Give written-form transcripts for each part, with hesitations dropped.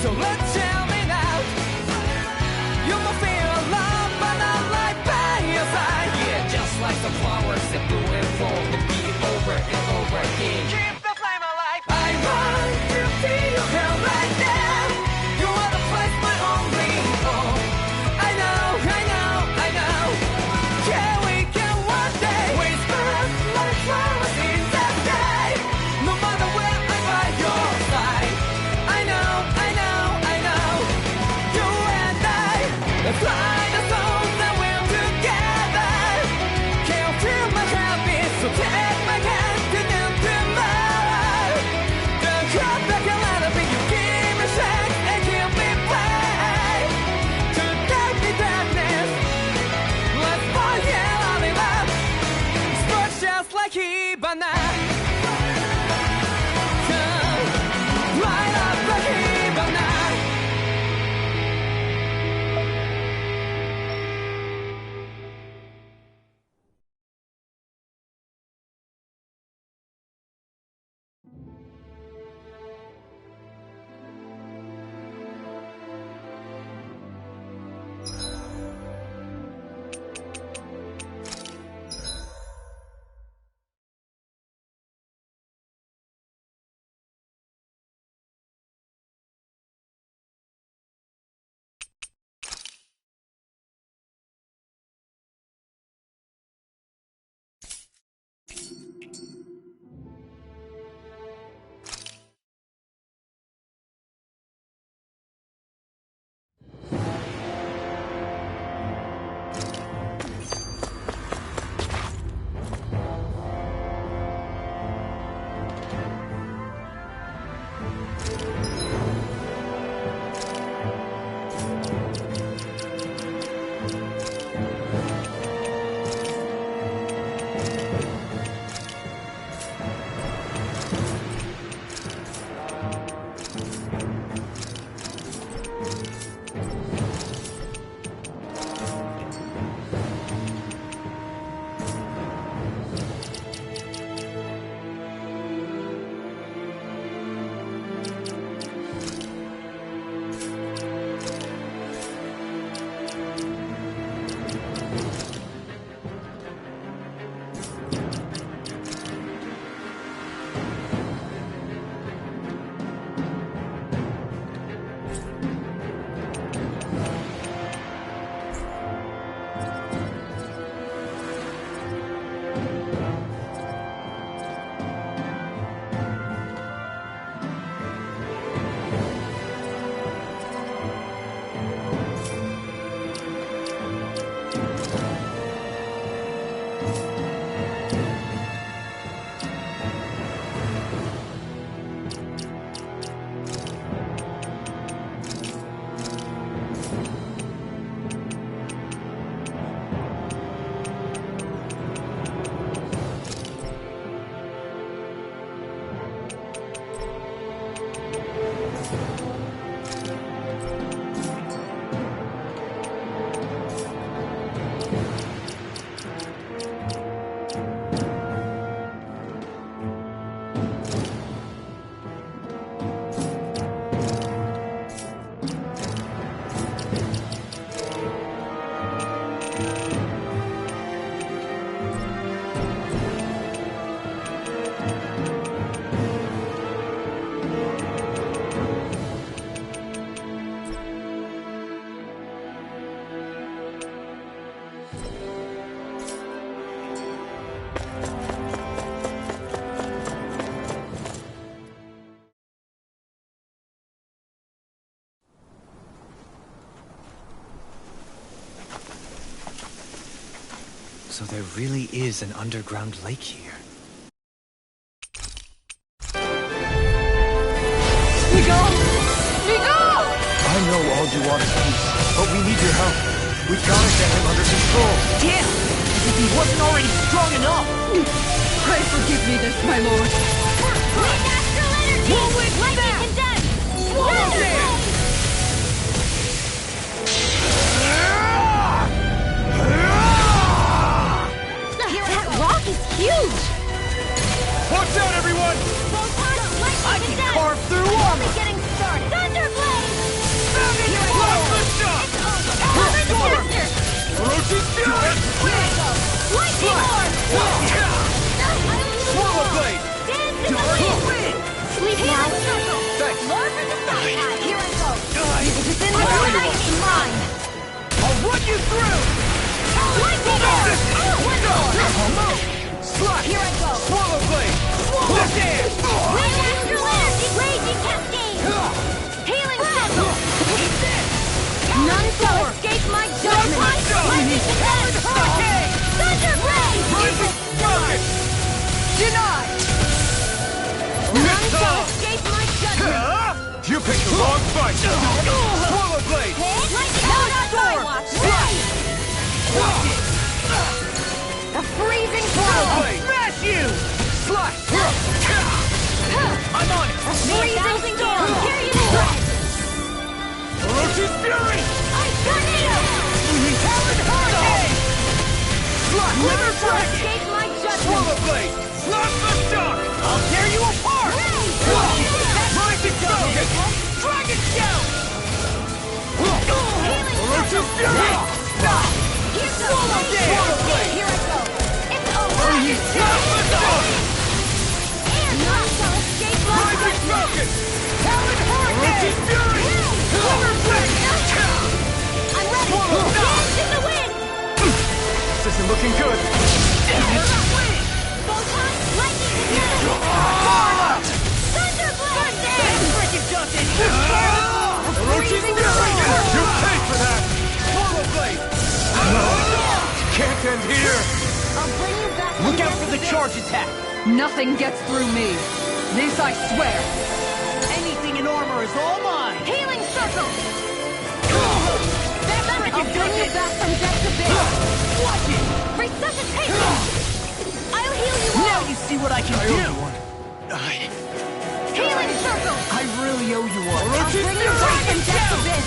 So let's tell me now. You will feel love, but not like by your side. Yeah, just like the flowers that bloom and fall, the beat over and over again. Keep the flame alive. I want to feel hell right now. You are the place my only home. I know, I know, I know. Yeah, we can one day whisper like flowers in the sky. No matter where I'm by your side. I know, I know, I know. You and I, let's fly the souls that we're together. Can you feel my heartbeat? So take my hand to new tomorrow. Don't cry back a little bit. You give me strength and give me faith. To take me darkness. Let's find our love. Sparks just like Hibana. Come, light up like Hibana. So there really is an underground lake here. Miguel! Miguel! I know all you want is peace, but we need your help. We gotta get him under control. Damn! As if he wasn't already strong enough! Pray forgive me this, my lord. With astral energy! Lightning condensed! Swallow Dance! That rock is huge! Watch out, everyone! Lightning I can condensed! carve through Only armor! getting started! Thunderblade! now. Thanks. Lord for the stockpile. Here I go. If it's in I know you the want mine. I'll run you through! Lightning arrow. One more. Slot! Here I go. Swallow blade! Swallow dance! Wind astral energy. Raging cascade. Healing circle. None shall escape my judgment. Lightning condemned. Thunder blade. Broken! Denied. None shall escape my judgment. You picked the wrong fight! Swallow blade! The freezing Swallow cold! blade! Smash you! Slice! I'm on it! Freezing storm! Carry it away! Orochi's fury! Ice tornado! Talon hurricane! Slice! None Wither shall dragon! escape my judgment! Swallow blade! Slot the shock! I'll tear you apart! Rising Dragon! Dragon shout! Orochi's fury! Stop! Here's the Swallow blade! Here I go! It's over! Slot the shock! And none shall escape my Rising judgment! Falcon! Talon hurricane! Fury! Wither dragon! I'm ready! Swallow Dance in the wind! This isn't looking good! Photon, lightning together! Thunderblade! Orochi's fury! You pay for that! Swallow blade! Can't end here! I'll bring you back. Look out for the charge attack. Nothing gets through me. This I swear. Anything in armor is all mine. Healing circle! That's I'll bring you back from death's abyss! Watch it. Resuscitation! I'll heal you Now all! you see what I can do. Healing circle! I really owe you one. I'll bring you back from death's abyss!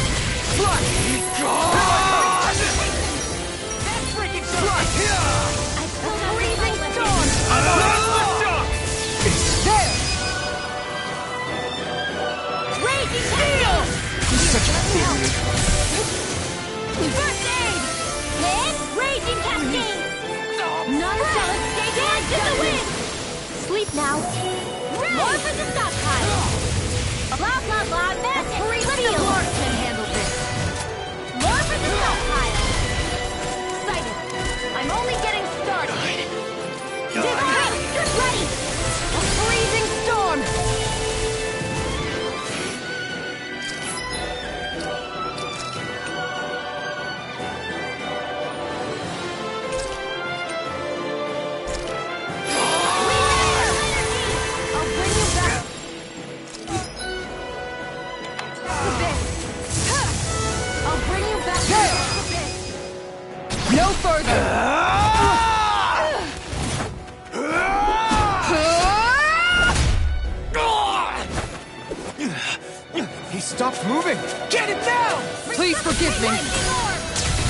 That's freaking I feel the freezing storm! There! Raging steel! He's such a failure. First aid! Hit! Raging cascade! None shall escape Dance in the wind! Sleep now. More for the stockpile! Blah, blah, blah, that's free steel! Lord can handle this! More for the stockpile! Excited! I'm only getting started! Divine! Get ready! A freezing storm! I'll bring you back. Abyss. I'll bring you back. Abyss. No further! He stopped moving! Get it down. Please forgive me. Lightning orb.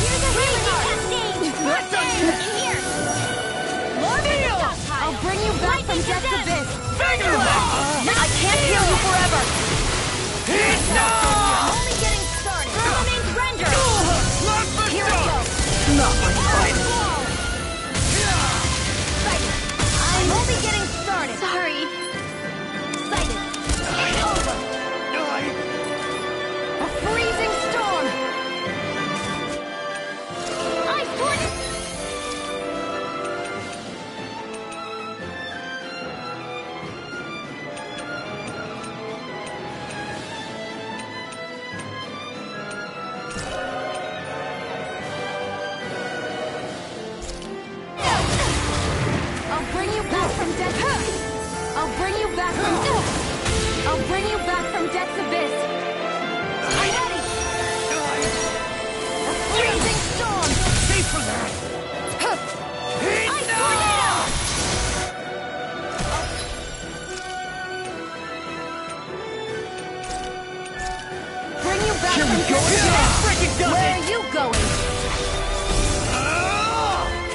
Here's a healing cascade. First aid. In here. More stockpile. I'll bring you back from death's abyss. Finger I can't heal you forever. I'm only getting started. Summoning render. Here I go. Not my fight. Excited. I'm only getting started. Sorry. Excited. It's over. A freezing storm. Ice tornado. I'll bring you back from death. I'll bring you back from death. I'll bring you back from death's abyss. I'm ready. A freezing storm. Stay for that. Ice tornado. Bring you back Here from we go death's again. abyss. Freaking does Where it. are you going?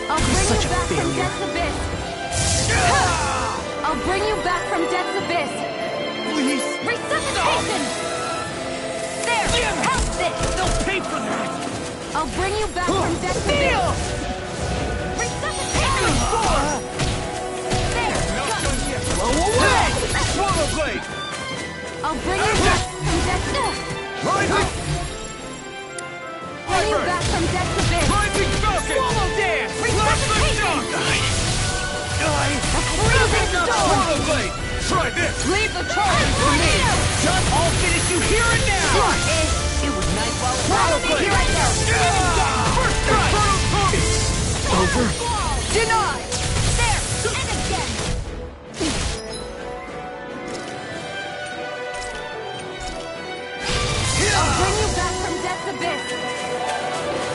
I'll bring such you a back from failure. death's abyss. I'll bring you back from death's abyss. Please. Resuscitation! There! Help this! They'll pay for that. I'll bring you back from death's abyss. Resuscitation! There! Go! Blow away. Swallow blade! I'll bring you back from death to Rising! bring you back from death to bed. Rising Falcon! Swallow dance! Resuscitation! Freezing storm! Swallow Blade! Try this! Leave the charge for me! I'll finish you here and now! It was nice while it Follow me, here I go! First strike! Over. Denied! There! And again! I'll bring you back from death's abyss!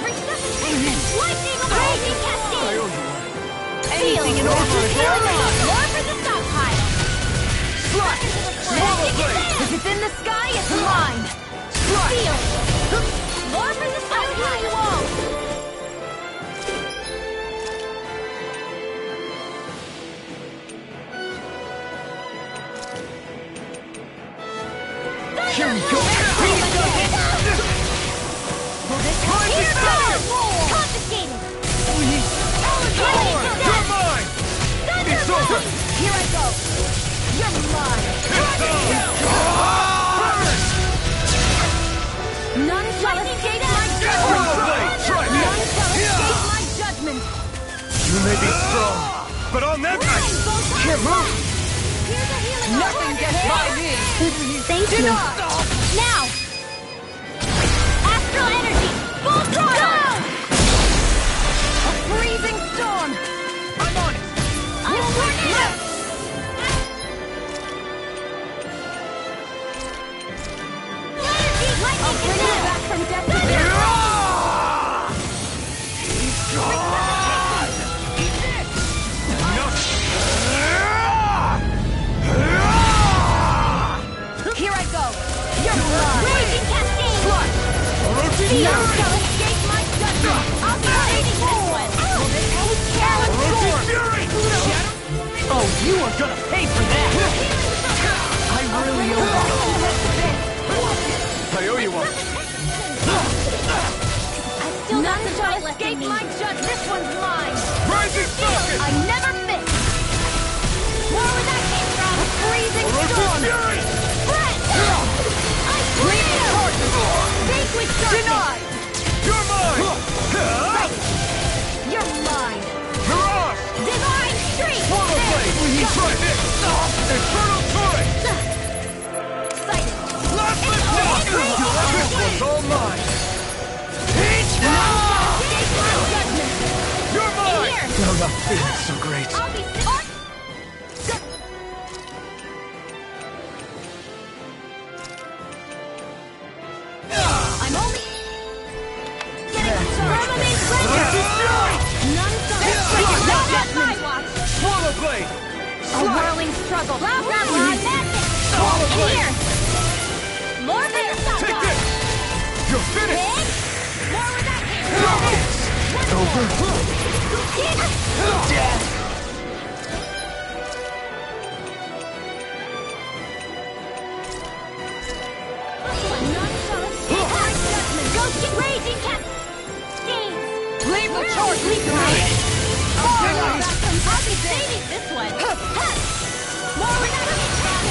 Resuscitation! Lightning raging cascade! Anything in order to Healing up! More for the stockpile! Strike! Swallow Blade! If it's in the sky, it's mine! Steel! More for the stockpile! You all! Here we go! Here goes! Confiscated! You're mine! It's over! Here I go! You're mine! None shall escape my Swallow Blade! judgment! Try None this! shall escape my judgment! You may be strong, but I'll never... Here, move! Here's a healing Nothing gets by me! Thank you. Now! Astral energy! Full throttle! A freezing storm! I'm on it! I'm a tornado! Energy! Lightning Bring you attack! back from death to bed! Here I go! You're mine! Raging cascade! Steel shall escape my judgment! I'll be fighting this one! Will this help? Oh, you are gonna pay for that! I really owe I owe you one. None shall escape my judgment! This one's mine! Rising Falcon! I never miss! More where that came from! A freezing storm! Fury! Spread! I Vanquish darkness! Denied! You're mine! You're mine! Mirage! Divine Streak! Swallow Blade! Try this! Infernal Torrent! Sighted! Plasma Shock! This one's all mine! Escape my judgment! You're mine! Here! I'm not feeling so great. I'll be I'm only getting started. Permanent splendor! None shall not at my watch! Swallow Blade! A whirling struggle. Blah, blah, blah, magic! Swallow In Blade! here! More for the stock Take guy! this! You're finished! Big! More where that came from! None shall escape my judgment! Ghosting raging cascades! Leave the charge Leave for me! me! I'll be saving this one! More where that came from!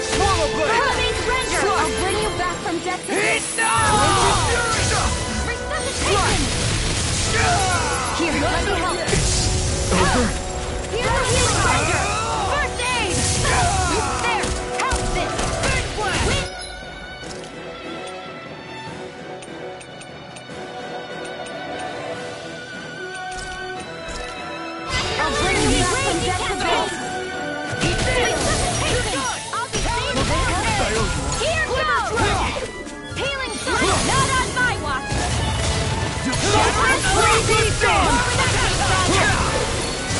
Swallow Blade! Permanent surrender! I'll bring you back from death to resuscitation! Here, let me help. Here's a healing ranger! First aid! There! Help this! Big blast! I'll bring you back from death to base! Resuscitation! I'll be saving this! Here goes! Healing surge! Not on my watch! Freezing Storm!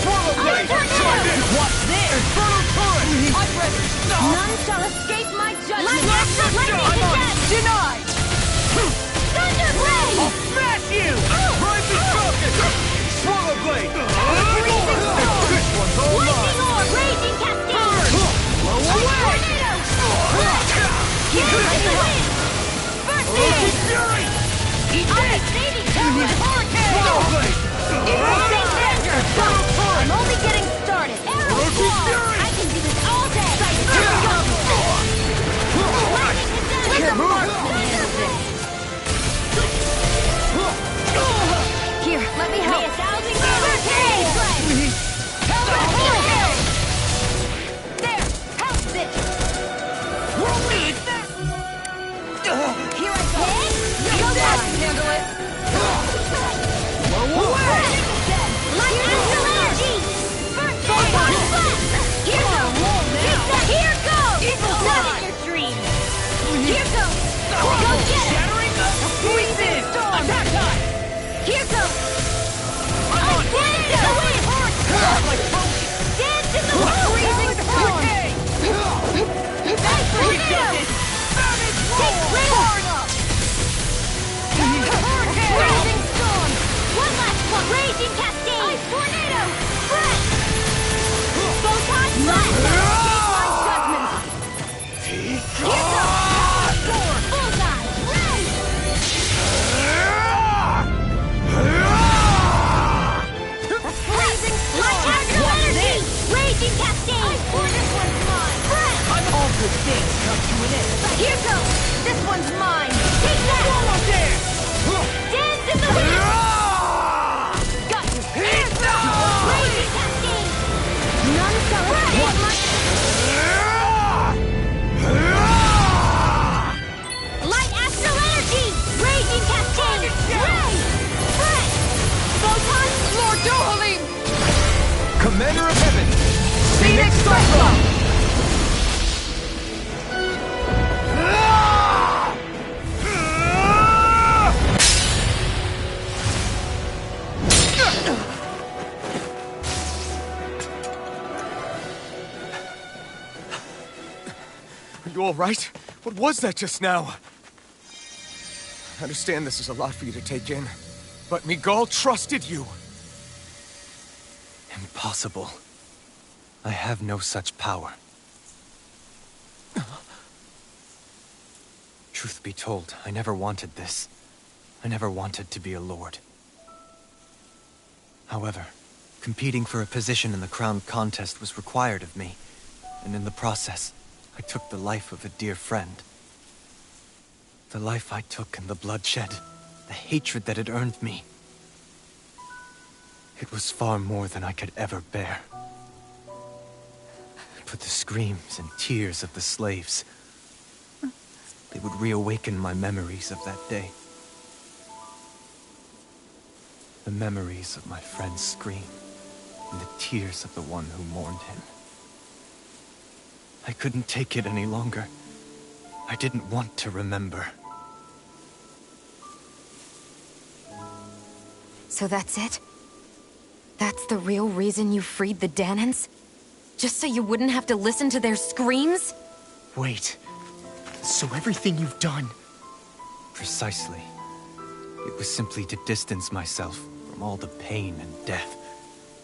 Swallow Blade! Try this! What's this? Infernal Torrent! I'm ready! None shall escape my judgment! Lightning to death! Denied! Thunder Blade! Smash you! Rising Falcon! Swallow Blade! Freezing storm! This one's all Lightning mine! orb! Raging cascade! Blow away! Tornado! Here like the wind! First aid! Fury! I'll be saving this one! Swallow Blade! Erasing danger! I'm only getting started! cascade! I swore this one's mine! Press! All good things come to an end. Here goes! This one's mine! Take that! Solo dance! Dance in the wind! Got you! Raging cascade! None shall escape my... Light astral energy! Raging cascade! Ray! Press! Photon! Lord Dohalim! Commander of Heaven! Phoenix Cyclone! Are you all right? What was that just now? I understand this is a lot for you to take in, but Miguel trusted you. Impossible. I have no such power. Truth be told, I never wanted this. I never wanted to be a lord. However, competing for a position in the crown contest was required of me, and in the process, I took the life of a dear friend. The life I took and the bloodshed, the hatred that it earned me. It was far more than I could ever bear. But the screams and tears of the slaves, they would reawaken my memories of that day. The memories of my friend's scream, and the tears of the one who mourned him. I couldn't take it any longer. I didn't want to remember. So that's it? That's the real reason you freed the Danans? Just so you wouldn't have to listen to their screams? Wait. So everything you've done... Precisely. It was simply to distance myself from all the pain and death,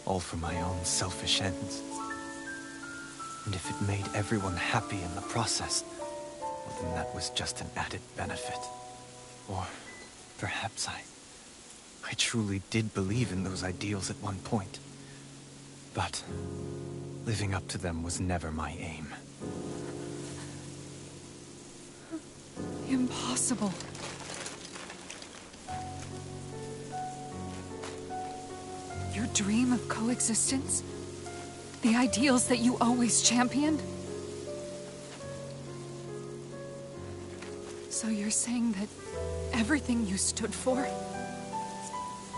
all for my own selfish ends. And if it made everyone happy in the process, well, then that was just an added benefit. Or perhaps I truly did believe in those ideals at one point. But living up to them was never my aim. Impossible. Your dream of coexistence? The ideals that you always championed? So you're saying that everything you stood for?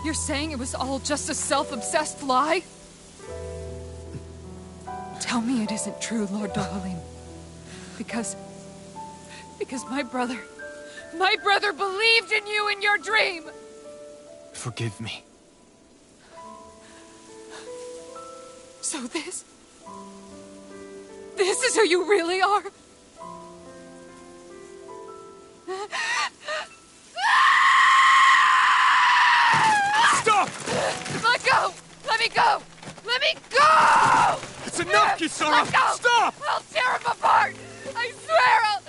You're saying it was all just a self-obsessed lie? Tell me it isn't true, Lord Dohalim. Because my brother believed in you in your dream! Forgive me. So this is who you really are? Stop! Let go! Let me go! Let me go! It's enough, Kisara! Let go! Stop! I'll tear him apart! I swear I'll...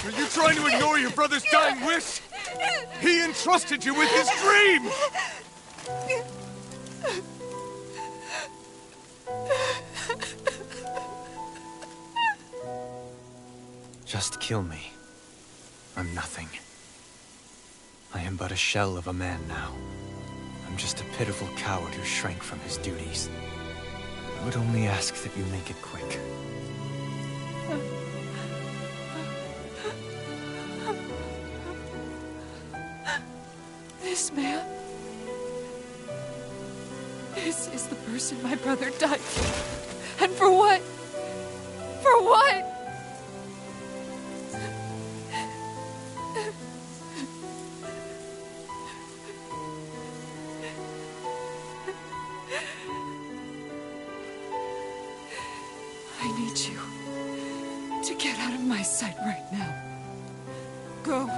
Are you trying to ignore your brother's dying wish? He entrusted you with his dream! Just kill me. I'm nothing. I am but a shell of a man now. I'm just a pitiful coward who shrank from his duties. I would only ask that you make it quick. This man... This is the person my brother died for. And for what? For what? I need you to get out of my sight right now. Go,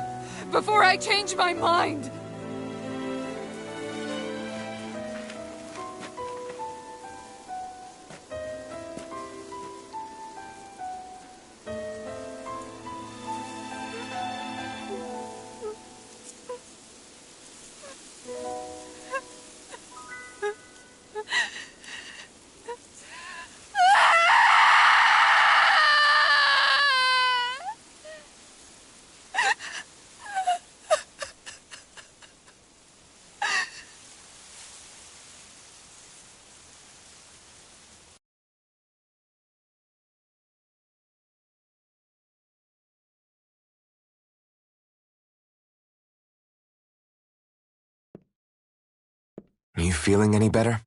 before I change my mind! You feeling any better?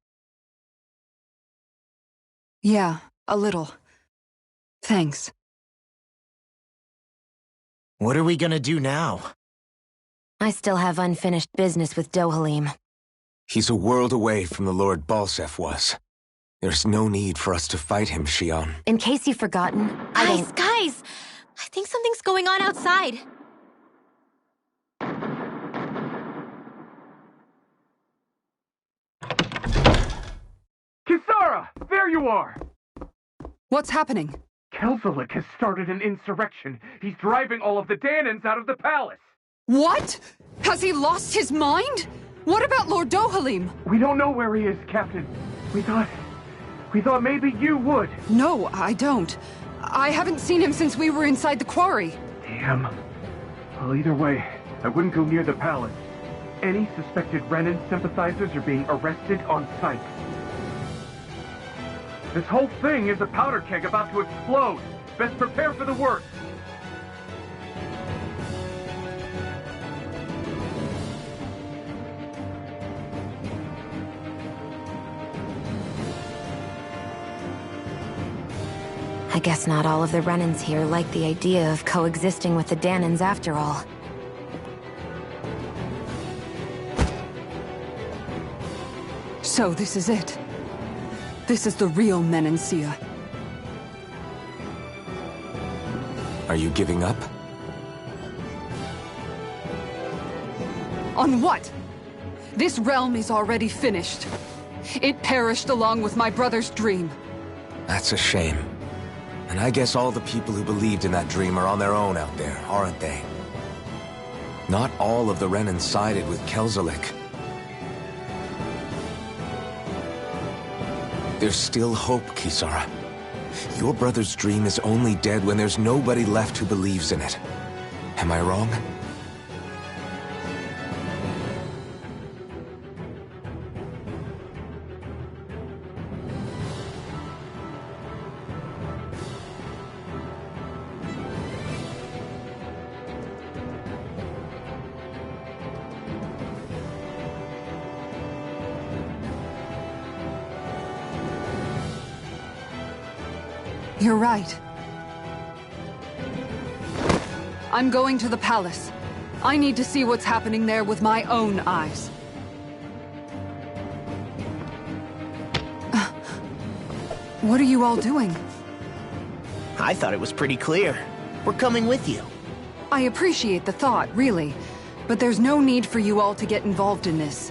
Yeah, a little. Thanks. What are we gonna do now? I still have unfinished business with Dohalim. He's a world away from the Lord Balseph was. There's no need for us to fight him, Shionne. In case you've forgotten, Guys! I think something's going on outside. Kisara! There you are! What's happening? Kelzelik has started an insurrection. He's driving all of the Dahnans out of the palace. What? Has he lost his mind? What about Lord Dohalim? We don't know where he is, Captain. We thought maybe you would. No, I don't. I haven't seen him since we were inside the quarry. Damn. Well, either way, I wouldn't go near the palace. Any suspected Renan sympathizers are being arrested on sight. This whole thing is a powder keg about to explode. Best prepare for the worst. I guess not all of the Renans here like the idea of coexisting with the Dahnans after all. So this is it. This is the real Menancia. Are you giving up? On what? This realm is already finished. It perished along with my brother's dream. That's a shame. And I guess all the people who believed in that dream are on their own out there, aren't they? Not all of the Renan sided with Kelzelik. There's still hope, Kisara. Your brother's dream is only dead when there's nobody left who believes in it. Am I wrong? You're right. I'm going to the palace. I need to see what's happening there with my own eyes. What are you all doing? I thought it was pretty clear. We're coming with you. I appreciate the thought, really. But there's no need for you all to get involved in this.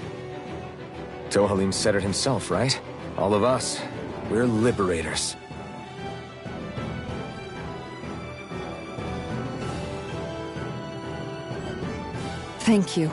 Dohalim said it himself, right? All of us. We're liberators. Thank you.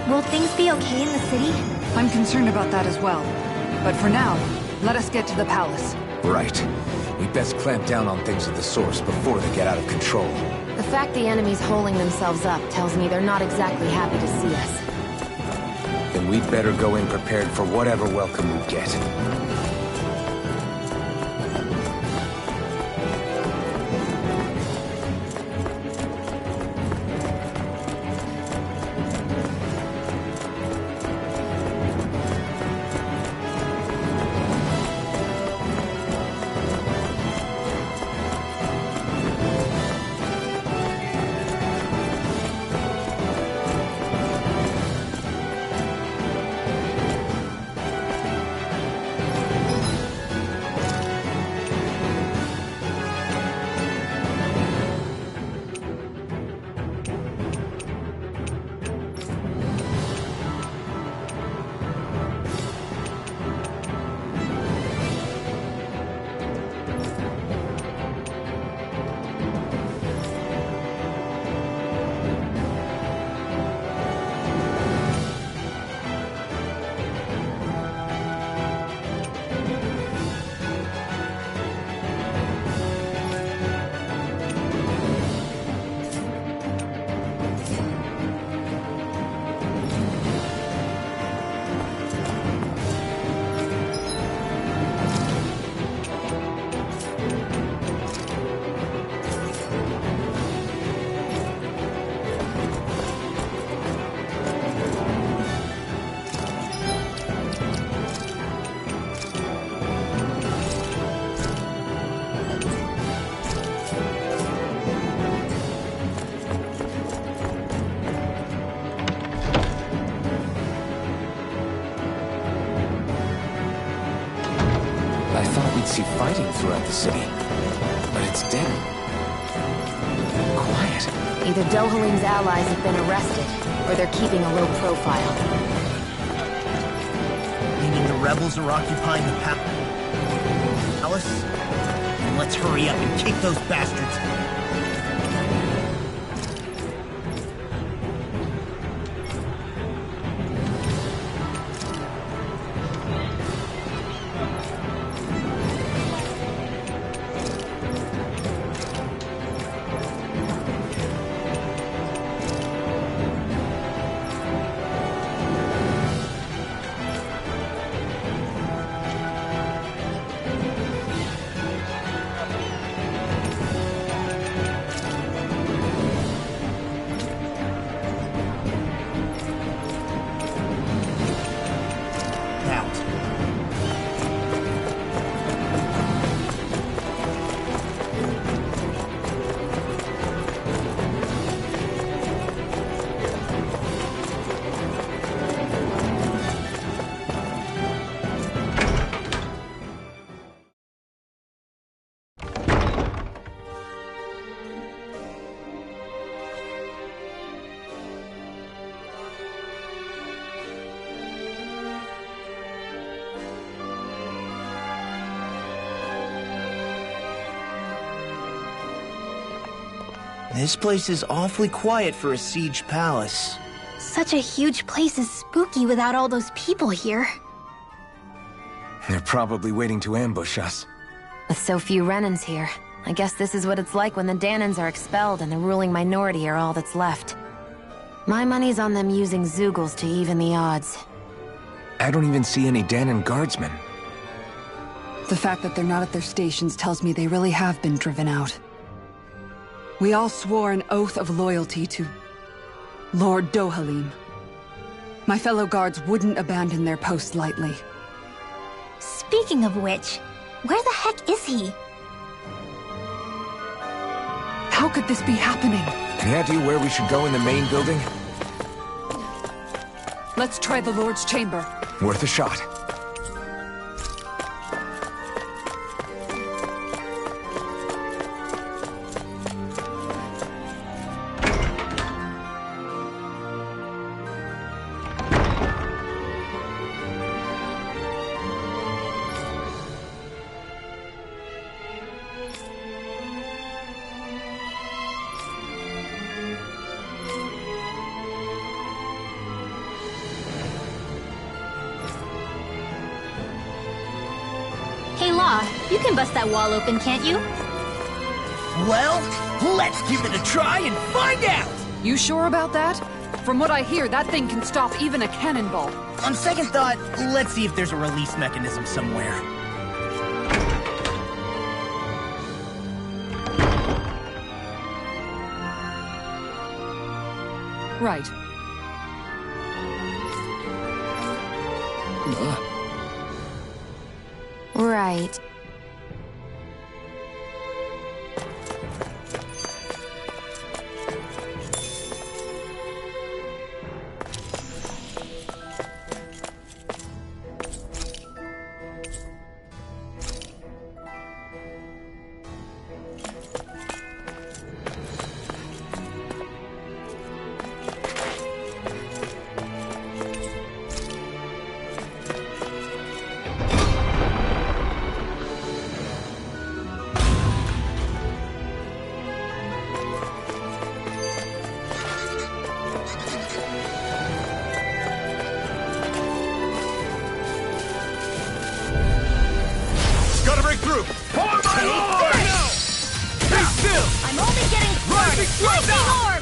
Will things be okay in the city? I'm concerned about that as well. But for now, let us get to the palace. Right. We best clamp down on things at the source before they get out of control. The fact the enemy's holding themselves up tells me they're not exactly happy to see us. Then we'd better go in prepared for whatever welcome we get. could see fighting throughout the city. But it's dead. Quiet. Either Dohalim's allies have been arrested, or they're keeping a low profile. Meaning the rebels are occupying the palace? Then let's hurry up and kick those bastards. This place is awfully quiet for a siege palace. Such a huge place is spooky without all those people here. They're probably waiting to ambush us. With so few Renans here, I guess this is what it's like when the Dahnans are expelled and the ruling minority are all that's left. My money's on them using Zeugles to even the odds. I don't even see any Dahnan guardsmen. The fact that they're not at their stations tells me they really have been driven out. We all swore an oath of loyalty to Lord Dohalim. My fellow guards wouldn't abandon their post lightly. Speaking of which, where the heck is he? How could this be happening? Can I do where we should go in the main building? Let's try the Lord's chamber. Worth a shot. Hey Law, you can bust that wall open, can't you? Well, let's give it a try and find out! You sure about that? From what I hear, that thing can stop even a cannonball. On second thought, let's see if there's a release mechanism somewhere. Right. Right. Gotta break through! For my lord! Be still! I'm only getting started! Lightning orb!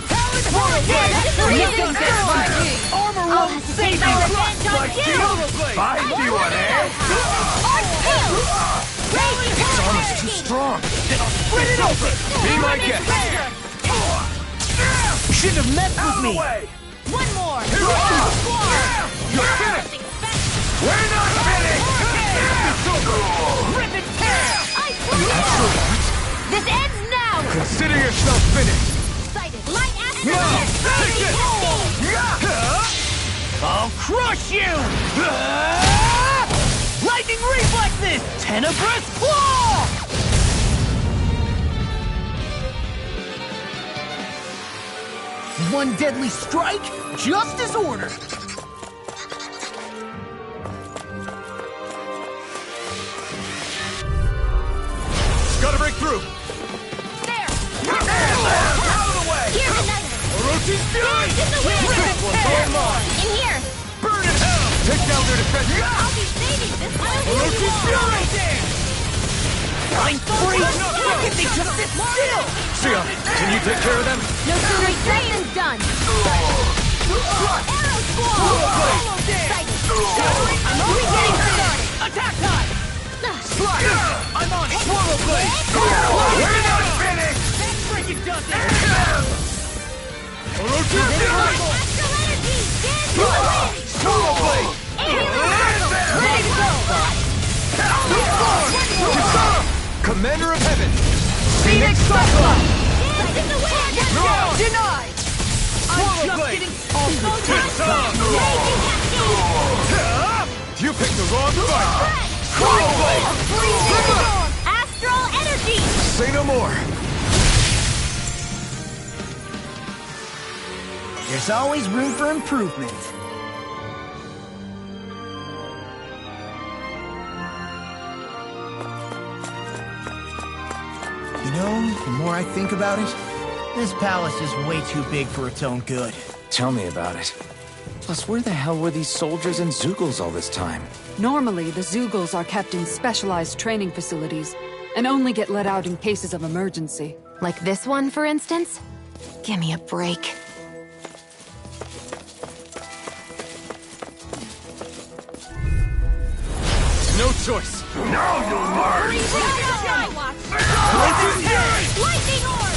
Armor I'll have to take my revenge on you! Fight you on air! It's almost too strong. Then I'll spread it open! Be my guest! Shouldn't have messed with me! One more! You're finished! We're not finished! Rip and tear! I swear! This ends now! Consider yourself finished! Excited! Light acid! Take this! I'll crush you! Lightning Reflexes! Tenebrous Claw! One deadly strike, just as ordered. Gotta break through! There! Out of the way! Here's another! Orochi's Fury! Dance in the wind! This one's all mine! In here! Burn in hell! Take down their defenses! I'll be saving this one! Orochi's Fury! I'm free! Look at me just sit still! Xion, can you take care of them? No sooner said than done! Arrow Squall! Almost there! I'm only getting started! Attack time! Slide! I'm on it! Swallow Blade! We're not finished! That's freaking does it! Orochi's Fury! Astral Energy! Dance in the wind! Swallow Blade! Ready to go! Commander of Heaven! Phoenix Cyclone! Dance in the wind! Denied! I'm just getting Raging Cascade! You picked the wrong fight! Swallow Blade! Astral Energy! Say no more! There's always room for improvement. You know, the more I think about it, this palace is way too big for its own good. Tell me about it. Plus, where the hell were these soldiers and Zeugles all this time? Normally, the Zeugles are kept in specialized training facilities and only get let out in cases of emergency. Like this one, for instance? Give me a break. No choice! Now you'll learn! Skywatch! Lightning Orb!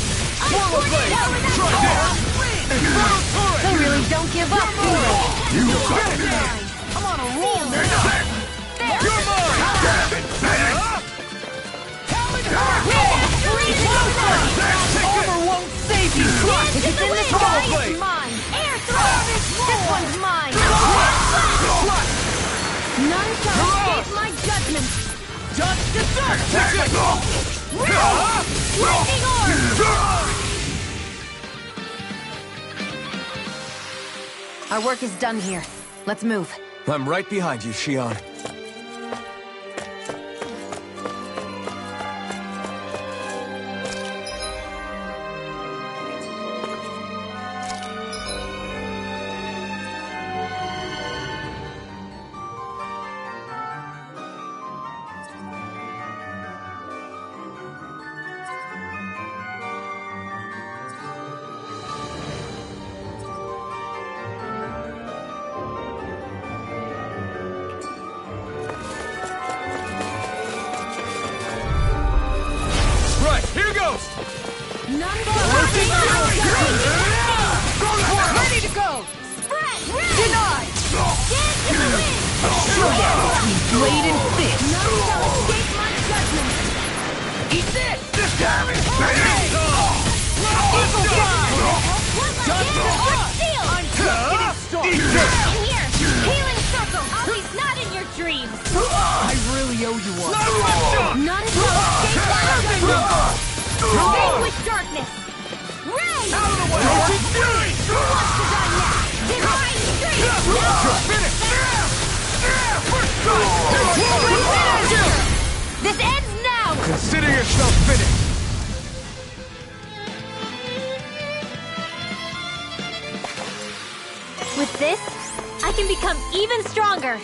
Swallow Blade! Try this! Infernal Turret! They really don't give up, do they? You got it! I'm on a roll now! You're mine! Damn it, Fennec! Armor won't save you! Dance in the wind! Swallow Blade! It's mine! Air Throw! This one's mine! None shall escape my judgment! Just Lightning Orb! Our work is done here. Let's move. I'm right behind you, Xion. Right, here goes! None shall escape my judgment! Ready to go! Spread! Denied! Dance in the wind! Blade and fist! None shall escape my judgment! Eat this! Damn it! Eagle Seal! I'm just getting started! In here! Healing circle! I'll be not in your dreams! I really owe you one. None shall escape my judgment! Vanquish darkness! Ray! Out of the way! Orochi's Fury! Who wants to die next? Divine strength! You're finished! This ends now! Consider yourself finished! With this, I can become even stronger!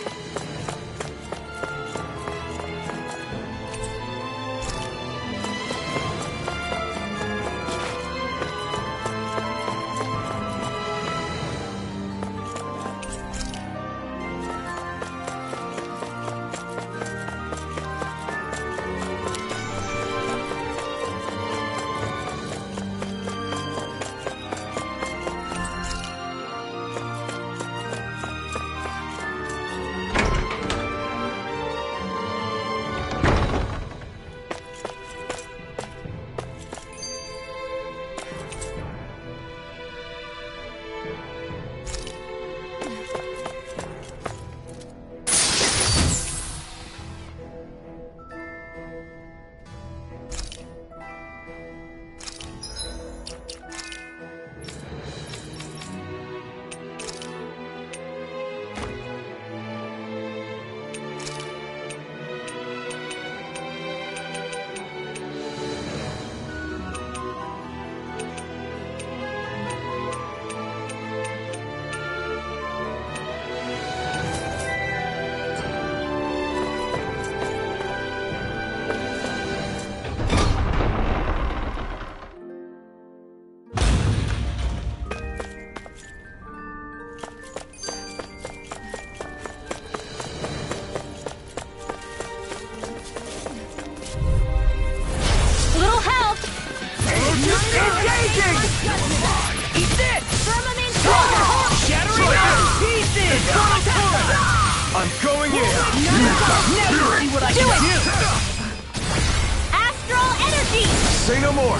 energy! Say no more!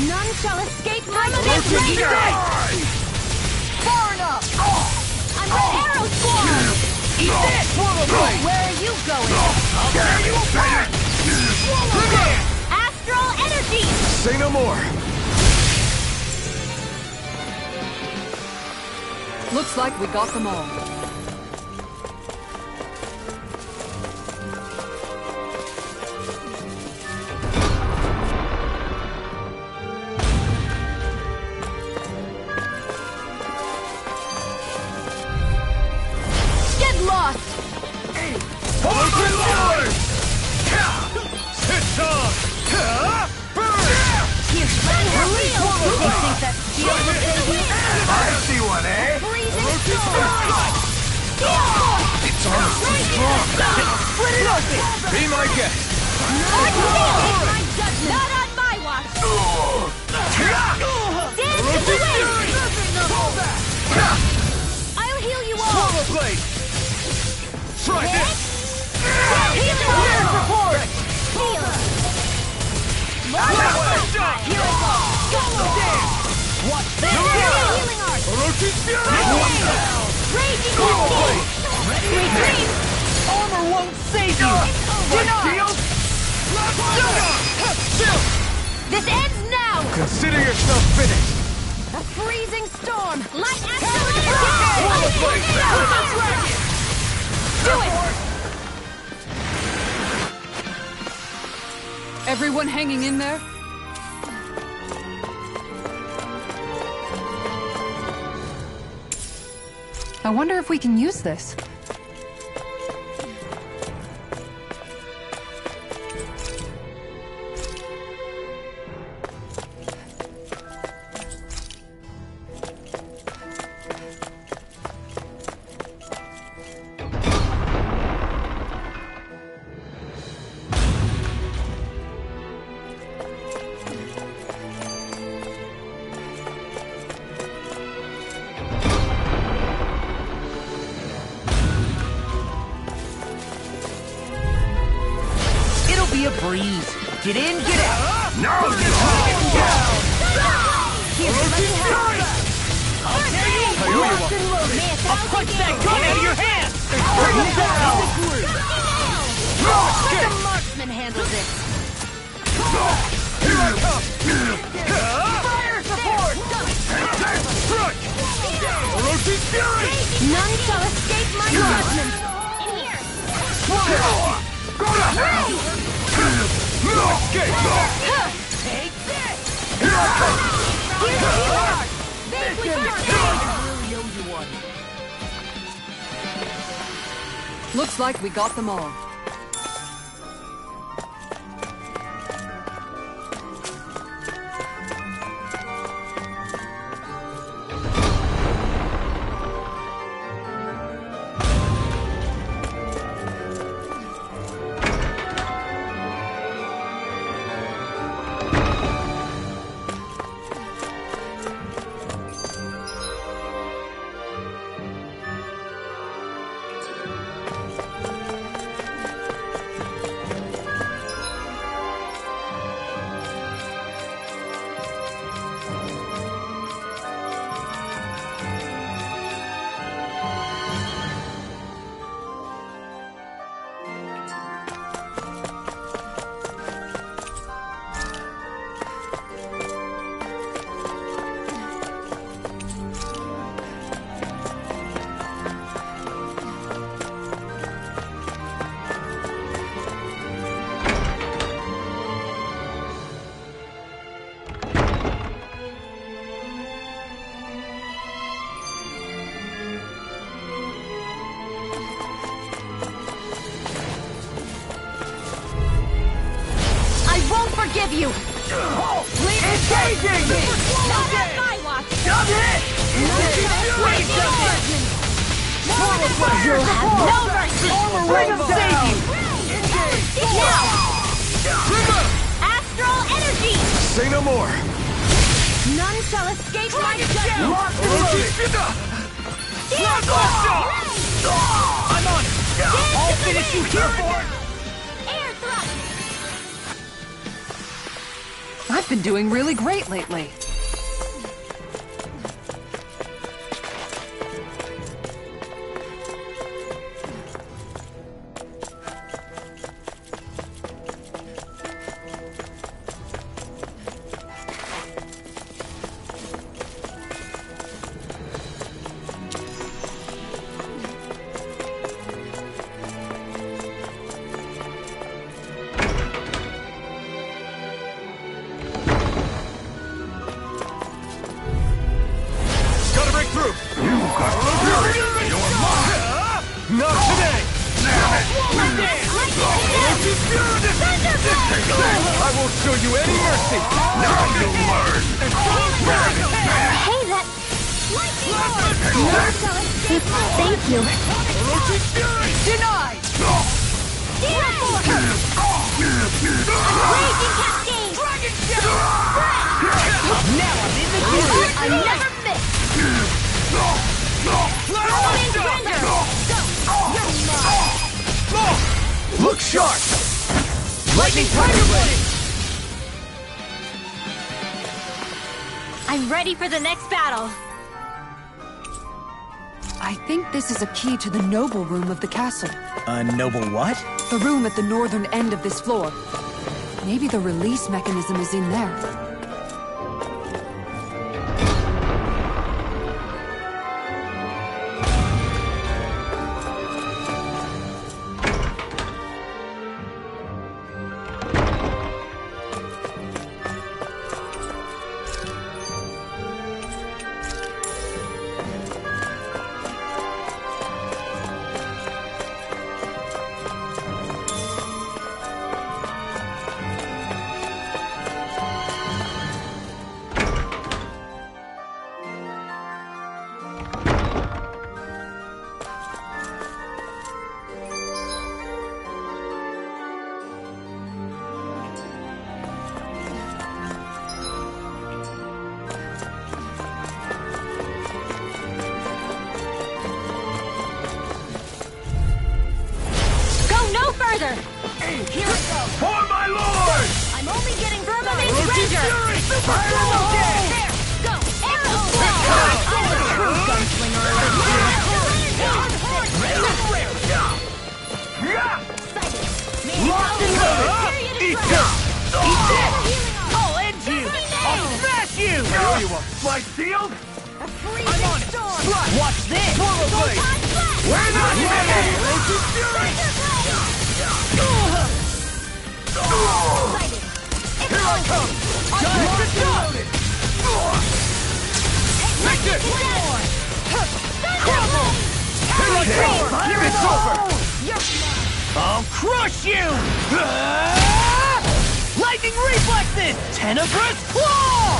None shall escape my blade! Far enough! I'm an arrow squad! Eat this! Where are you going? I'll tear you apart! Astral energy! Say no more! Looks like we got them all. Get lost! Open yours! Sit on! Here's running her wheel! You think that steel will save you? I see one, eh? Freezing storm! It's almost too strong! Split it open! Be my guest! Not on my watch! Dance to the wind! I'll heal you all! Swallow blade! Try this! Healing support! Heal! Here I go! Watch this! Healing art! Orochi's Fury! Raging cascade! Retreat! Armor won't save you! Denied! This ends now! Consider yourself finished! A freezing storm! Light accelerator! Do it! Everyone hanging in there? I wonder if we can use this. Be a breeze. Get in, get out. No! Get down! Here, let me help! I'll tear you apart! I'll punch that gun out of your hand! Bring it down! Let the marksman handle this! Here I come! Fire support! Orochi's Fury! None shall escape my judgment! In here! Go to hell! Escape! Take this! Here I come! Here's the heart! Vaguely burning! Looks like we got them all. Forgive you! Engaging! Not on my watch! Done it! You'll have no mercy! Bring him down! Now! Astral energy! Say no more! None shall escape my judgment! I'm on it! I'll finish you here for it! Air thrust! You've been doing really great lately. Gotta break through! Not today! I won't show you any mercy! Now you'll learn! Hey, that... Thank you. Denied! Raging Cascade! Now I'm in the game! I never miss! Rolling Render! Go! Look sharp! Lightning Tiger Blade! I'm ready for the next battle. I think this is a key to the noble room of the castle. A noble what? The room at the northern end of this floor. Maybe the release mechanism is in there. Here we go! For my lord! I'm only getting Vermilion Ranger! Super Turbo Gas! There! Go! Arrow Blast! I'm the true gunslinger Locked and loaded! Eat this! Eat this! I'll end you! I'll smash you! There you are! My shield? I'm on it! Watch this! Turbo Blade! We're not ready! Here I come! Giant loaded! Victor! Crumble! Here I come! It's over! I'll crush you! Lightning reflexes! Tenebrous claw!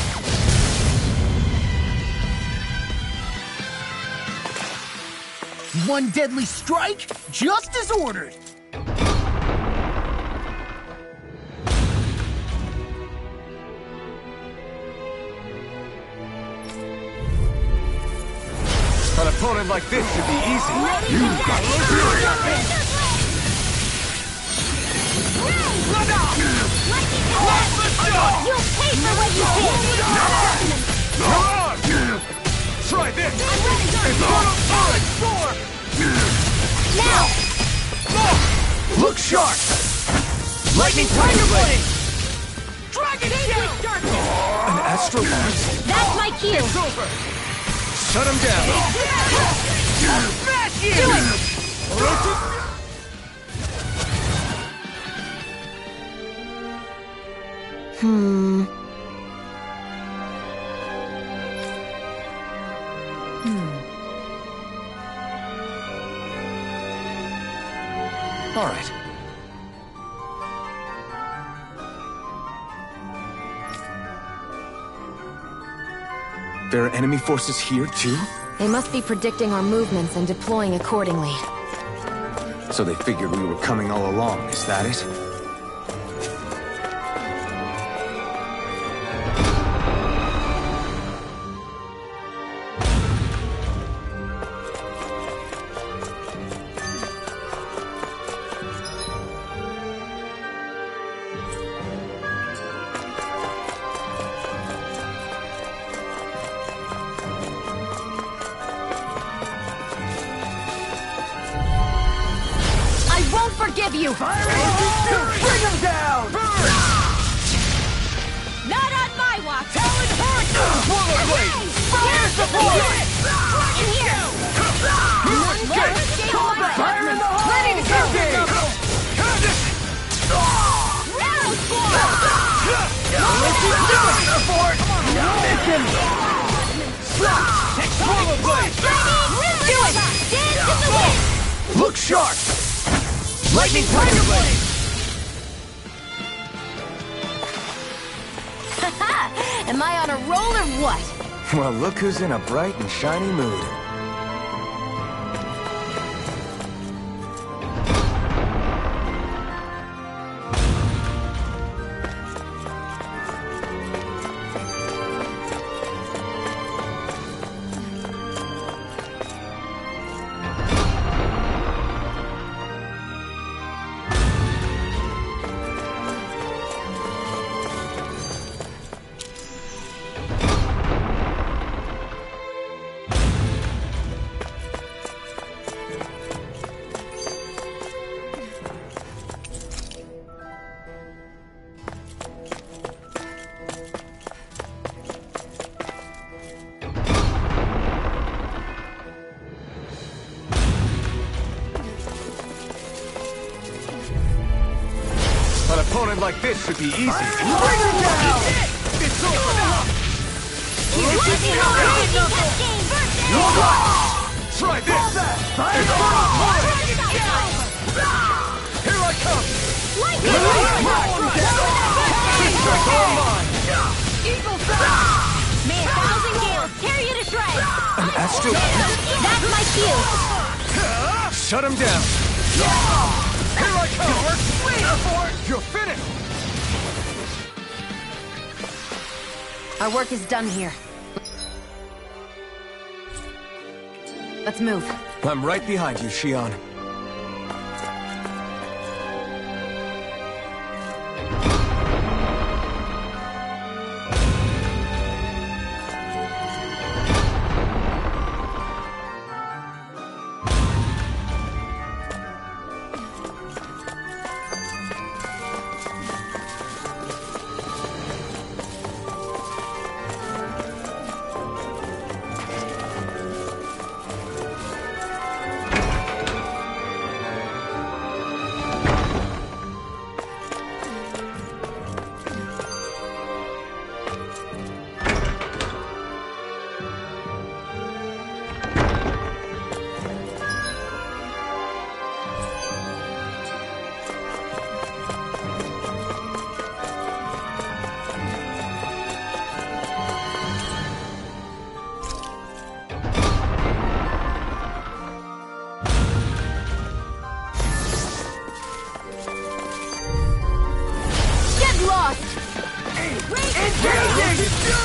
One deadly strike, just as ordered. An opponent like this should be easy. You got You'll pay for what you did! Come on! Try this! It's Autosonic Storm! Now! Look sharp! Lightning Tiger Blade! Dragon Darkness! An Astro Lance? That's my cue! It's over! Shut him down! I'll smash you! Do it! All right. There are enemy forces here, too? They must be predicting our movements and deploying accordingly. So they figured we were coming all along, is that it? you! Bring him down! Not on my watch! Talon Hurricane! Swallow Blade! Fire support! In here! Fire in the hole! Ready to go! Arrow squad! Swallow Blade! Do it! Dance in the wind! Look sharp! Lightning Tiger Blade! Am I on a roll or what? Well, look who's in a bright and shiny mood. An opponent like this should be easy. Bring him down! It's over now! Try this! It's here I come! May 1,000 gales tear you to shreds! An astral... That's my cue! Shut him down! Here I come! You're finished! Our work is done here. Let's move. I'm right behind you, Shion.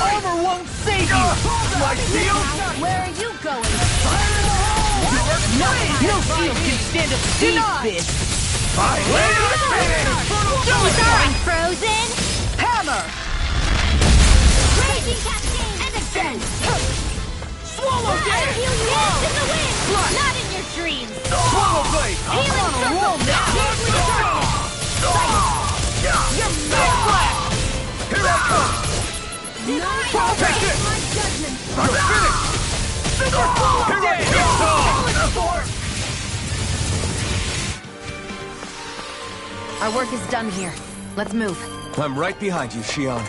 Armor won't save you! My shield! Where are you going? No shield can stand up to these fists! Sorry, Frozen! Hammer! Raging Cascade! And again! Swallow I'll Blade! heal you all! In the wind! Not in your dreams! Swallow Blade! Healing circle! Here's with the circle! You're mad blast! Here I come! Divine Take this! my judgment! You're finished! Super Swallow! Here I come! Our work is done here. Let's move. I'm right behind you, Shion.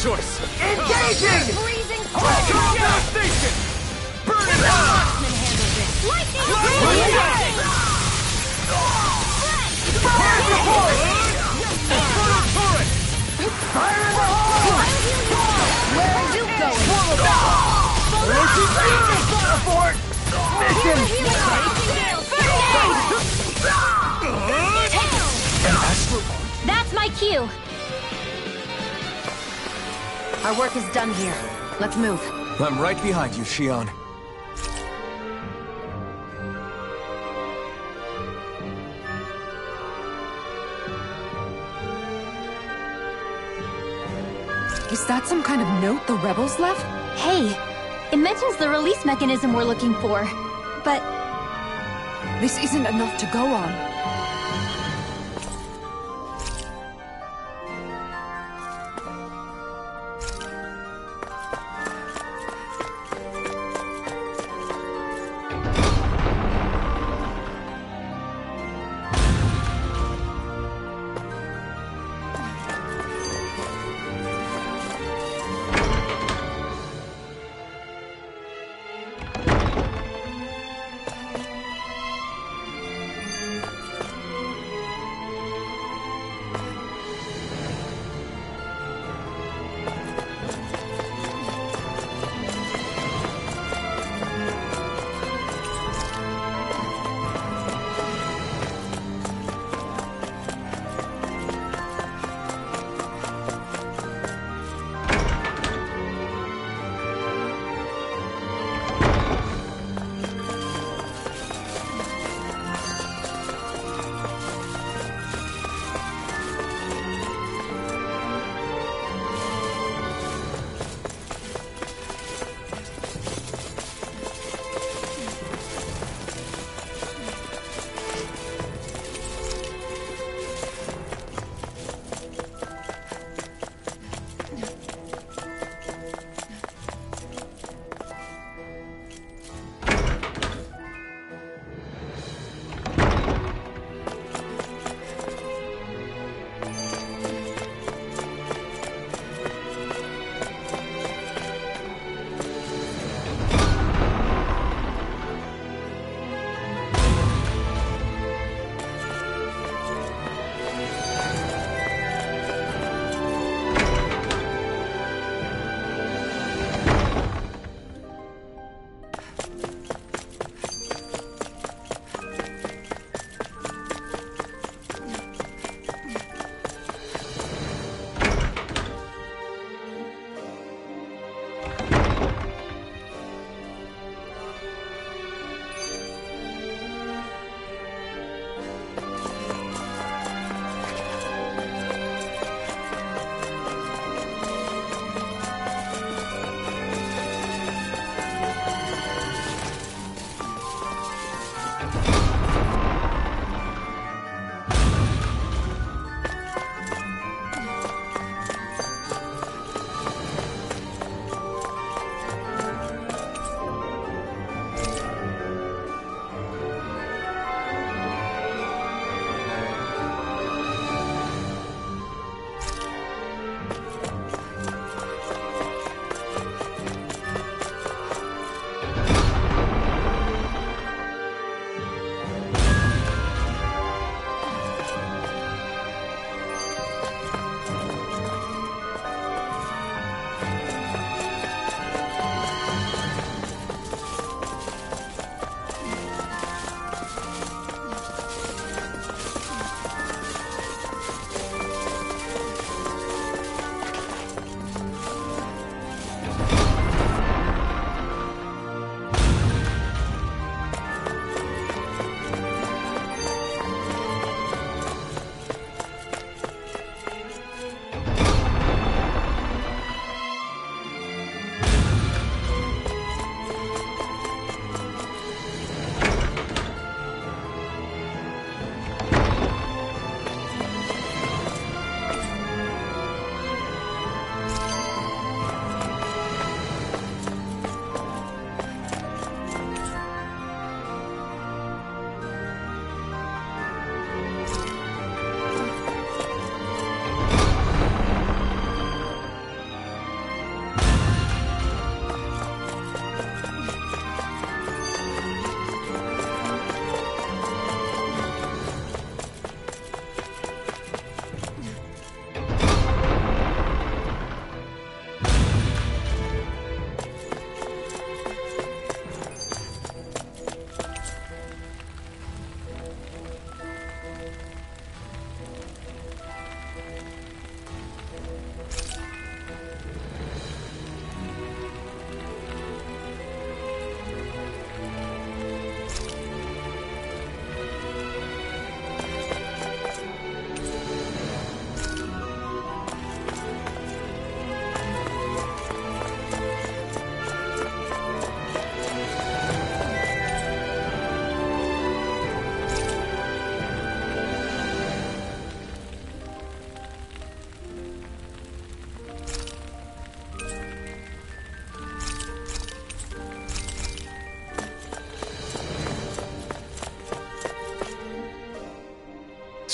choice. Engaging! Freezing Devastation! Burn it down! Lightning! Fire in the forest! Burn turret! Fire in the hole! Where are you going? Abort! Mission! That's my cue. Our work is done here. Let's move. I'm right behind you, Shion. Is that some kind of note the rebels left? Hey, it mentions the release mechanism we're looking for. But This isn't enough to go on.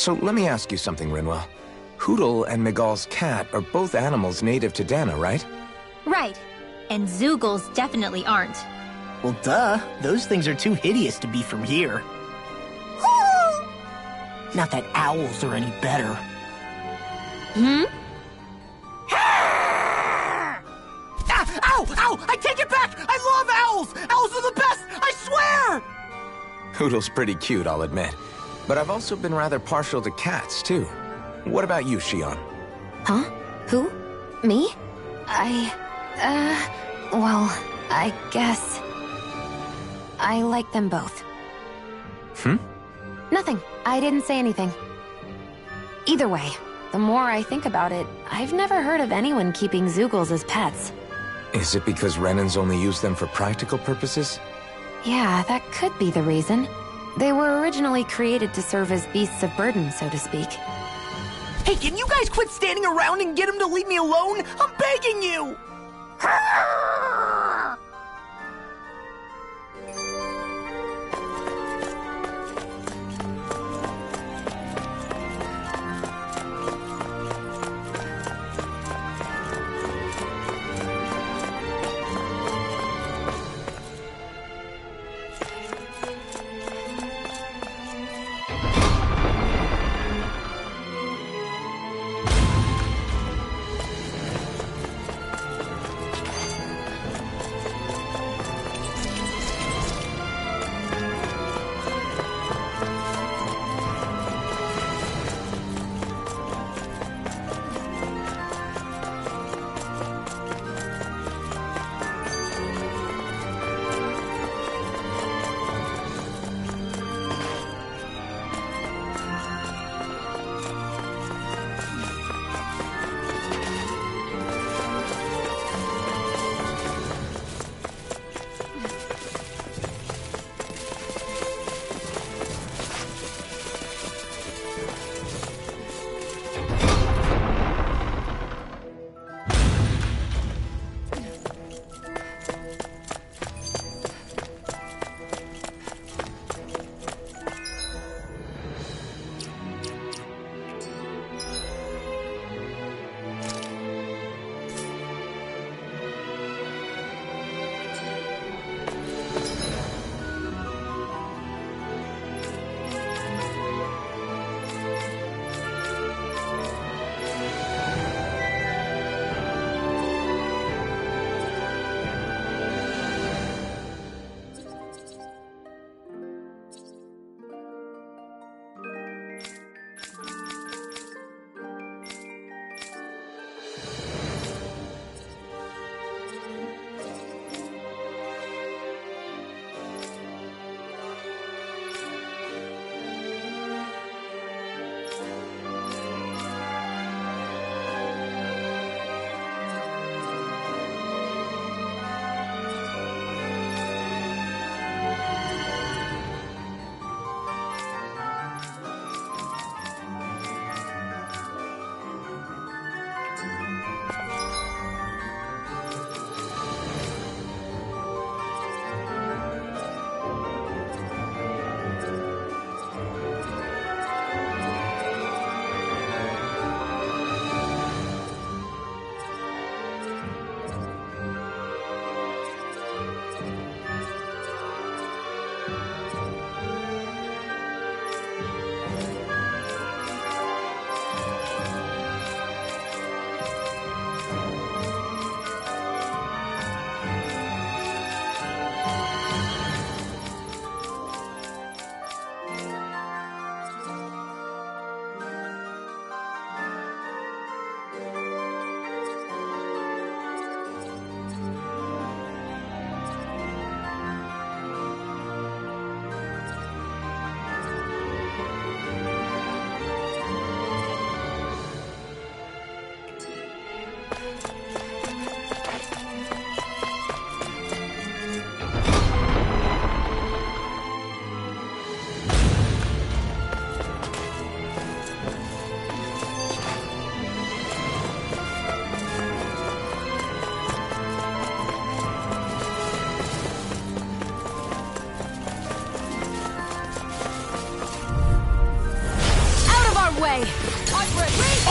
So let me ask you something, Rinwell. Hootle and Miguel's cat are both animals native to Dahna, right? Right. And Zeugles definitely aren't. Well, duh. Those things are too hideous to be from here. Not that owls are any better. Hmm? Ow! Ow! I take it back! I love owls! Owls are the best! I swear! Hootle's pretty cute, I'll admit. But I've also been rather partial to cats, too. What about you, Shion? Huh? Who? Me? Well, I guess... I like them both. Hmm? Nothing. I didn't say anything. Either way, the more I think about it, I've never heard of anyone keeping Zeugles as pets. Is it because Renans only use them for practical purposes? Yeah, that could be the reason. They were originally created to serve as beasts of burden, so to speak. Hey, can you guys quit standing around and get him to leave me alone? I'm begging you!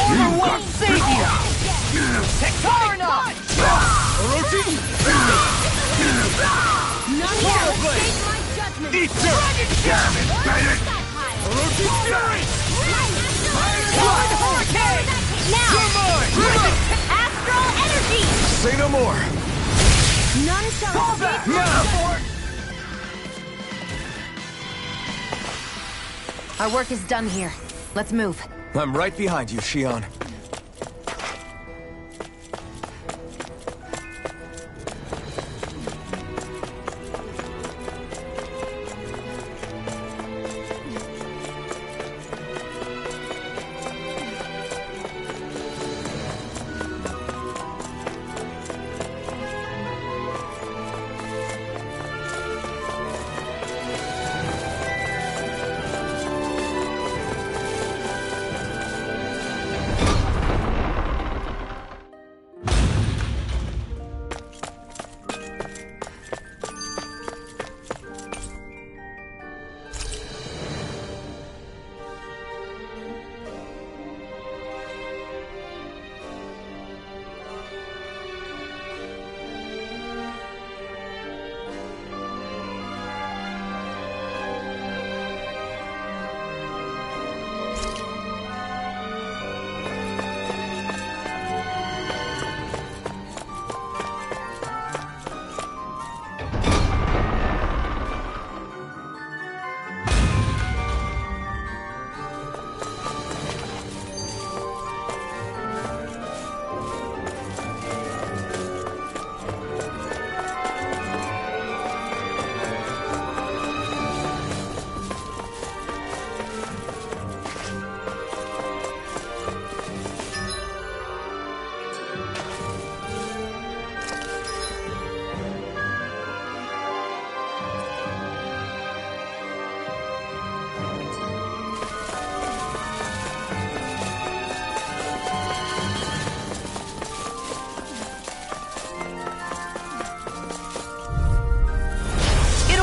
order won't save you! Tectonic punch! None shall escape my judgment! Eat dragon jam it, bandit! Orochi Fury! Blood Hurricane! Now! Come on! Astral energy! Say no more! None shall Fall escape back! my Now! Our work is done here. Let's move. I'm right behind you, Shion.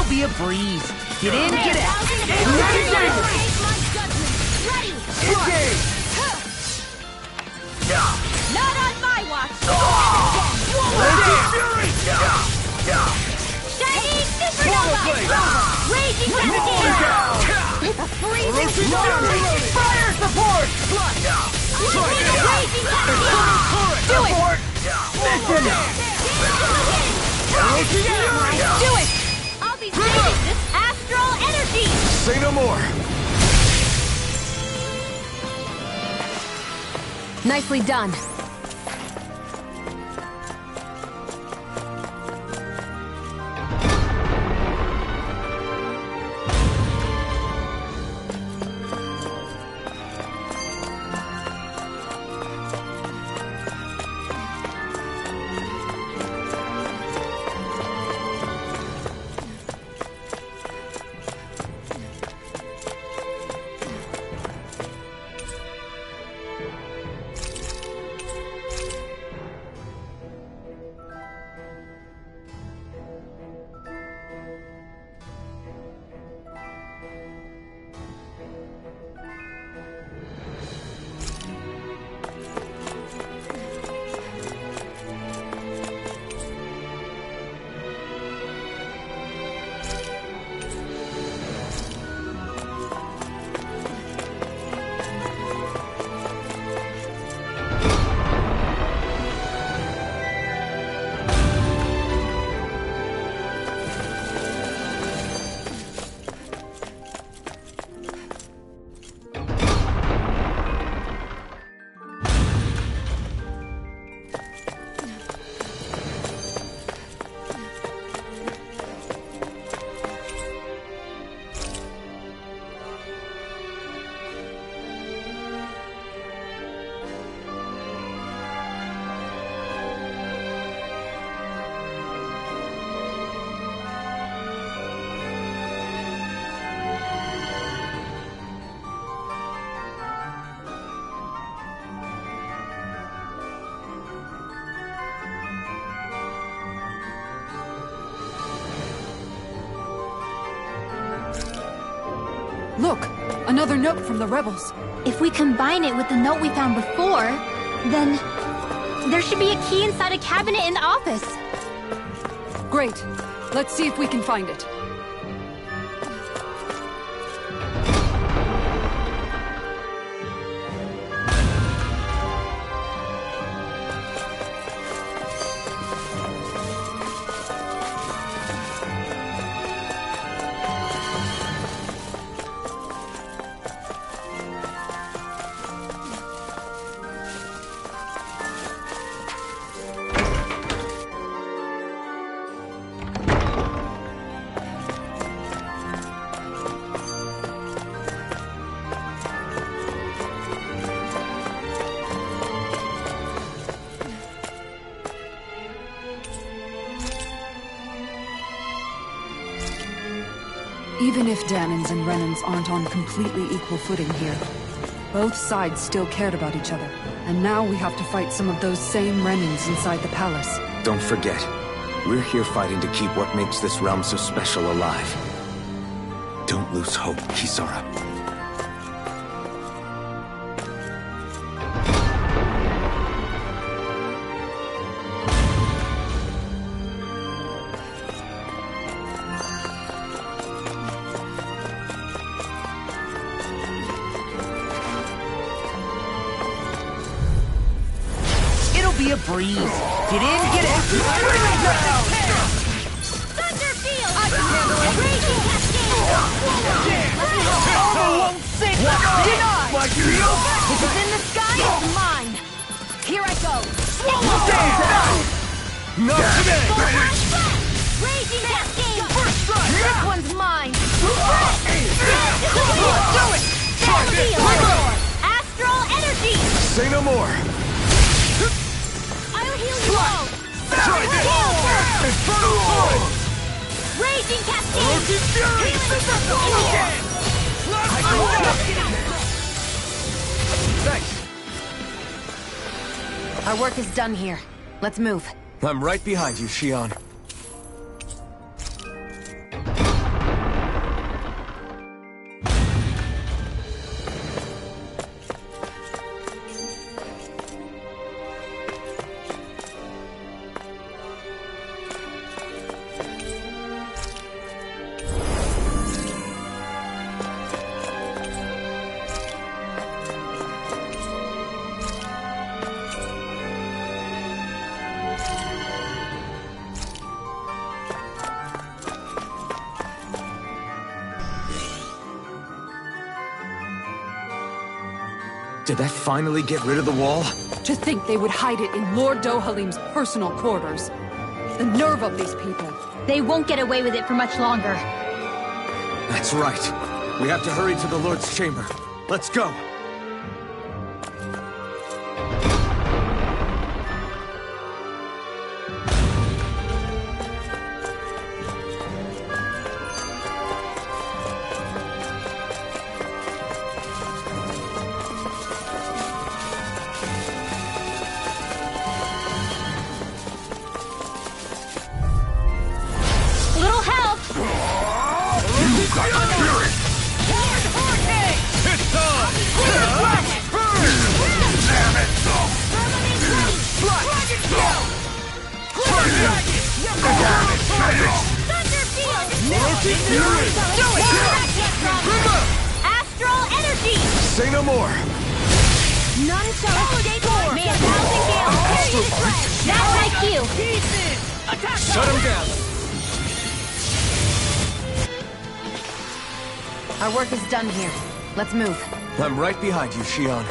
Be a breeze. Get in, get out. Engage! Not on my watch! Orochi Fury! Shining Supernova! Raging Cascade! Orochi Fury! Fire support! Raging Cascade! Do it! Orochi Fury! Do it! I'll be saving this astral energy! Say no more! Nicely done. Look! Another note from the rebels. If we combine it with the note we found before, then there should be a key inside a cabinet in the office. Great. Let's see if we can find it. Even if Dahnans and Renans aren't on completely equal footing here, both sides still cared about each other. And now we have to fight some of those same Renans inside the palace. Don't forget, we're here fighting to keep what makes this realm so special alive. Don't lose hope, Kisara. Be a breeze. Get in, get out. Thunder Field! I can handle it! Raging Cascade! Over won't sink. Denied. My shield? Which is in the sky is mine. Here I go. Not today! Raging Cascade! First strike! This one's mine. Do it! Astral Energy! Say no more! I'll heal you all! Try this! Infernal Sword! Raging Cascade! Roasted Fury! Thanks! Our work is done here. Let's move. I'm right behind you, Shion. Did that finally get rid of the wall? To think they would hide it in Lord Dohalim's personal quarters. The nerve of these people. They won't get away with it for much longer. That's right. We have to hurry to the Lord's chamber. Let's go! Little help! It's on! Damn it! Thunder Field! Astral Energy! Say no more! None shall escape forward! May 1,000 gales carry you thread! That's my cue! Shut him down! Our work is done here. Let's move. I'm right behind you, Shion.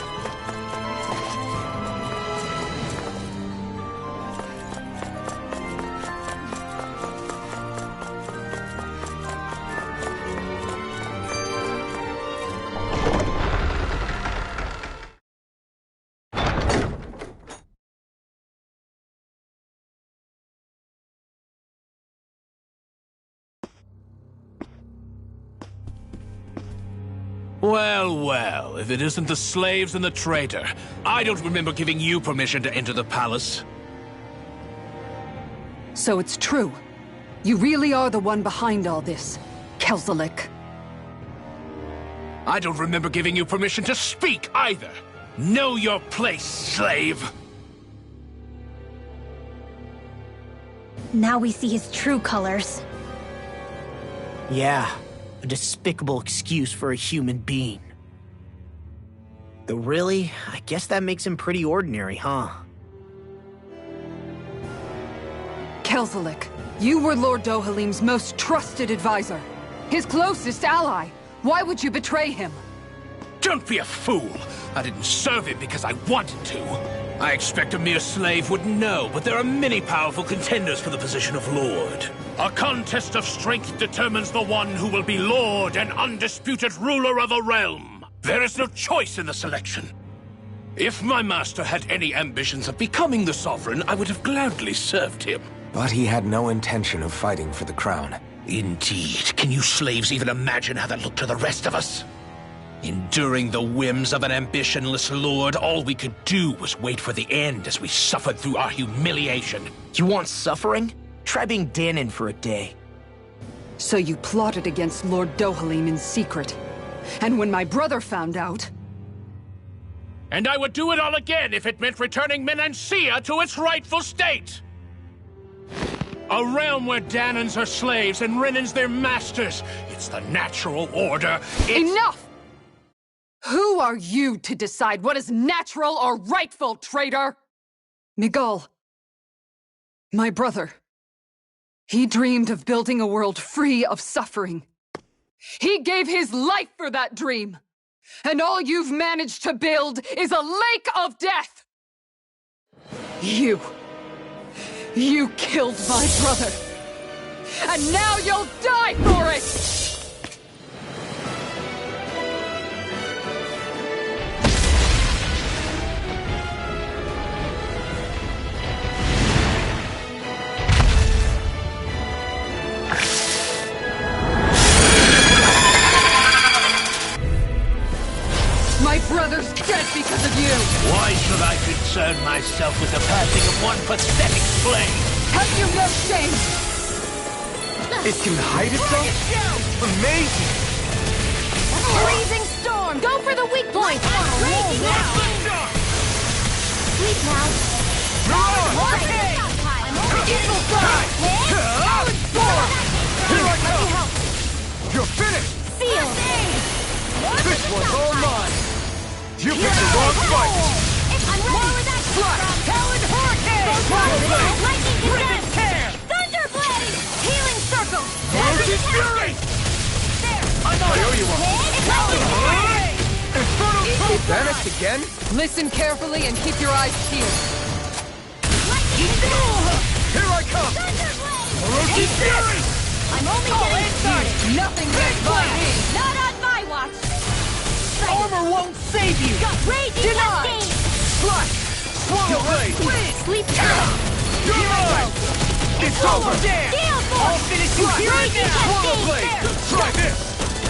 Well, well, if it isn't the slaves and the traitor. I don't remember giving you permission to enter the palace. So it's true. You really are the one behind all this, Kelzelik. I don't remember giving you permission to speak either. Know your place, slave! Now we see his true colors. Yeah, a despicable excuse for a human being. Though really, I guess that makes him pretty ordinary, huh? Kelzelik, you were Lord Dohalim's most trusted advisor. His closest ally. Why would you betray him? Don't be a fool! I didn't serve him because I wanted to. I expect a mere slave would know, but there are many powerful contenders for the position of Lord. A contest of strength determines the one who will be Lord and undisputed ruler of a realm. There is no choice in the selection. If my master had any ambitions of becoming the Sovereign, I would have gladly served him. But he had no intention of fighting for the crown. Indeed. Can you slaves even imagine how that looked to the rest of us? Enduring the whims of an ambitionless lord, all we could do was wait for the end as we suffered through our humiliation. You want suffering? Try being Dahnan for a day. So you plotted against Lord Dohalim in secret. And when my brother found out... And I would do it all again if it meant returning Menancia to its rightful state! A realm where Dahnans are slaves and Renans their masters. It's the natural order. Enough! Who are you to decide what is natural or rightful, traitor? Miguel, my brother, he dreamed of building a world free of suffering. He gave his life for that dream. And all you've managed to build is a lake of death! You killed my brother! And now you'll die for it! My brother's dead because of you! Why should I concern myself with the passing of one pathetic slave? Have you no shame? It can hide itself? Amazing! Freezing storm! Go for the weak point! Raging cascade! Sleep now. Okay! Evil side! Here I come! You're finished! Seal! This one's all mine! You picked the wrong fight! I'm ready with that! Talon Hurricane! Lightning Ribbon Condensed! Tear! Thunderblade! Healing Circle! Ferocious Fury! There! I owe you one! Lightning Infernal Swoop! Vanished again? Listen carefully and keep your eyes peeled. Here I come! Thunderblade! Ferocious Fury! I'm only getting started! Nothing gets by me! Not on my watch! Armor won't save you! Raging Cascade! Flash! Swallow Blade! Sleep now! You're mine! It's over! Gale Force! I'll finish you here and Raging now! Swallow Cascade! Blade! There! Try this!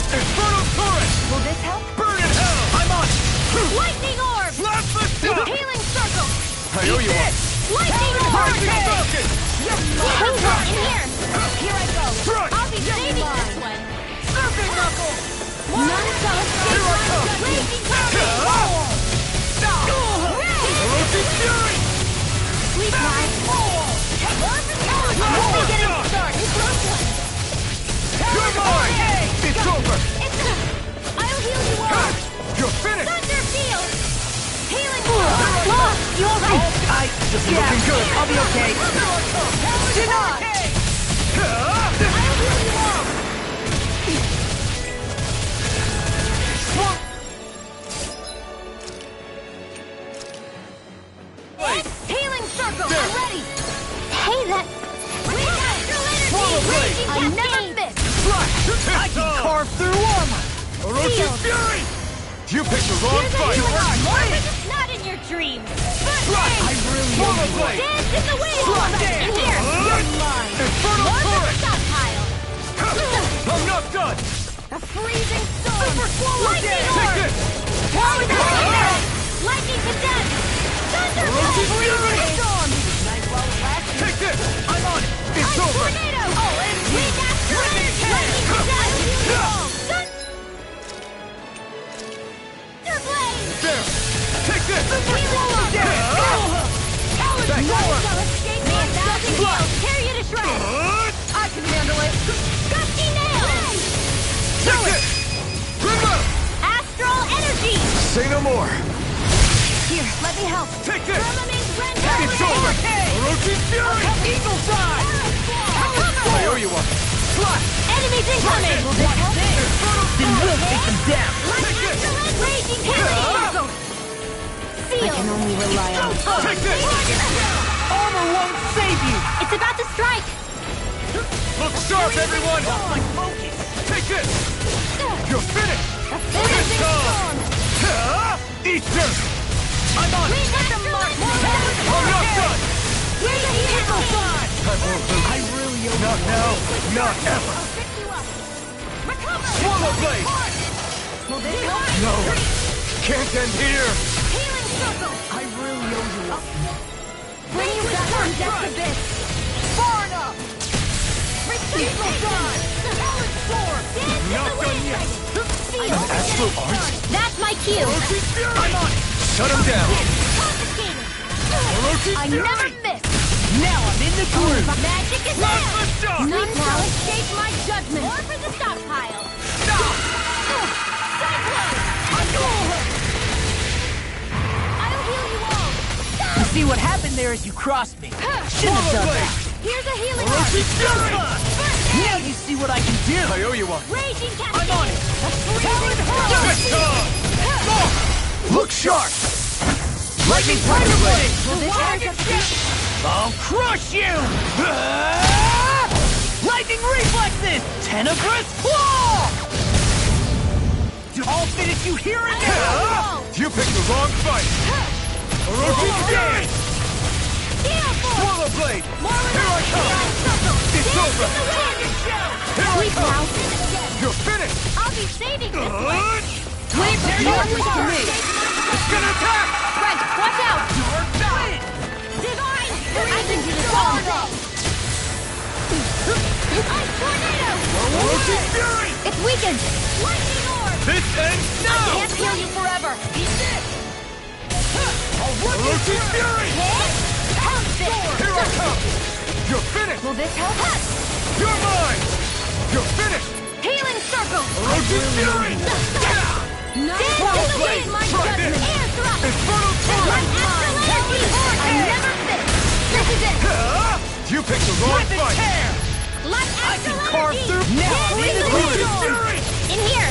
Infernal Torrent! Will this help? Burn in hell! I'm on! Lightning Orb! Blast the shot! Healing Circle! I owe you one. Lightning Orb! Lightning Falcon! Who's in here? Here I go! Strike! I'll be saving this one! Surfing Knuckle! Non-solid Here I come! Raging Cascade! Ferocious Fury! Sleep now! I'm only getting started! You're mine! It's over! I'll heal you all! You're finished! Thunder Field! Healing Look! You alright? This is looking good. I'll be okay. Denied! I'll heal you all! Healing Circle! I'm ready! Hey, that... We got Swallow energy! Blade! Raging I never miss! I can Carve through armor. Ferocious Fury! You picked the wrong Here's a fight! healing arm! Morphin is not in your dreams! I really Swallow Blade! Dance in the wind! And here! You're mine! Infernal More for the Torrent! stockpile! I'm not done! A freezing storm! Super Swallow Lightning Take Orb! this! Power down! Lightning Condensed! Thunder Ferocious Fury! Storm! Take this! I'm on it! It's Ice over! Tornado! Weak Asteroid! Lightning Condensed! this! Super swallow down! Back more! Escape my thousand nails! Tear you to shreds! I can handle it! Gusty nails! Take it! Remote! Astral energy! Say no more. Here, let me help. Take this! Firmament render! It's over! Orochi's Fury! Eagle side! I owe you one. Flash! Enemies incoming! Will this help? Then we'll take them down! Raging cavity! I can only rely on Take this! Armor won't save you! It's about to strike! Look sharp, everyone! My focus! Take this! You're finished! Finishing storm! Eat dirt! I'm on! We got the mark! I'm not done! We're the eagle side! I won't lose. I really owe Not now, not ever! I'll pick you up! Recover! Swallow blade! Will this help? No! Can't end here! Healing circle! I really owe you one. Bring you back from death's abyss! Far enough! Eagle side! Solid sword! Not done yet! Astral art? That's my cue! Orochi's Fury! I'm on it! Shut him down! Confiscated! Orochi's I Fury! never miss! Now I'm in the groove! Magic is Blast there! the shock! None shall escape my judgment! More for the stockpile! I'll heal you all! You see what happened there as you crossed me? Shouldn't have done that! Here's a healing art! Orochi's Fury! Now you see what I can do! I owe you one. Raging cascade! I'm on it! Good time! Look sharp. Lightning Tiger Blade! Will this help? I'll crush you! Lightning reflexes! Tenebrous Claw! I'll finish you here and now! You picked the wrong fight! Orochi's Fury! Swallow blade! Here I come! It's over! Here I come! You're finished! I'll be saving this one! Wait for your me! It's gonna attack! Brent, watch out! Divine! I can do this all day! Ice tornado! Orochi's Fury! It's weakened! Lightning orb! This ends I now! can't heal you forever! Eat this! Orochi's Fury! Pounce this! Here I come! You're finished! Will this help? You're mine! You're finished! Healing circle! Orochi's Fury! None shall escape my judgment! Air thrust! Infernal Light Torrent! astral energy! I never miss! This is it! You picked the wrong fight! Light astral carve energy! through- Now I'm in the Orochi's groove! Fury! In here!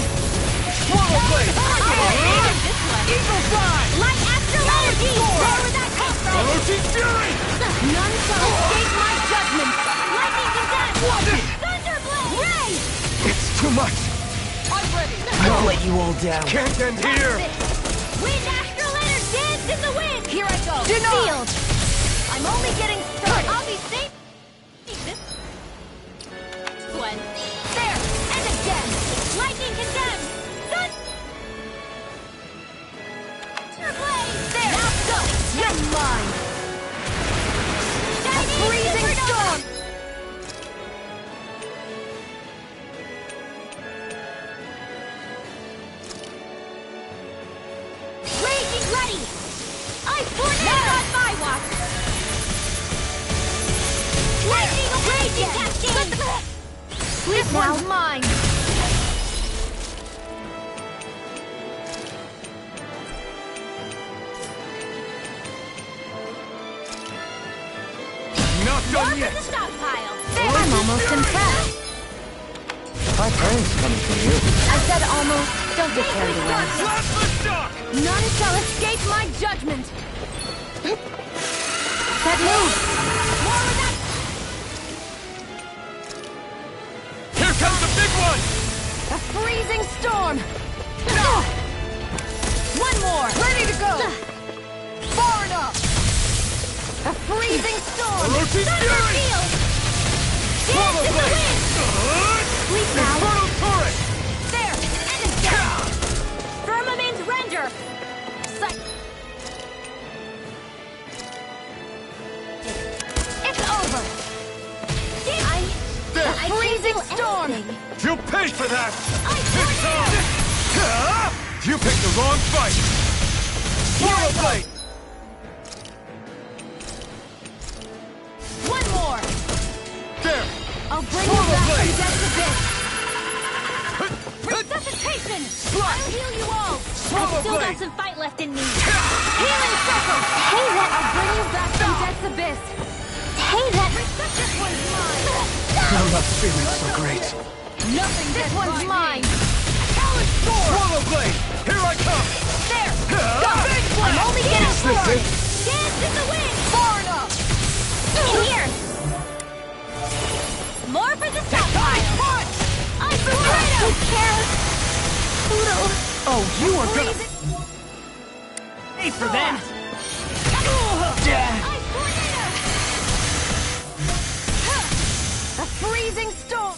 Swallow blade! Eagle Side! Light astral energy! Where would that come from? Orochi's Fury! None shall escape my judgment! Lightning condemned! Thunderblade! Ray! It's too much! I'm ready! I'll let you all down. Can't end here! Wind astral energy! Dance in the wind! Here I go! Denied. Sealed! I'm only getting started! I'll be safe! This one. There! And again! Lightning condemned! Thunderblade! There! Now go! You're mine! A freezing storm! Raging ready! Ice tornado on my watch! Lightning raging cascade! This one's mine! Not More done for yet! the stockpile! There! I'm almost impressed! My praise coming from you. I said almost. Don't get carried away. Blast the shock! None shall escape my judgment! That move! More of that! Here comes the big one! A freezing storm! One more! Ready to go! Far enough! A freezing storm! Orochi's Fury! Shield! Swallow Dance in the blade! wind! Sleep now! Infernal Torrent! There! And again! Firmament render! It's over! A freezing storm! You'll pay for that! I This time! You picked the wrong fight! Swallow Blade! One more! There! I'll bring you Swallow back blade! from death to this! Resuscitation! I'll heal you all! Swallow I've still got blade! some fight left in me! Healing circle! Hey, that! I'll bring you back from death's abyss! Hey, that! This one's mine! I'm not feeling so great. Nothing this one's mine! Talon Sword! Swallow Blade! Here I come! There! Go! I'm only getting Is this forward! it? Dance in the wind! Far enough! Here! More for the stockpile! Punch! I Tornado! Who cares? Pluto! Oh, you are gonna... Hey for them! Ice Tornado! A freezing storm!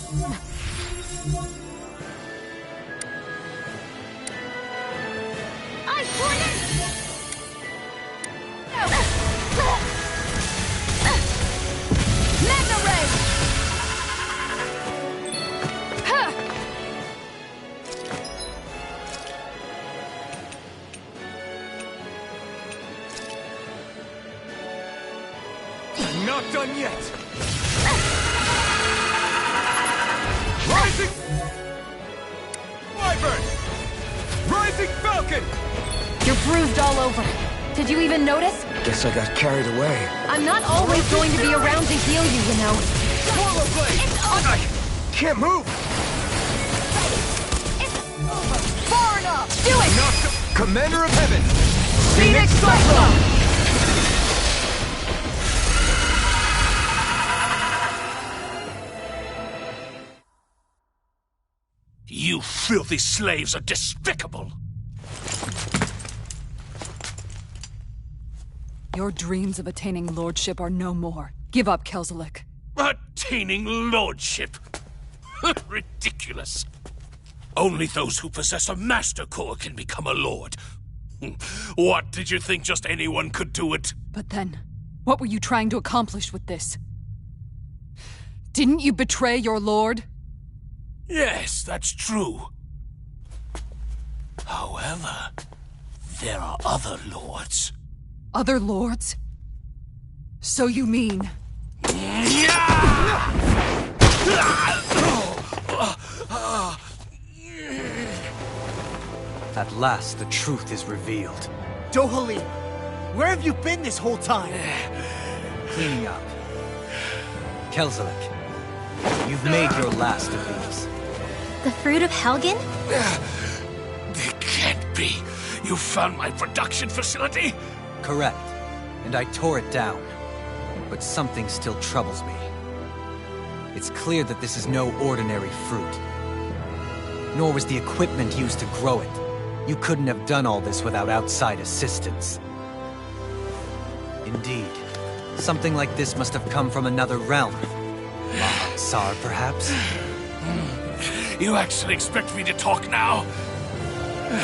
Ice Tornado! Magna Ray! I'm not done yet! Rising... Wyvern! Rising Falcon! You're bruised all over. Did you even notice? Guess I got carried away. I'm not always going to be around to heal you, you know. Swallow Blade! I can't move! Far enough! Do it! Not the... Commander of Heaven! Phoenix Cyclone! You filthy slaves are despicable! Your dreams of attaining lordship are no more. Give up, Kelzelik. Attaining lordship! Ridiculous! Only those who possess a master core can become a lord. What, did you think just anyone could do it? But then, what were you trying to accomplish with this? Didn't you betray your lord? Yes, that's true. However, there are other lords. Other lords? So you mean... At last, the truth is revealed. Dohalim, where have you been this whole time? Cleaning up. Kelzelik, you've made your last of these. The fruit of Helgen? It can't be. You found my production facility? Correct. And I tore it down. But something still troubles me. It's clear that this is no ordinary fruit. Nor was the equipment used to grow it. You couldn't have done all this without outside assistance. Indeed. Something like this must have come from another realm. Mahag Saar, perhaps? You actually expect me to talk now?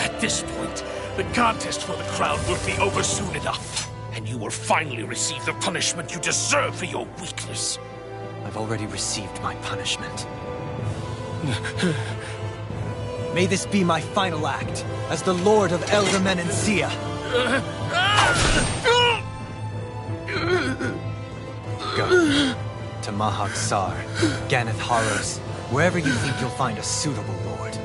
At this point, the contest for the crown will be over soon enough. And you will finally receive the punishment you deserve for your weakness. I've already received my punishment. May this be my final act as the Lord of Elder Menancia. Go to Mahag Saar, Ganath Haros, wherever you think you'll find a suitable lord.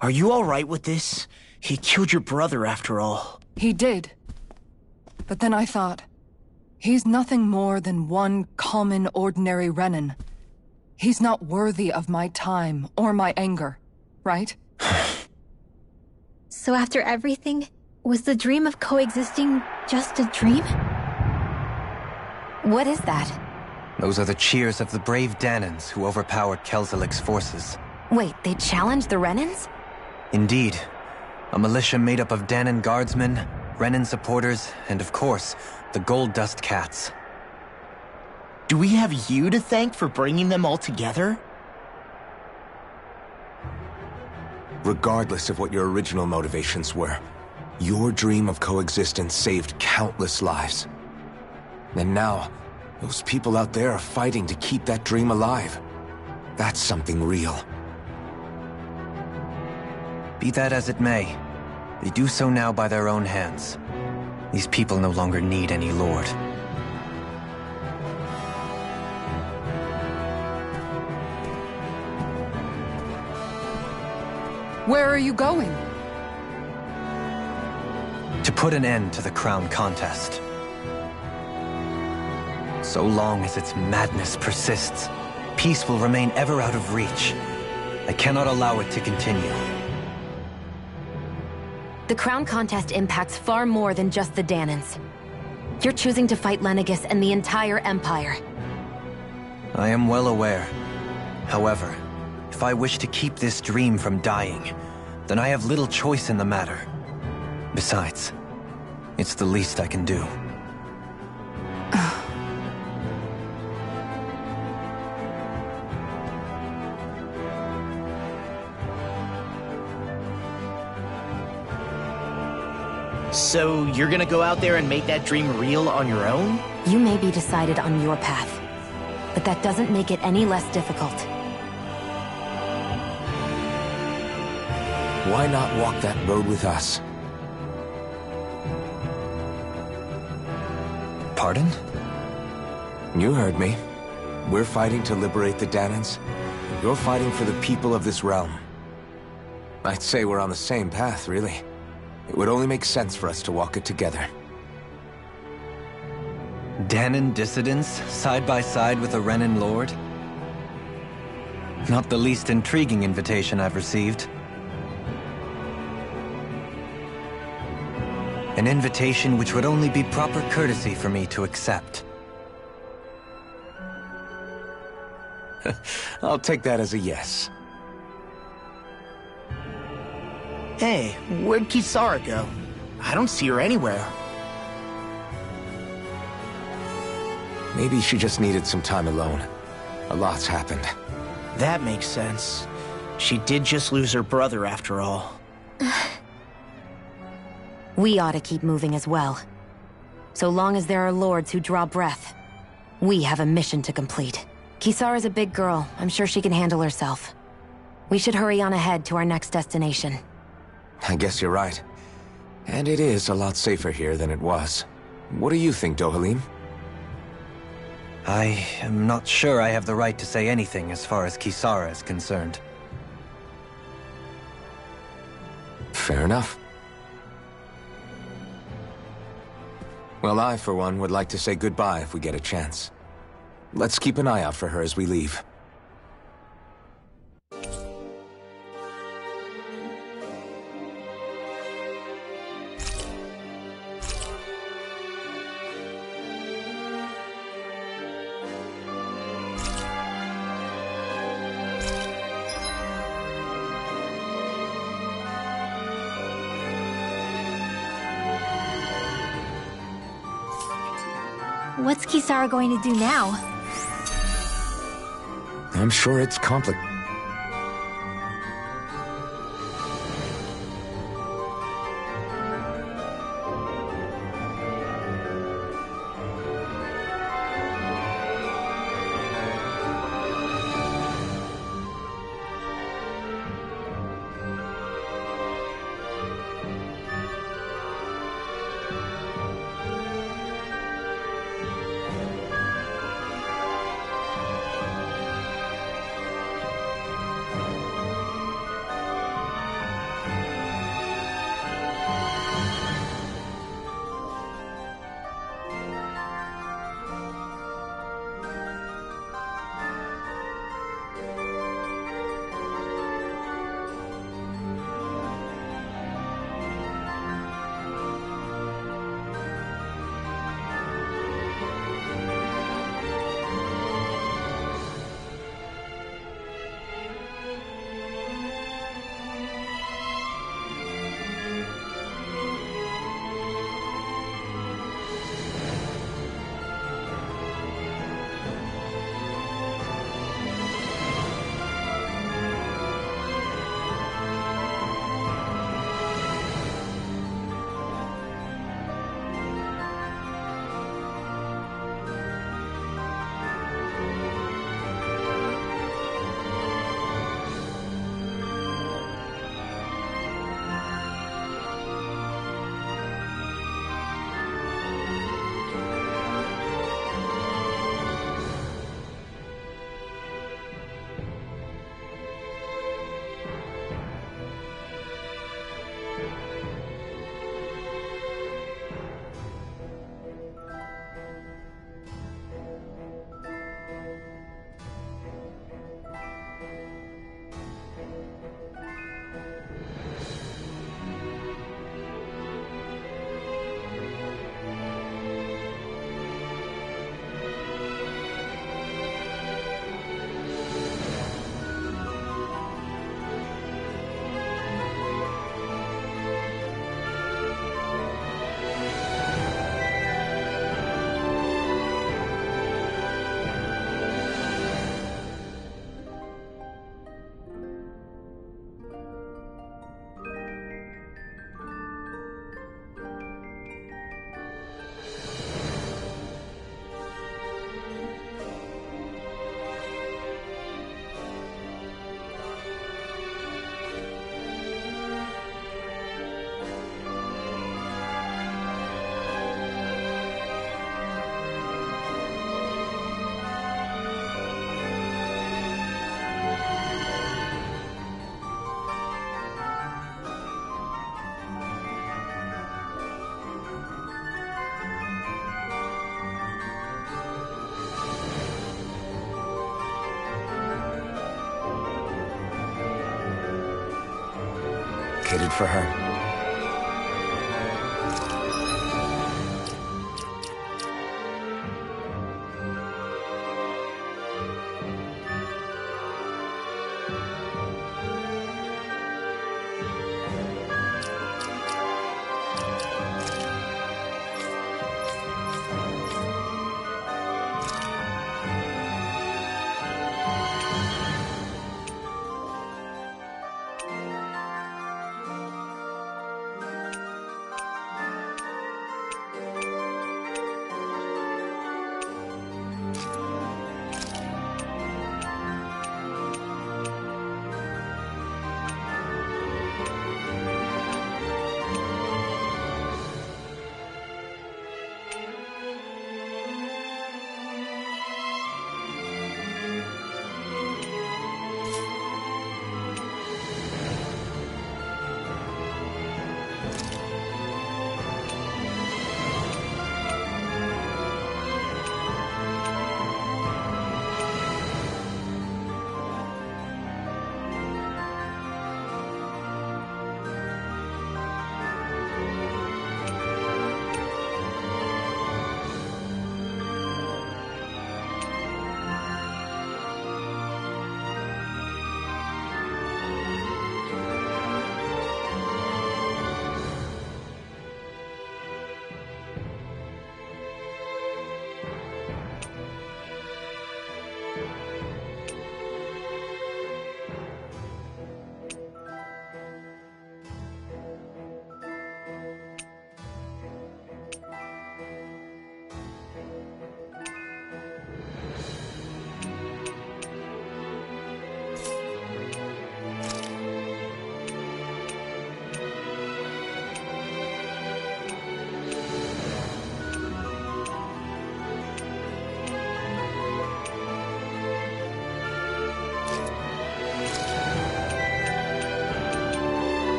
Are you alright with this? He killed your brother after all. He did. But then I thought, he's nothing more than one common, ordinary Renan. He's not worthy of my time or my anger, right? So after everything, was the dream of coexisting just a dream? What is that? Those are the cheers of the brave Danans who overpowered Kelzelik's forces. Wait, they challenged the Renans? Indeed. A militia made up of Danan guardsmen, Renan supporters, and of course, the Gold Dust Cats. Do we have you to thank for bringing them all together? Regardless of what your original motivations were, Your dream of coexistence saved countless lives. And now, those people out there are fighting to keep that dream alive. That's something real. Be that as it may, they do so now by their own hands. These people no longer need any lord. Where are you going? To put an end to the crown contest. So long as its madness persists, peace will remain ever out of reach. I cannot allow it to continue. The crown contest impacts far more than just the Dahnans. You're choosing to fight Lenegis and the entire Empire. I am well aware. However, if I wish to keep this dream from dying, then I have little choice in the matter. Besides, it's the least I can do. So you're gonna go out there and make that dream real on your own? You may be decided on your path, but that doesn't make it any less difficult. Why not walk that road with us? Pardon? You heard me. We're fighting to liberate the Dahnans. You're fighting for the people of this realm. I'd say we're on the same path, really. It would only make sense for us to walk it together. Dahnan dissidents, side by side with a Renan lord? Not the least intriguing invitation I've received. An invitation which would only be proper courtesy for me to accept. I'll take that as a yes. Hey, where'd Kisara go? I don't see her anywhere. Maybe she just needed some time alone. A lot's happened. That makes sense. She did just lose her brother after all. We ought to keep moving as well. So long as there are lords who draw breath, we have a mission to complete. Kisara's a big girl. I'm sure she can handle herself. We should hurry on ahead to our next destination. I guess you're right. And it is a lot safer here than it was. What do you think, Dohalim? I am not sure I have the right to say anything as far as Kisara is concerned. Fair enough. Well, I, for one, would like to say goodbye if we get a chance. Let's keep an eye out for her as we leave. What's Kisara going to do now? I'm sure it's complicated. advocated for her.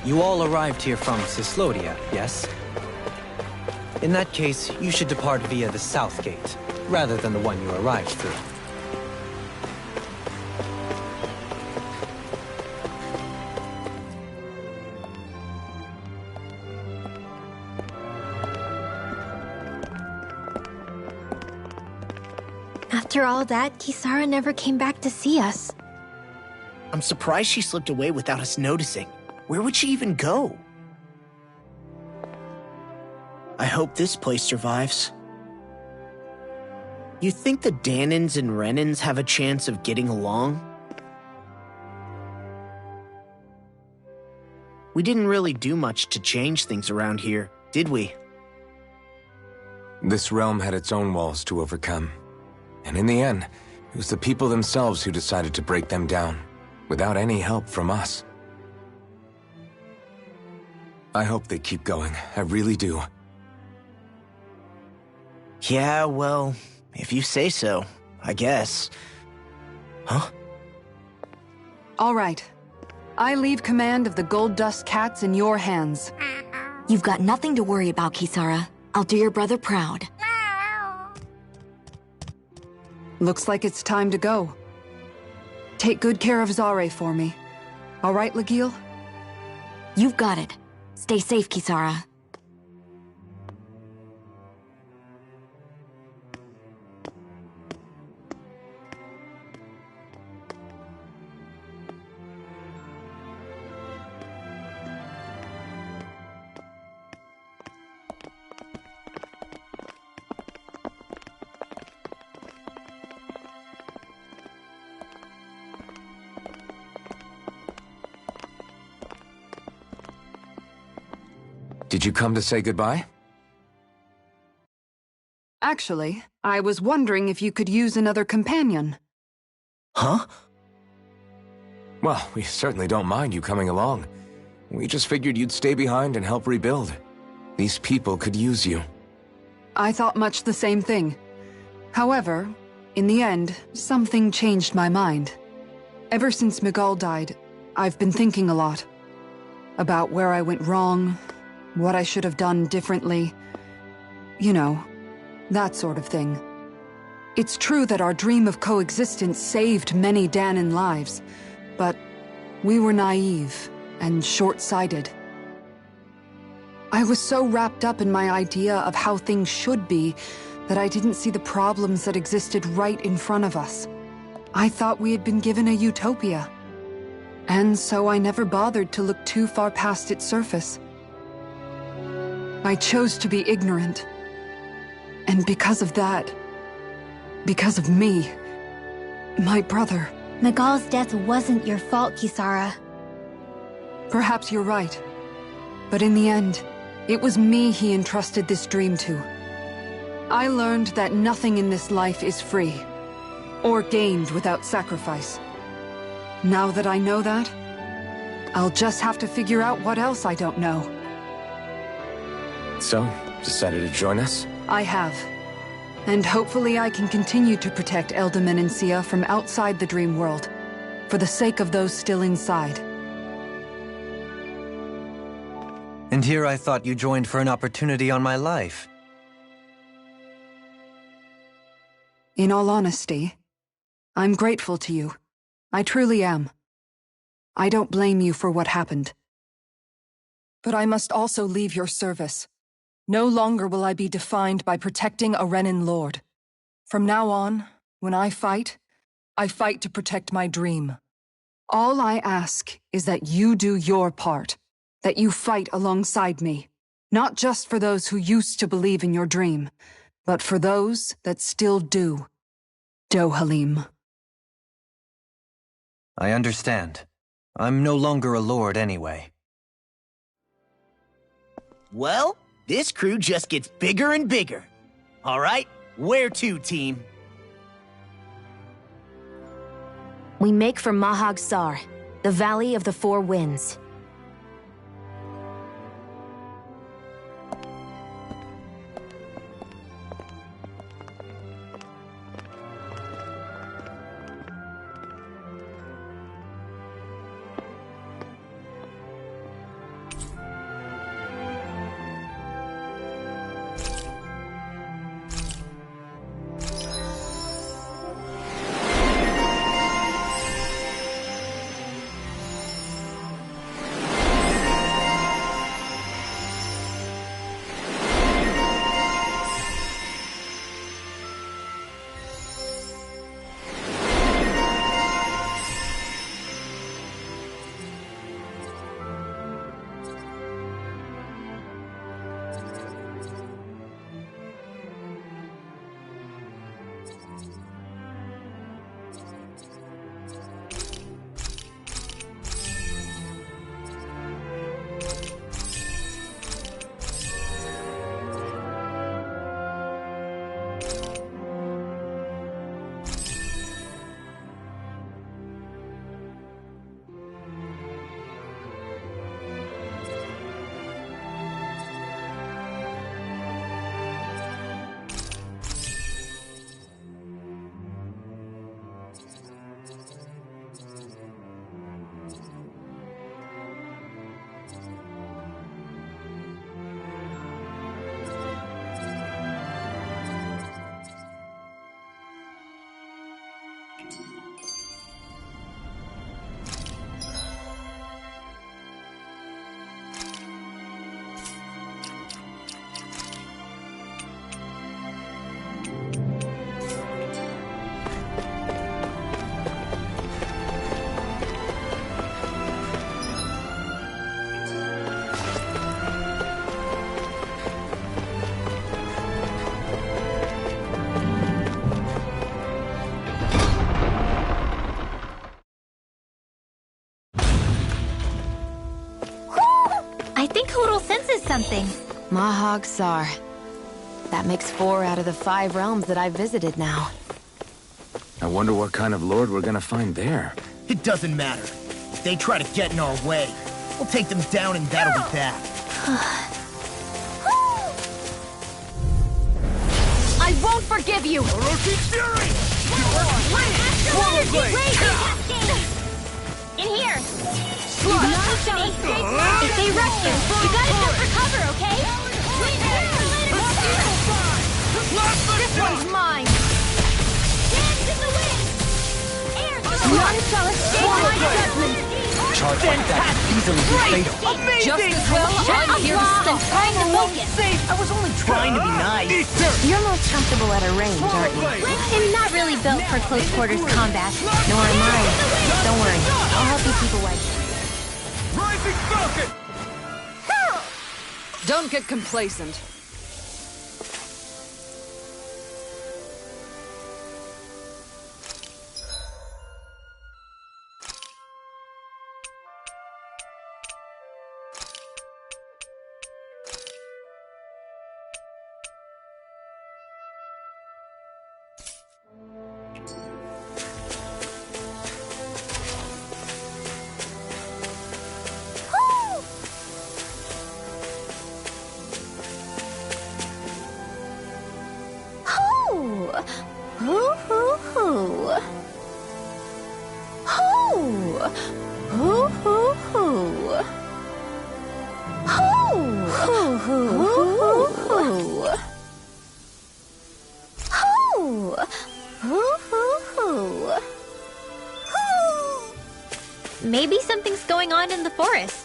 You all arrived here from Cislodia, yes? In that case, you should depart via the south gate, rather than the one you arrived through. After all that, Kisara never came back to see us. I'm surprised she slipped away without us noticing. Where would she even go? I hope this place survives. You think the Dahnans and Renans have a chance of getting along? We didn't really do much to change things around here, did we? This realm had its own walls to overcome. And in the end, it was the people themselves who decided to break them down, without any help from us. I hope they keep going. I really do. Yeah, well, if you say so, I guess. Huh? All right. I leave command of the Gold Dust Cats in your hands. You've got nothing to worry about, Kisara. I'll do your brother proud. Looks like it's time to go. Take good care of Zare for me. All right, Lagiel? You've got it. Stay safe, Kisara. Did you come to say goodbye? Actually, I was wondering if you could use another companion. Huh? Well, we certainly don't mind you coming along. We just figured you'd stay behind and help rebuild. These people could use you. I thought much the same thing. However, in the end, something changed my mind. Ever since Miguel died, I've been thinking a lot. About where I went wrong, what I should have done differently. You know, that sort of thing. It's true that our dream of coexistence saved many Dahnan lives, but we were naive and short-sighted. I was so wrapped up in my idea of how things should be that I didn't see the problems that existed right in front of us. I thought we had been given a utopia. And so I never bothered to look too far past its surface. I chose to be ignorant. And because of that, because of me, my brother... Miguel's death wasn't your fault, Kisara. Perhaps you're right. But in the end, it was me he entrusted this dream to. I learned that nothing in this life is free, or gained without sacrifice. Now that I know that, I'll just have to figure out what else I don't know. So, decided to join us? I have. And hopefully I can continue to protect Elde Menancia from outside the dream world, for the sake of those still inside. And here I thought you joined for an opportunity on my life. In all honesty, I'm grateful to you. I truly am. I don't blame you for what happened. But I must also leave your service. No longer will I be defined by protecting a Renan lord. From now on, when I fight to protect my dream. All I ask is that you do your part, that you fight alongside me, not just for those who used to believe in your dream, but for those that still do. Dohalim. I understand. I'm no longer a lord anyway. Well, this crew just gets bigger and bigger. All right, where to, team? We make for Mahag Sar, the Valley of the Four Winds. I think Hootle senses something. Mahag Sar. That makes 4 out of the 5 realms that I've visited now. I wonder what kind of lord we're gonna find there. It doesn't matter. If they try to get in our way, we'll take them down and that'll be that. I won't forgive you! Orochi Fury! Swallow Blade! In here! If they rush you, you gotta jump for cover, okay? This one's mine! Dance in the wind! Air to the wind! Shall escape my judgment! Charge like that easily be fatal. Just as well, I'm here to stop trying to focus! I was only trying to be nice. You're most comfortable at a range, aren't you? I'm not really built for close quarters combat. Nor am I. Don't worry, I'll help you keep away. Rising Falcon! Don't get complacent. Maybe something's going on in the forest.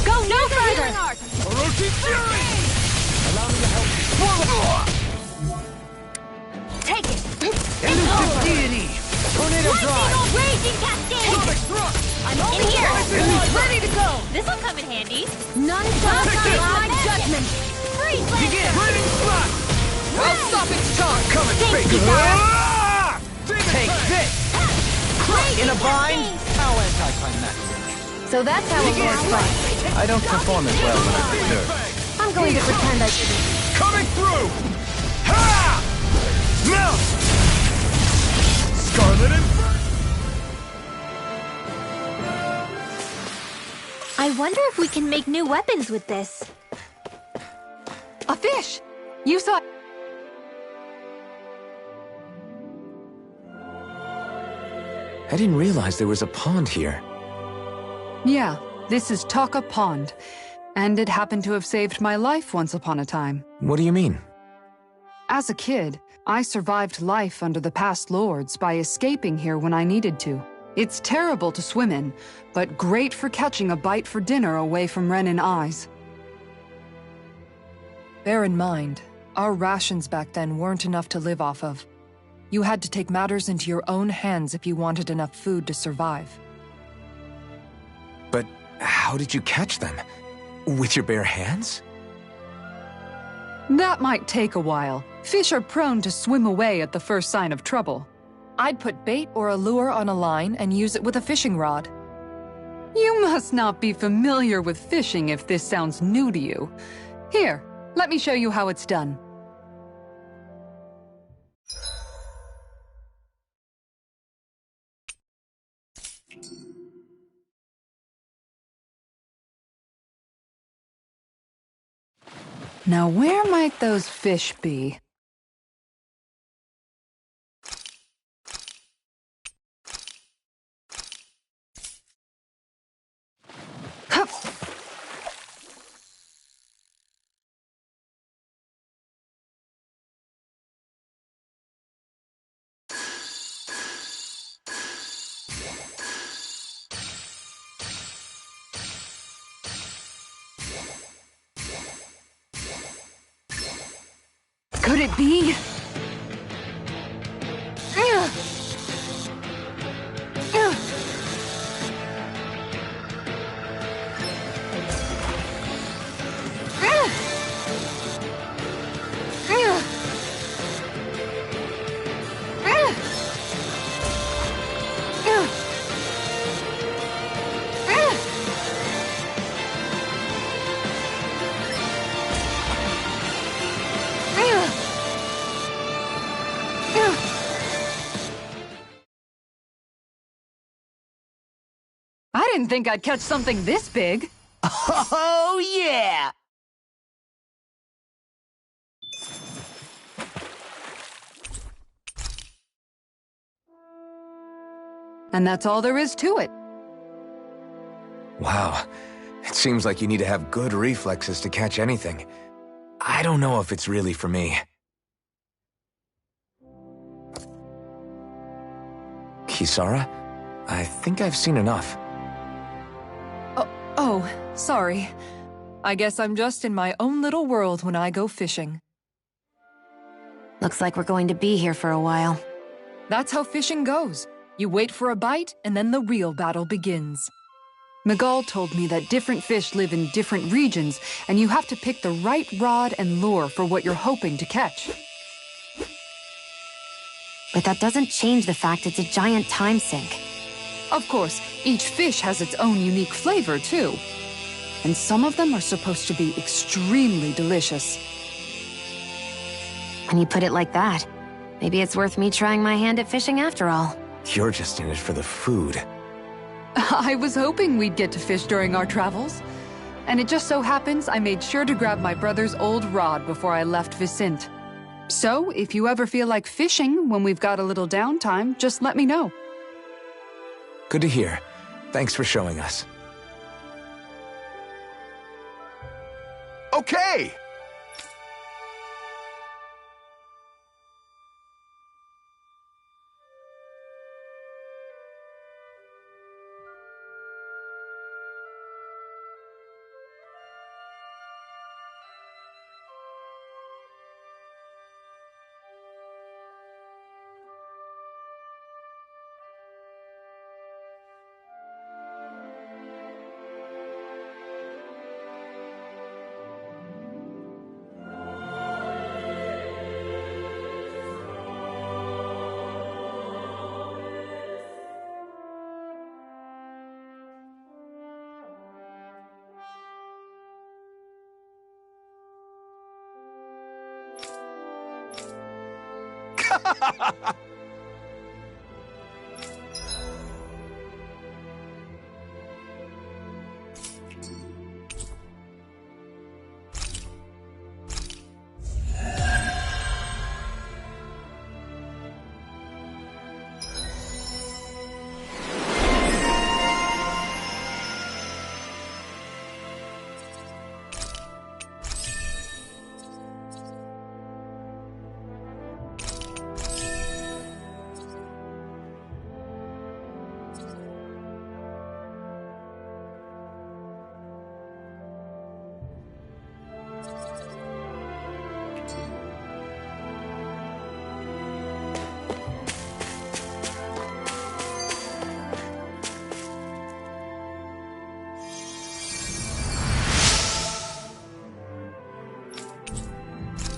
Go no further! Orochi Fury! Allow me to help you. Take it! Elusive deity! Tornado drive! Raging Cascade! I'm in here! Ready to go! This'll come in handy. None shall escape my judgment! Freeze Begin! Lancer! Raining Slot! I'll stop its charge! Coming Thank big! you, Sar. Ah! Take this! In a bind? How anticlimactic. So that's how a lord fights. I don't perform as well when I'm disturbed. I'm going to pretend I didn't. Coming through! Ha! Melt! Scarlet Inferno! I wonder if we can make new weapons with this. A fish! You saw... I didn't realize there was a pond here. Yeah, this is Taka Pond. And it happened to have saved my life once upon a time. What do you mean? As a kid, I survived life under the past lords by escaping here when I needed to. It's terrible to swim in, but great for catching a bite for dinner away from Renin eyes. Bear in mind, our rations back then weren't enough to live off of. You had to take matters into your own hands if you wanted enough food to survive. But how did you catch them? With your bare hands? That might take a while. Fish are prone to swim away at the first sign of trouble. I'd put bait or a lure on a line and use it with a fishing rod. You must not be familiar with fishing if this sounds new to you. Here, let me show you how it's done. Now where might those fish be? Hup. Could it be? I didn't think I'd catch something this big. Oh, yeah! And that's all there is to it. Wow. It seems like you need to have good reflexes to catch anything. I don't know if it's really for me. Kisara? I think I've seen enough. Oh, sorry. I guess I'm just in my own little world when I go fishing. Looks like we're going to be here for a while. That's how fishing goes. You wait for a bite, and then the real battle begins. Miguel told me that different fish live in different regions, and you have to pick the right rod and lure for what you're hoping to catch. But that doesn't change the fact it's a giant time sink. Of course, each fish has its own unique flavor, too. And some of them are supposed to be extremely delicious. When you put it like that, maybe it's worth me trying my hand at fishing after all. You're just in it for the food. I was hoping we'd get to fish during our travels. And it just so happens I made sure to grab my brother's old rod before I left Vicente. So, if you ever feel like fishing when we've got a little downtime, just let me know. Good to hear. Thanks for showing us. Okay!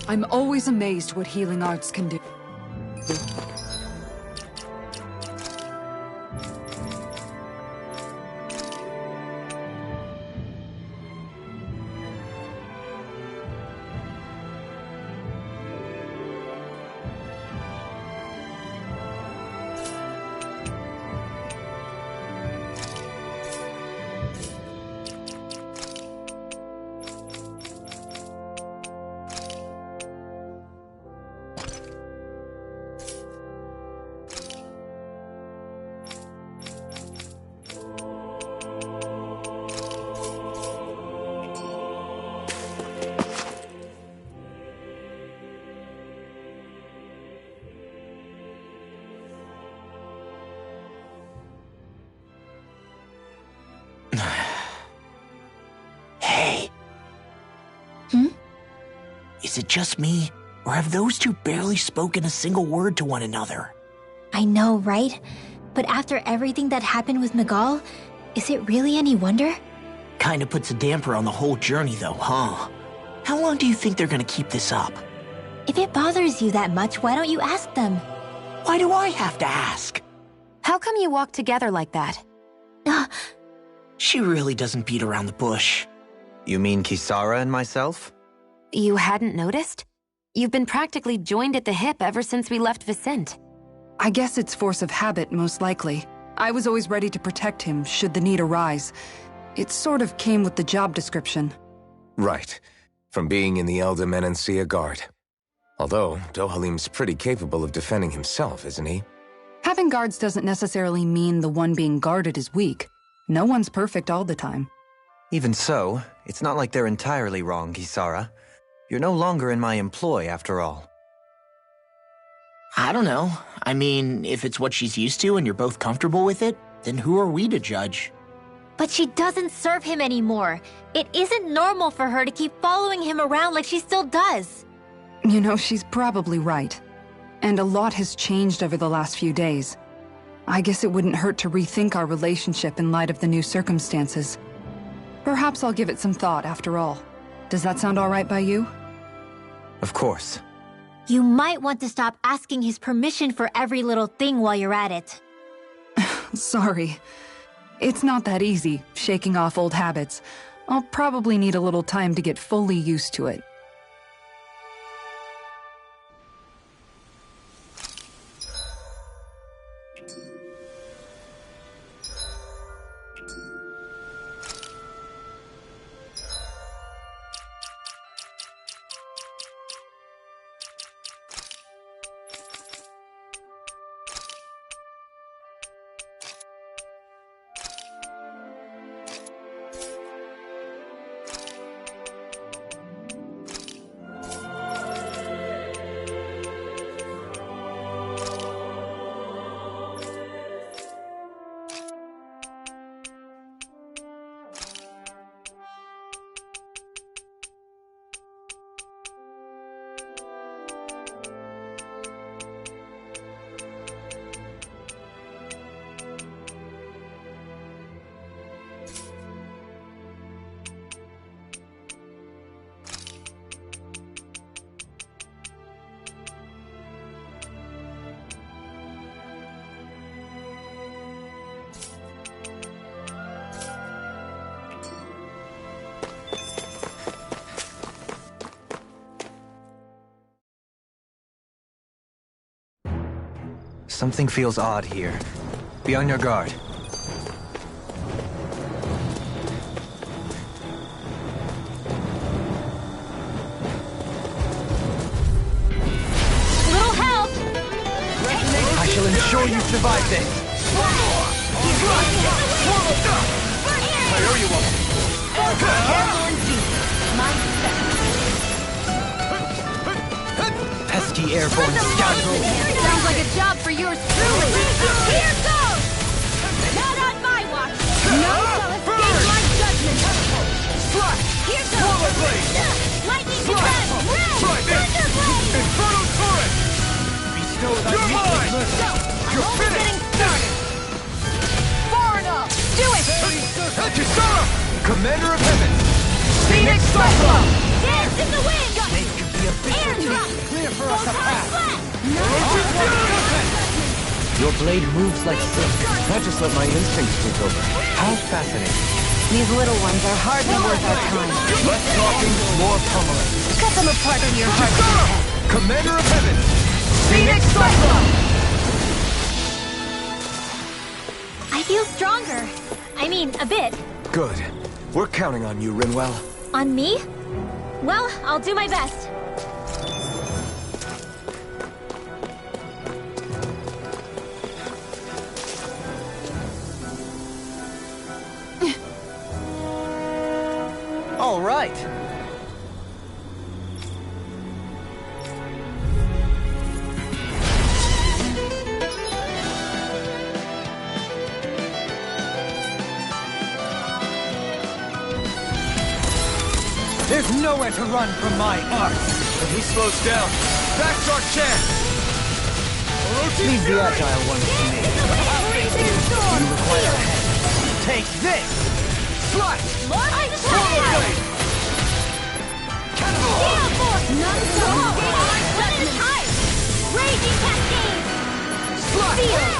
I'm always amazed what healing arts can do. Hey. Is it just me, or have those two barely spoken a single word to one another? I know, right? But after everything that happened with Miguel, is it really any wonder? Kinda puts a damper on the whole journey though, huh? How long do you think they're gonna keep this up? If it bothers you that much, why don't you ask them? Why do I have to ask? How come you walk together like that? She really doesn't beat around the bush. You mean Kisara and myself? You hadn't noticed? You've been practically joined at the hip ever since we left Vicente. I guess it's force of habit, most likely. I was always ready to protect him should the need arise. It sort of came with the job description. Right. From being in the Elder Menancia Guard. Although, Dohalim's pretty capable of defending himself, isn't he? Having guards doesn't necessarily mean the one being guarded is weak. No one's perfect all the time. Even so, it's not like they're entirely wrong, Kisara. You're no longer in my employ, after all. I don't know. I mean, if it's what she's used to and you're both comfortable with it, then who are we to judge? But she doesn't serve him anymore. It isn't normal for her to keep following him around like she still does. You know, she's probably right. And a lot has changed over the last few days. I guess it wouldn't hurt to rethink our relationship in light of the new circumstances. Perhaps I'll give it some thought after all. Does that sound all right by you? Of course. You might want to stop asking his permission for every little thing while you're at it. Sorry. It's not that easy, shaking off old habits. I'll probably need a little time to get fully used to it. Something feels odd here. Be on your guard. Little help! I shall ensure you survive this. I owe you one. Pesky airborne scoundrel. Sounds like a job for yours truly. Here goes! Not on my watch. No shall escape my judgment. Here goes! Lightning defense! Thunderblade! Inferno turret! Bestow thy You're mine! mercy. You're finished! Started. Far enough! Do it! Kisara! Commander of Heaven. Phoenix Cyclone! Dance in the wind! Fate could be a Air drop! clear for us a path. Flat! Your blade moves like silk. I just let my instincts take over. How fascinating. These little ones are hardly worth our time. Less talking, more pummeling. Cut them apart with your heart content. Commander of Heaven. Phoenix Cyclone! I feel stronger. I mean, a bit. Good. We're counting on you, Rinwell. On me? Well, I'll do my best. All right. There's nowhere to run from my art. If he slows down, that's our chance! Leave the agile ones to me. You require a head. Take this! Slice! Lord Ice Blade! Gale Force! One at a time! Raging Cascade! Feel!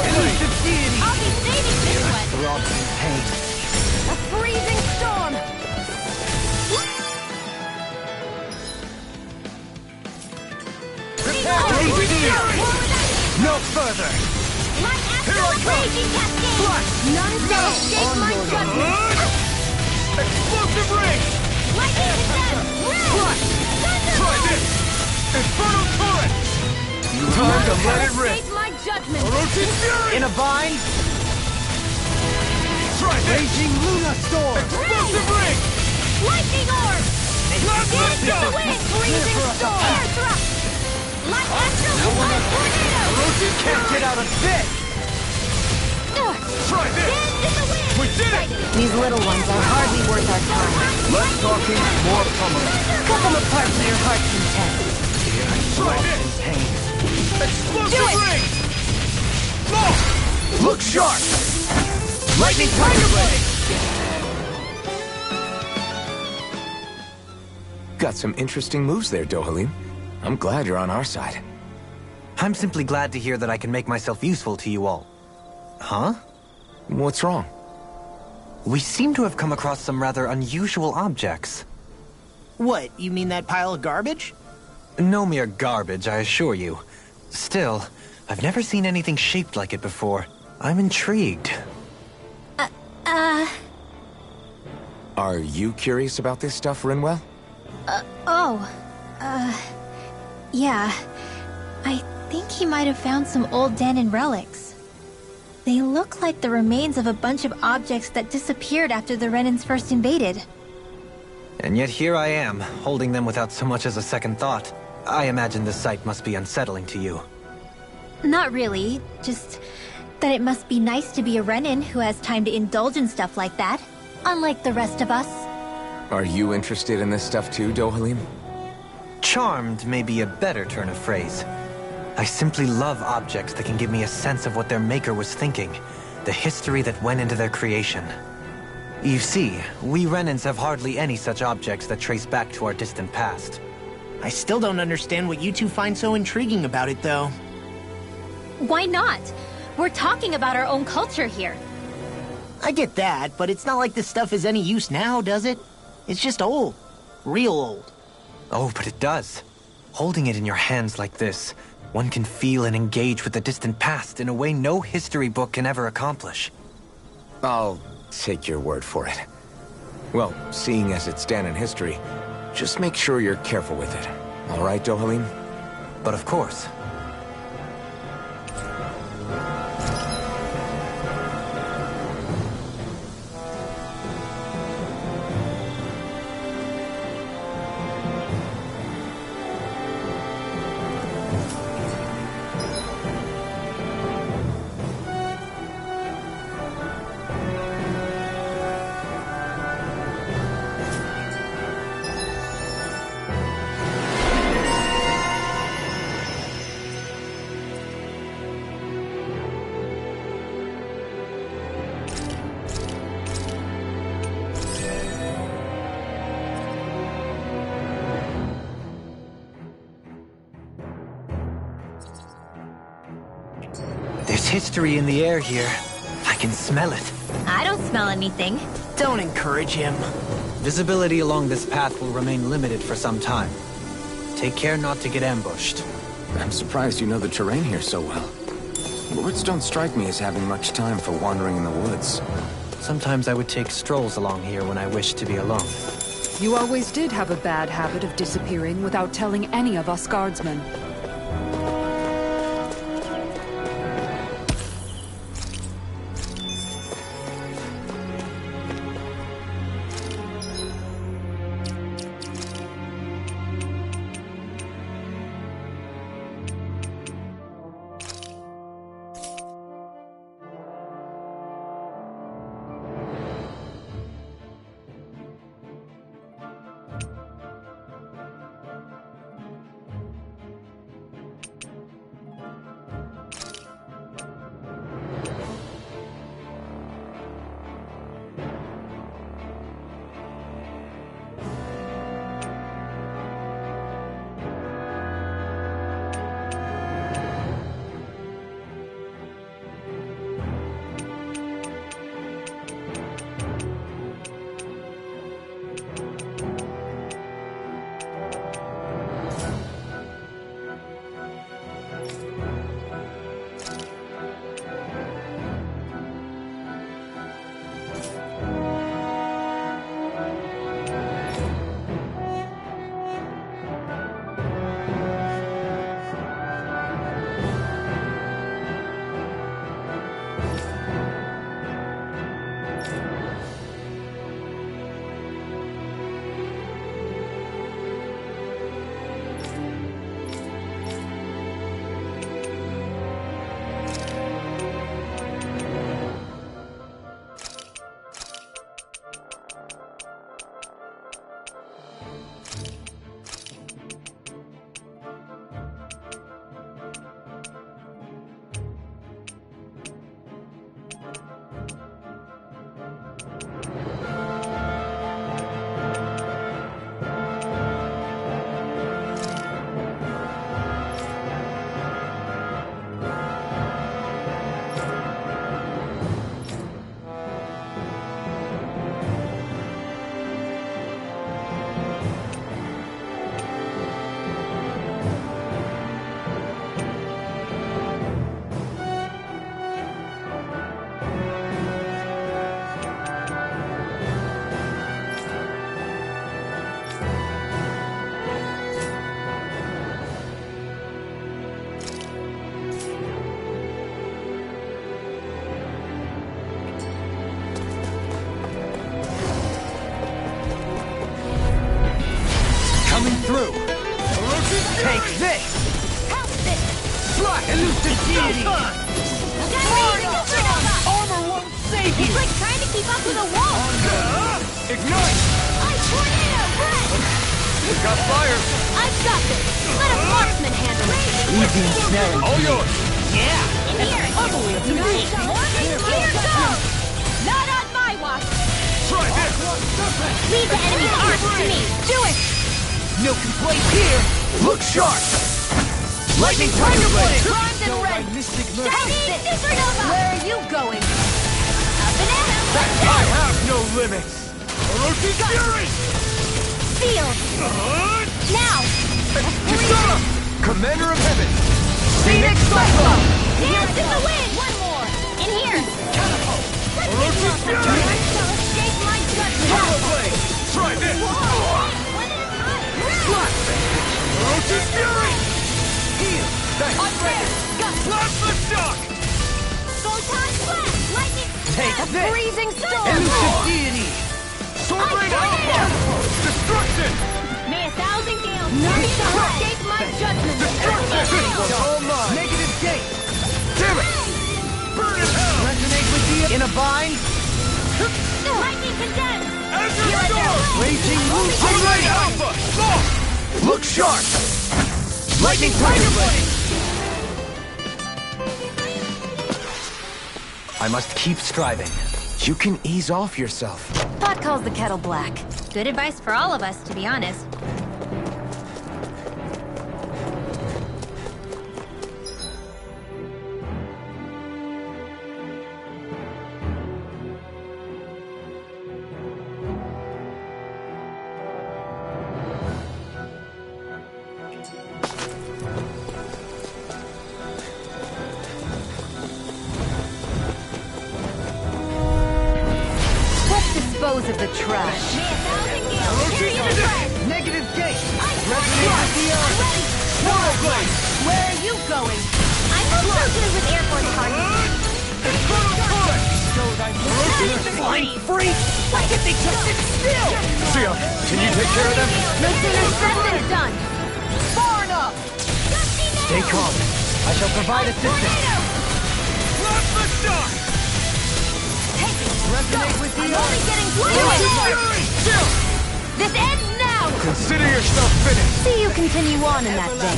Elusive deity! I'll be saving this one! Throbbing pain. A freezing storm! No further! Raging Cascade! None shall escape my judgment! Explosive ring! Lightning condemned! Red! Try this! Infernal turret! Time to let it rip! Escape my judgment! Orochi's Fury! In a bind? Try this! Raging Luna Storm! Explosive ring! Lightning orb! Plasma Dance in the Stone! wind! Freezing storm! Air thrust! Light astral light tornado! Orochi can't get out of bed! Try this! Dance in the wind! We did it! These little ones are hardly worth our time. Less talking, more pummeling. Cut them apart for your heart's content. Try this! Pain. Explosive Do it! ring! Look sharp! Lightning Tiger Blade! Got some interesting moves there, Dohalim. I'm glad you're on our side. I'm simply glad to hear that I can make myself useful to you all. Huh? What's wrong? We seem to have come across some rather unusual objects. What, you mean that pile of garbage? No mere garbage, I assure you. Still, I've never seen anything shaped like it before. I'm intrigued. Are you curious about this stuff, Rinwell? Yeah. I think he might have found some old Danon relics. They look like the remains of a bunch of objects that disappeared after the Renans first invaded. And yet here I am, holding them without so much as a second thought. I imagine the sight must be unsettling to you. Not really, just that it must be nice to be a Renan who has time to indulge in stuff like that, unlike the rest of us. Are you interested in this stuff too, Dohalim? Charmed may be a better turn of phrase. I simply love objects that can give me a sense of what their maker was thinking, the history that went into their creation. You see, we Renans have hardly any such objects that trace back to our distant past. I still don't understand what you two find so intriguing about it, though. Why not? We're talking about our own culture here. I get that, but it's not like this stuff is any use now, does it? It's just old. Real old. Oh, but it does. Holding it in your hands like this, one can feel and engage with the distant past in a way no history book can ever accomplish. I'll take your word for it. Well, seeing as it's Danon history, just make sure you're careful with it. All right, Dohalim? But of course. There's history in the air here. I can smell it. I don't smell anything. Don't encourage him. Visibility along this path will remain limited for some time. Take care not to get ambushed. I'm surprised you know the terrain here so well. Lords don't strike me as having much time for wandering in the woods. Sometimes I would take strolls along here when I wished to be alone. You always did have a bad habit of disappearing without telling any of us guardsmen. Got fire! I've got this! Let a marksman handle it! Easy and snelling. All yours! In here! Here goes! Not on my watch! Try this! Leave the enemy's arms to me! Do it! No complaints here. Look sharp. Lightning Tiger Blade. Primed and ready! Heavy supernova! Where are you going? Up and at 'em! I have no limits! Orochi Fury! Sealed! Now! Kisara! Commander of Heaven! Phoenix Cyclone. Dance in the wind! One more! In here! Orochi Fury! Escape my judgment! Turbo Blade! Try this! One at a time! Orochi Fury! Heal. Plasma Shock! Photon blast! Lightning! Take A this. freezing storm! Elusive deity. Sword Rain tornado! Alpha! Destruction! May a thousand gales escape my judgment! Destruction! All mine. Negative gate. Damn it! Burn in hell! Resonate with you in a bind. Lightning condensed! Azure Storm! Raging Moon. Sword Rain Alpha! Lost! Look sharp. Lightning Tiger Blade. I must keep striving. You can ease off yourself. Pot calls the kettle black. Good advice for all of us, to be honest. Let's dispose of the trash. May a thousand gales carry the thread! Negative gate. Resonate with the earth! Turbo Blade! Where are you going? I'm also good with Air Force parties. Flying freak. Why can't they just sit still? Sia, can you take care of them? No sooner said than done. Far enough. Stay calm. I shall provide assistance. Plasma Shock! Resonate with I'm the only earth. getting Orochi closer! Fury! Chill! This ends now! Consider yourself finished! See you continue on in that vein.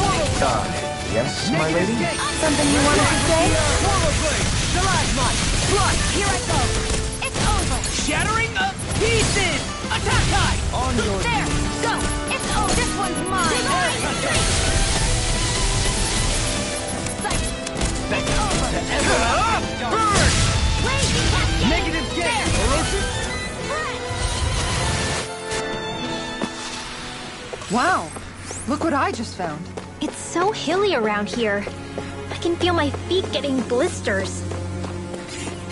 Yes, my lady? Something you wanted to say? Turbo Blade. Stalagmite. Flush. Here I go! It's over! Shattering of pieces. Attack high. On your There! Go! It's over! This one's mine! It's over! Burn! Blazing cascade! Negative gate. Wow. Look what I just found. It's so hilly around here. I can feel my feet getting blisters.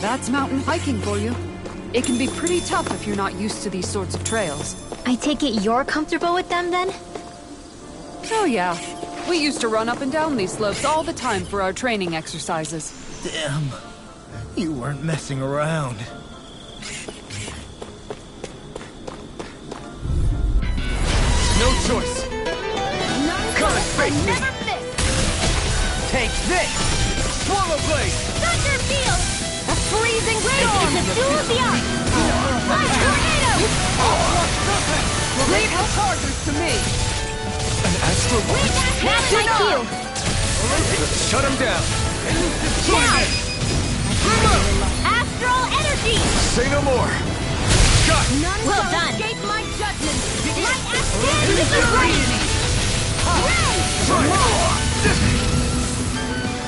That's mountain hiking for you. It can be pretty tough if you're not used to these sorts of trails. I take it you're comfortable with them then? Oh yeah. We used to run up and down these slopes all the time for our training exercises. Damn. You weren't messing around. No choice! Come and face me! Never miss! Take this. Swallow Blade! Thunder field! A freezing storm! It's a duel of the arts! Ice tornado! Leave the chargers to me! An astral That's my cue! Shut him down! Now! Astral energy! Say no more! Got it! None well done! Escape my judgment! My astral is ready! Ray!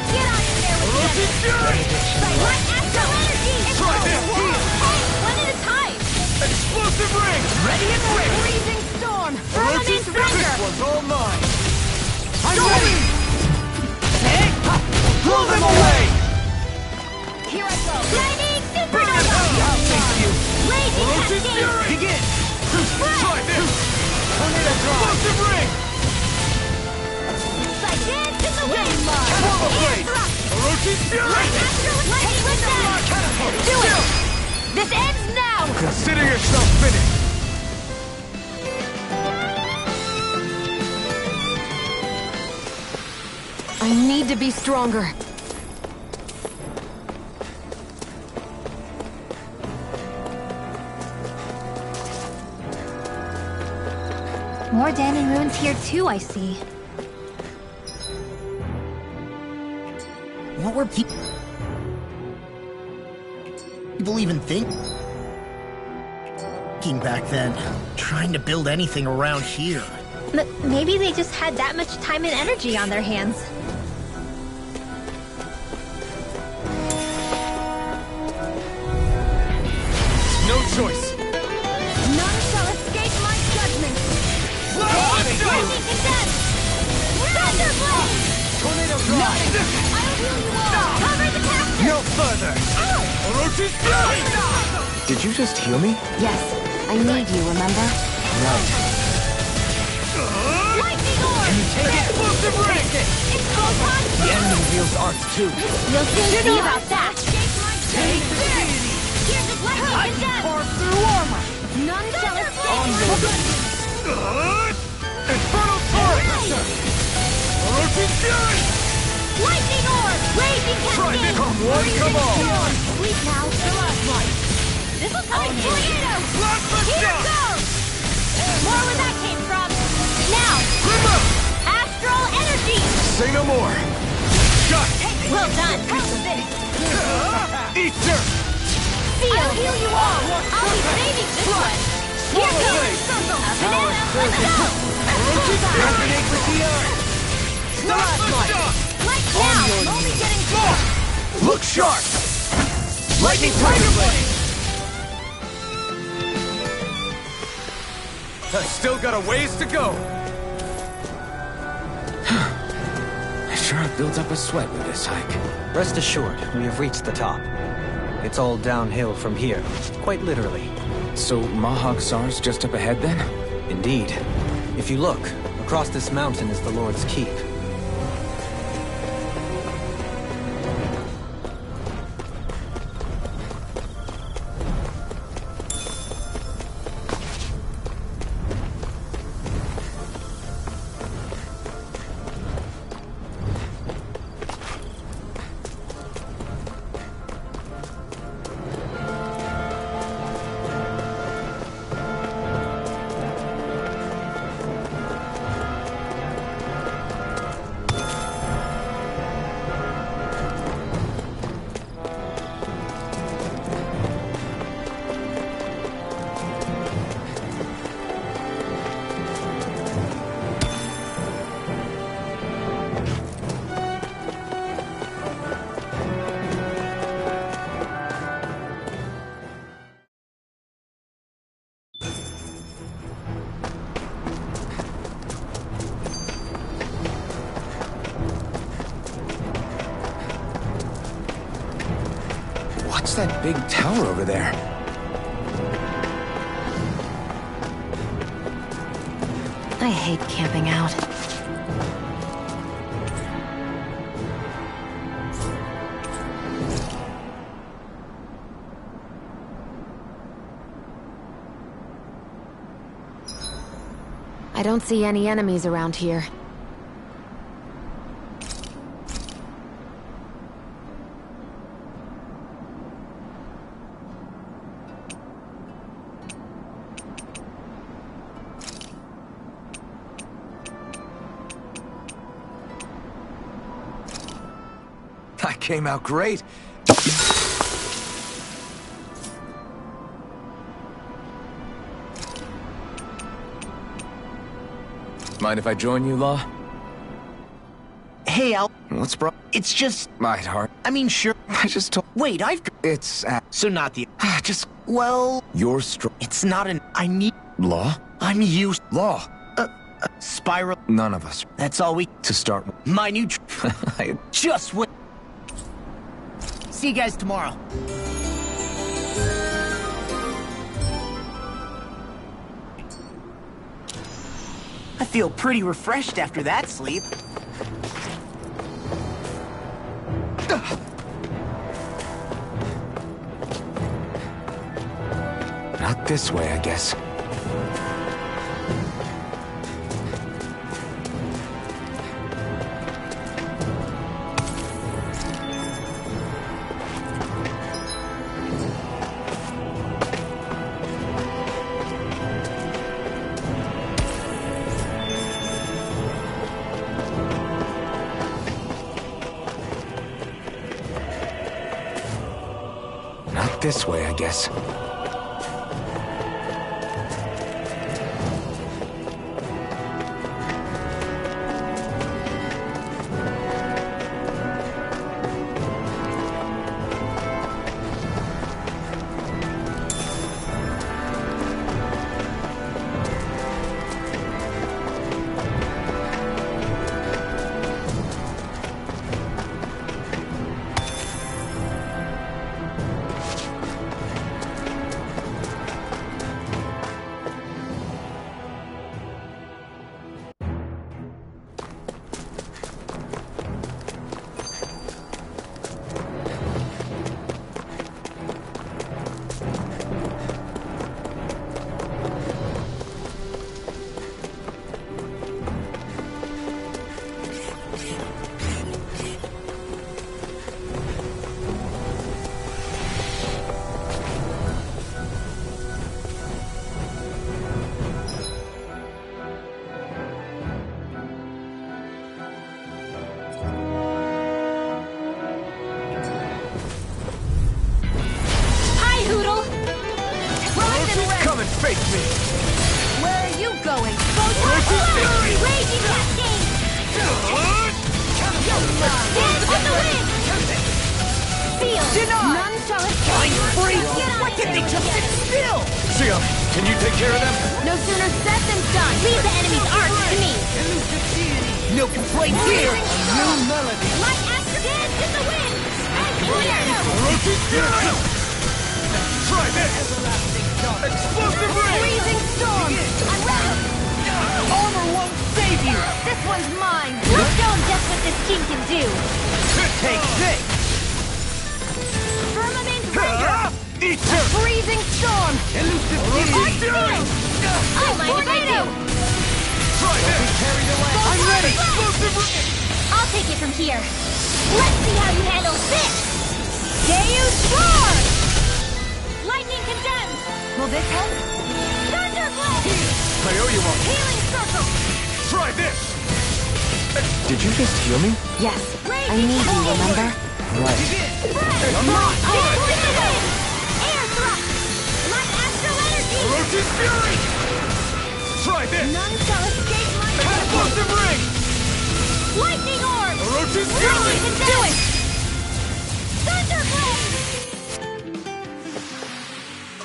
Get out of there with Orochi this! Fury! My astral energy! It's Try this. over! Hey, one at a time! Explosive ring! Ready and ready. Freezing storm! Orochi Firmament Fury! render! One's all mine! I'm ready. Hey, blow them away. Here I go! Lightning supernova! I'll take you. Blazing Orochi cascade! Fury! Begin. Try this! Tornado drive. Explosive ring! Like dance in the wind! Swallow Air Blade! thrust! Orochi Fury! Astral take with that! Do it! This ends now! Consider yourself finished! I need to be stronger. More Danon ruins here too, I see. What were people even thinking back then? Trying to build anything around here. Maybe they just had that much time and energy on their hands. No choice. None shall escape my judgment. Let's go! Thunderblade! Tornado Drive! I'll heal you all! Cover the captain! No further! Orochi's Fury! Did you just heal me? Yes, I need you, remember? Right. Lightning orb! Take it! Explosive ring! It's Photon! The enemy wields arts too. We'll soon see about that! Take this! Here's his lightning I can condemned! carve through armor! None shall escape! Infernal Torrent! Orochi's Fury! Lightning orb! Raging cascade! Come one, come all! Sleep now! This will come in tornado! Plasma Here Shock! goes! More where that came from! Now! Grimmer! Astral energy! Say no more. Shut! Well done! How's this? Ether! I'll heal you all! I'll be saving this one! Here goes! A banana! Let's go! Bullseye! Resonate with the earth! Plasma Shock! Right now! I'm only getting close! Look sharp! Lightning Tiger Blade! I've still got a ways to go. I sure have built up a sweat with this hike. Rest assured, we have reached the top. It's all downhill from here, quite literally. So Mahak Sar's just up ahead then? Indeed. If you look, across this mountain is the Lord's Keep. What's that big tower over there? I hate camping out. I don't see any enemies around here. That came out great. Mind if I join you, Law? Hey, Al. What's bro? It's just... My heart. I mean, sure. I just told... Wait, I've... It's... So not the... just... Well... You're strong. It's not an... I need... Law? I'm used... Law. Spiral... None of us. That's all we... To start with. My new... I... Just wait. See you guys tomorrow. I feel pretty refreshed after that sleep. Not this way, I guess. This way, I guess.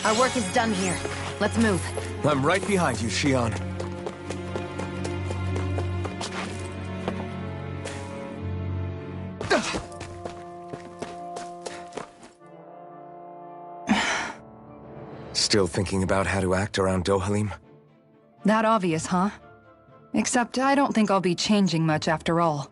Our work is done here. Let's move. I'm right behind you, Shionne. Still thinking about how to act around Dohalim? That obvious, huh? Except I don't think I'll be changing much after all.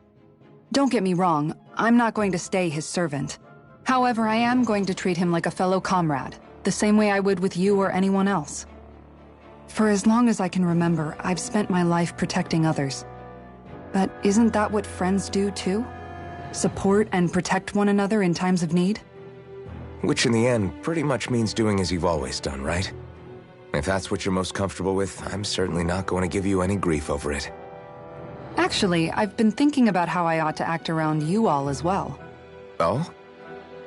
Don't get me wrong, I'm not going to stay his servant. However, I am going to treat him like a fellow comrade, the same way I would with you or anyone else. For as long as I can remember, I've spent my life protecting others. But isn't that what friends do too? Support and protect one another in times of need? Which in the end pretty much means doing as you've always done, right? If that's what you're most comfortable with, I'm certainly not going to give you any grief over it. Actually, I've been thinking about how I ought to act around you all as well. Oh?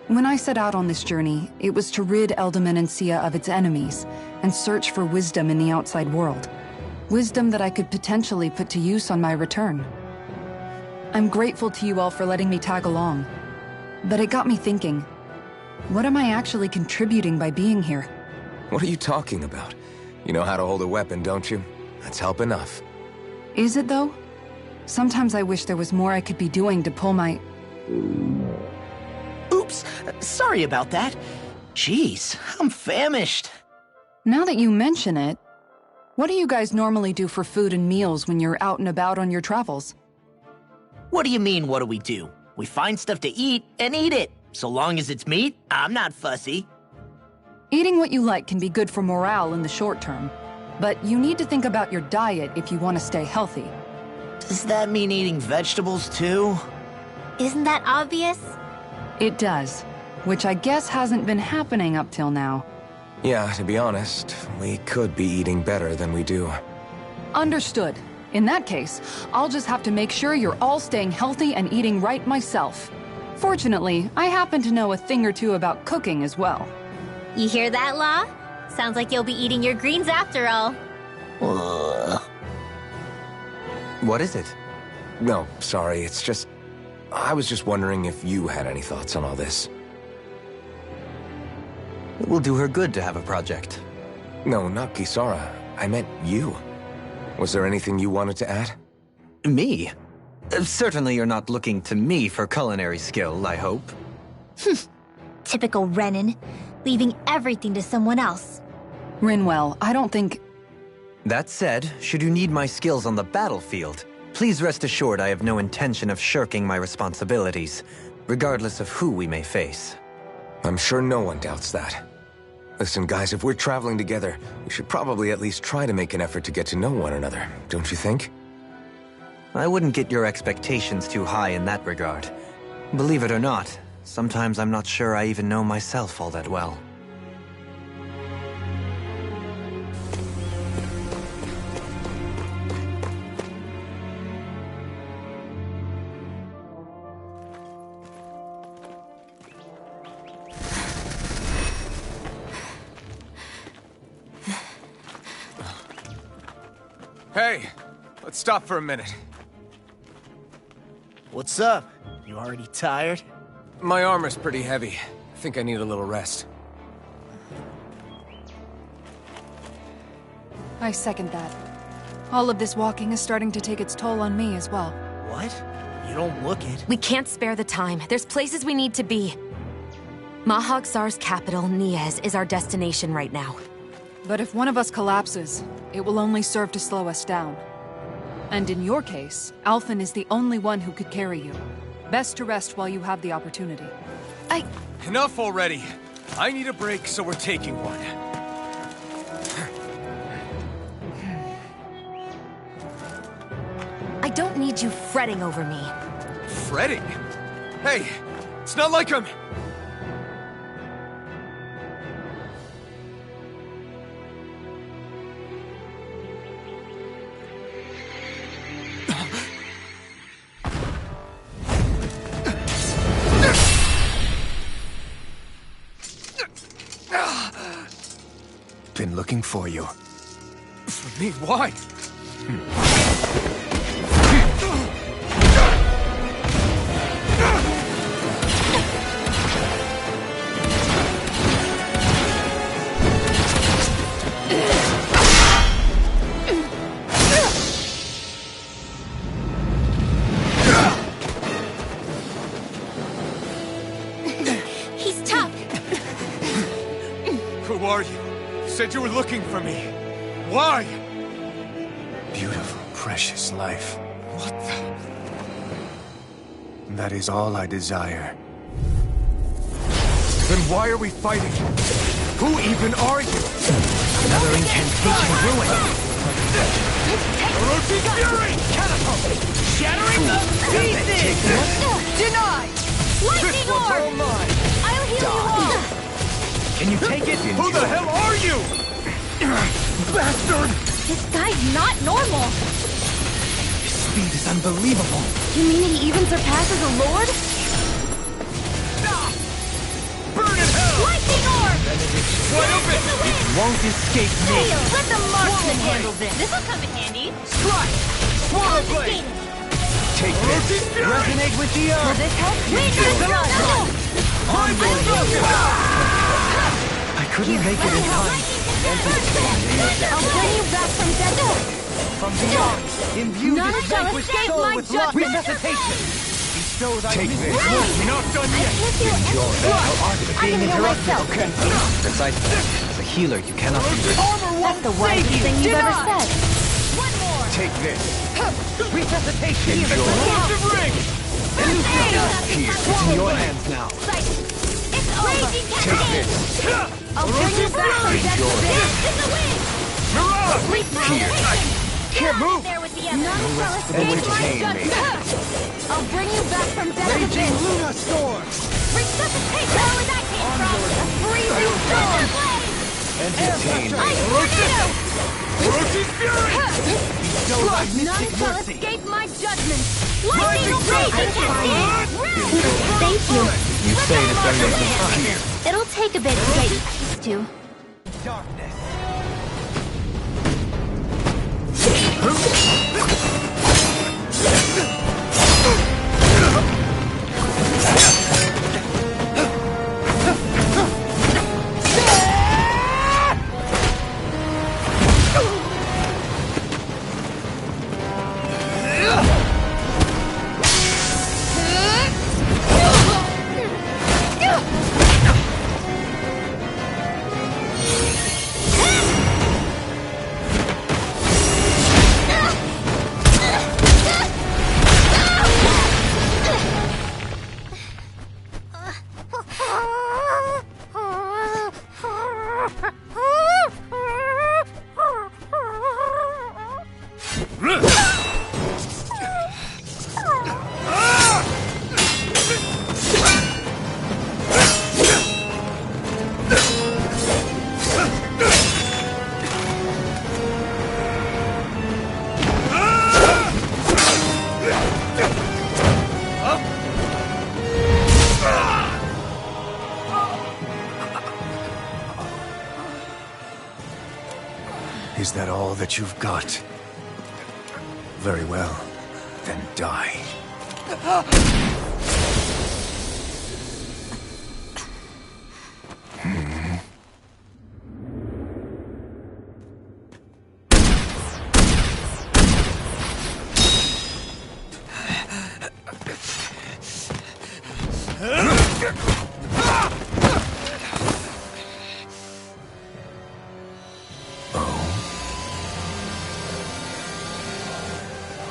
When I set out on this journey, it was to rid Eldaman and Sia of its enemies, and search for wisdom in the outside world. Wisdom that I could potentially put to use on my return. I'm grateful to you all for letting me tag along. But it got me thinking, what am I actually contributing by being here? What are you talking about? You know how to hold a weapon, don't you? That's help enough. Is it though? Sometimes I wish there was more I could be doing to pull my... Oops, sorry about that. Jeez, I'm famished. Now that you mention it, what do you guys normally do for food and meals when you're out and about on your travels? What do you mean, what do we do? We find stuff to eat and eat it. So long as it's meat, I'm not fussy. Eating what you like can be good for morale in the short term, but you need to think about your diet if you want to stay healthy. Does that mean eating vegetables too? Isn't that obvious? It does, which I guess hasn't been happening up till now. Yeah, to be honest, we could be eating better than we do. Understood. In that case, I'll just have to make sure you're all staying healthy and eating right myself. Fortunately, I happen to know a thing or two about cooking as well. You hear that, Law? Sounds like you'll be eating your greens after all. What is it? No, sorry, it's just... I was just wondering if you had any thoughts on all this. It will do her good to have a project. No, not Kisara. I meant you. Was there anything you wanted to add? Me? Certainly you're not looking to me for culinary skill, I hope. Typical Renan, leaving everything to someone else. Rinwell, I don't think... That said, should you need my skills on the battlefield, please rest assured I have no intention of shirking my responsibilities, regardless of who we may face. I'm sure no one doubts that. Listen, guys, if we're traveling together, we should probably at least try to make an effort to get to know one another, don't you think? I wouldn't get your expectations too high in that regard. Believe it or not, sometimes I'm not sure I even know myself all that well. Hey, let's stop for a minute. What's up? You already tired? My armor's pretty heavy. I think I need a little rest. I second that. All of this walking is starting to take its toll on me as well. What? You don't look it. We can't spare the time. There's places we need to be. Mahag Saar's capital, Niez, is our destination right now. But if one of us collapses, it will only serve to slow us down. And in your case, Alphen is the only one who could carry you. Best to rest while you have the opportunity. Enough already! I need a break, so we're taking one. I don't need you fretting over me. Fretting? Hey, it's not like I'm... Been looking for you. For me? Why? He's tough. Who are you? You said you were looking for me. Why? Beautiful, precious life. What the... That is all I desire. Then why are we fighting? Who even are you? Another incantation ruin. Orochi's Fury! Catapult! Shattering the pieces! Denied! Lightning orb! I'll heal you all! Can you take it? Who the hell are you? Bastard! This guy's not normal! His speed is unbelievable. You mean he even surpasses a lord? Burn in hell! Lightning orb! Wide open! Won't escape me. Let the marksman handle this! This'll come in handy! Strike! Swallow blade! Take Orochi's Fury! Resonate with the earth. Will this help? I couldn't make it in time. I'll bring you back from death. From beyond, imbue None this shall vanquished escape soul my with love judgment. resuscitation. Bestow thy Take mystic this. glory. Not done yet! Being interrupted. Okay. Precisely. As a healer, you cannot be rid. That's the wisest thing you've ever said. One more! Take this! Resuscitation. Explosive ring! Here, it's in your hands now. It's raging Take cascade! this! I'll bring you back from death. This is the win! Mirage! Sleep now! Can't move! There with the None others! shall escape my judgment. I'll bring you back from death. Raging Luna Storm. Resuscitation! Where that came from! A freezing storm! Entertain me. Tornado! Orochi's Fury! Bestow thy None mystic shall mercy. escape my judgment. Lightning raging cascade! Thank you. You say it is very much. It'll take a bit to get used to. Darkness. Is that all that you've got? Very well. Then die.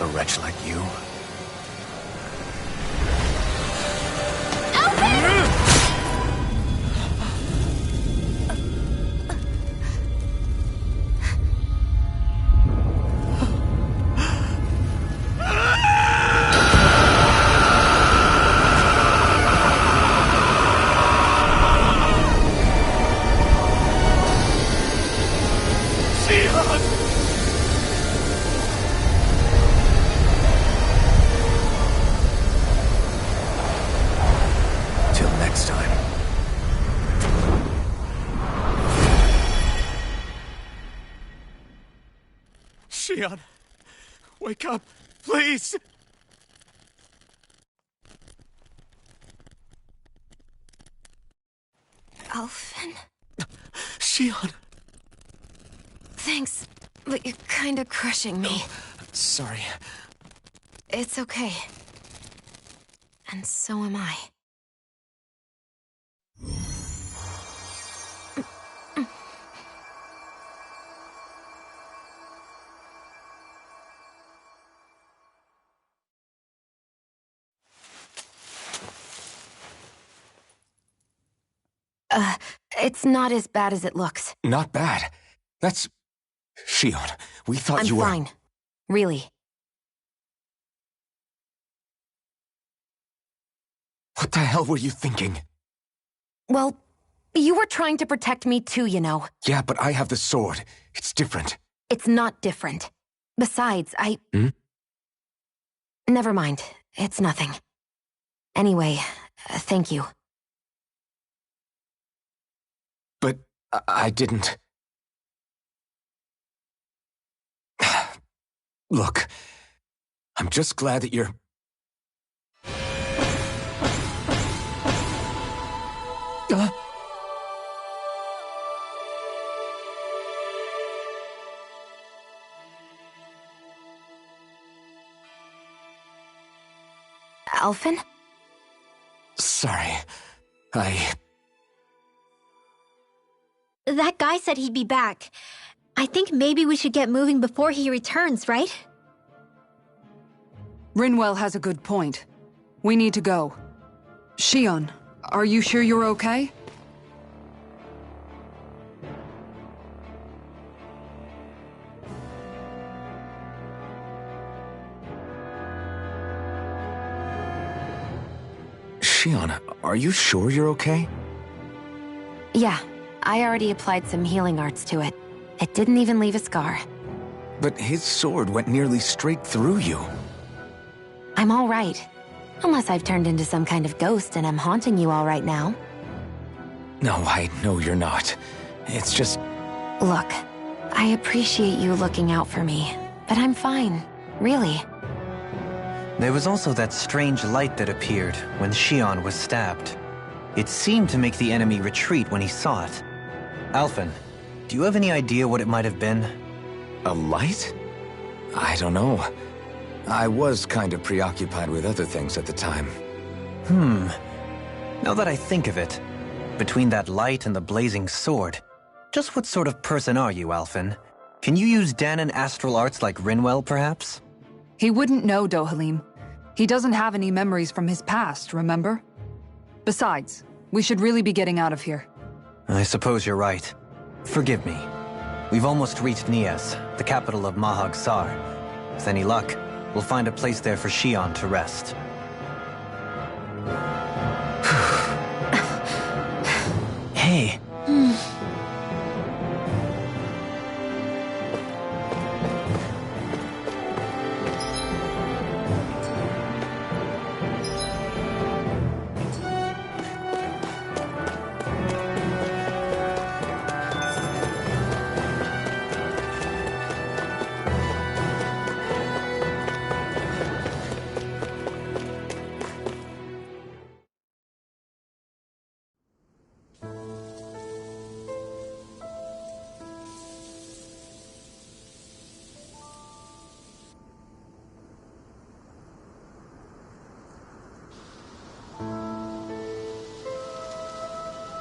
A wretch like you? Till next time. Shion, wake up, please! Alphen? Shion! Thanks, but you're kinda crushing me. Sorry. It's okay. And so am I. It's not as bad as it looks. Not bad. That's... Shion, we thought I'm you were... fine. Really. What the hell were you thinking? Well, you were trying to protect me too, you know. Yeah, but I have the sword. It's different. It's not different. Besides, Never mind. It's nothing. Anyway, thank you. But I didn't... Look, I'm just glad that you're... Alphen? Sorry. That guy said he'd be back. I think maybe we should get moving before he returns, right? Rinwell has a good point. We need to go. Shion, are you sure you're okay? Shion, are you sure you're okay? Yeah, I already applied some healing arts to it. It didn't even leave a scar. But his sword went nearly straight through you. I'm all right. Unless I've turned into some kind of ghost and I'm haunting you all right now. No, I know you're not. It's just... Look, I appreciate you looking out for me, but I'm fine. Really. There was also that strange light that appeared when Shion was stabbed. It seemed to make the enemy retreat when he saw it. Alphen, do you have any idea what it might have been? A light? I don't know. I was kind of preoccupied with other things at the time. Now that I think of it, between that light and the blazing sword, just what sort of person are you, Alphen? Can you use Dahnan astral arts like Rinwell, perhaps? He wouldn't know, Dohalim. He doesn't have any memories from his past, remember? Besides, we should really be getting out of here. I suppose you're right. Forgive me. We've almost reached Nias, the capital of Mahag Sar. With any luck, we'll find a place there for Shion to rest. Hey.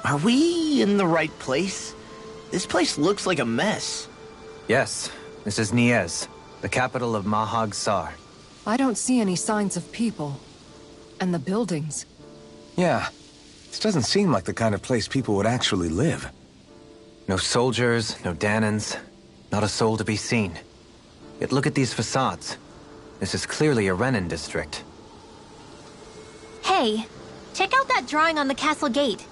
Are we in the right place? This place looks like a mess. Yes, this is Nias, the capital of Mahag Sar. I don't see any signs of people. And the buildings. Yeah, this doesn't seem like the kind of place people would actually live. No soldiers, no Dahnans, not a soul to be seen. Yet look at these facades. This is clearly a Renan district. Hey, check out that drawing on the castle gate.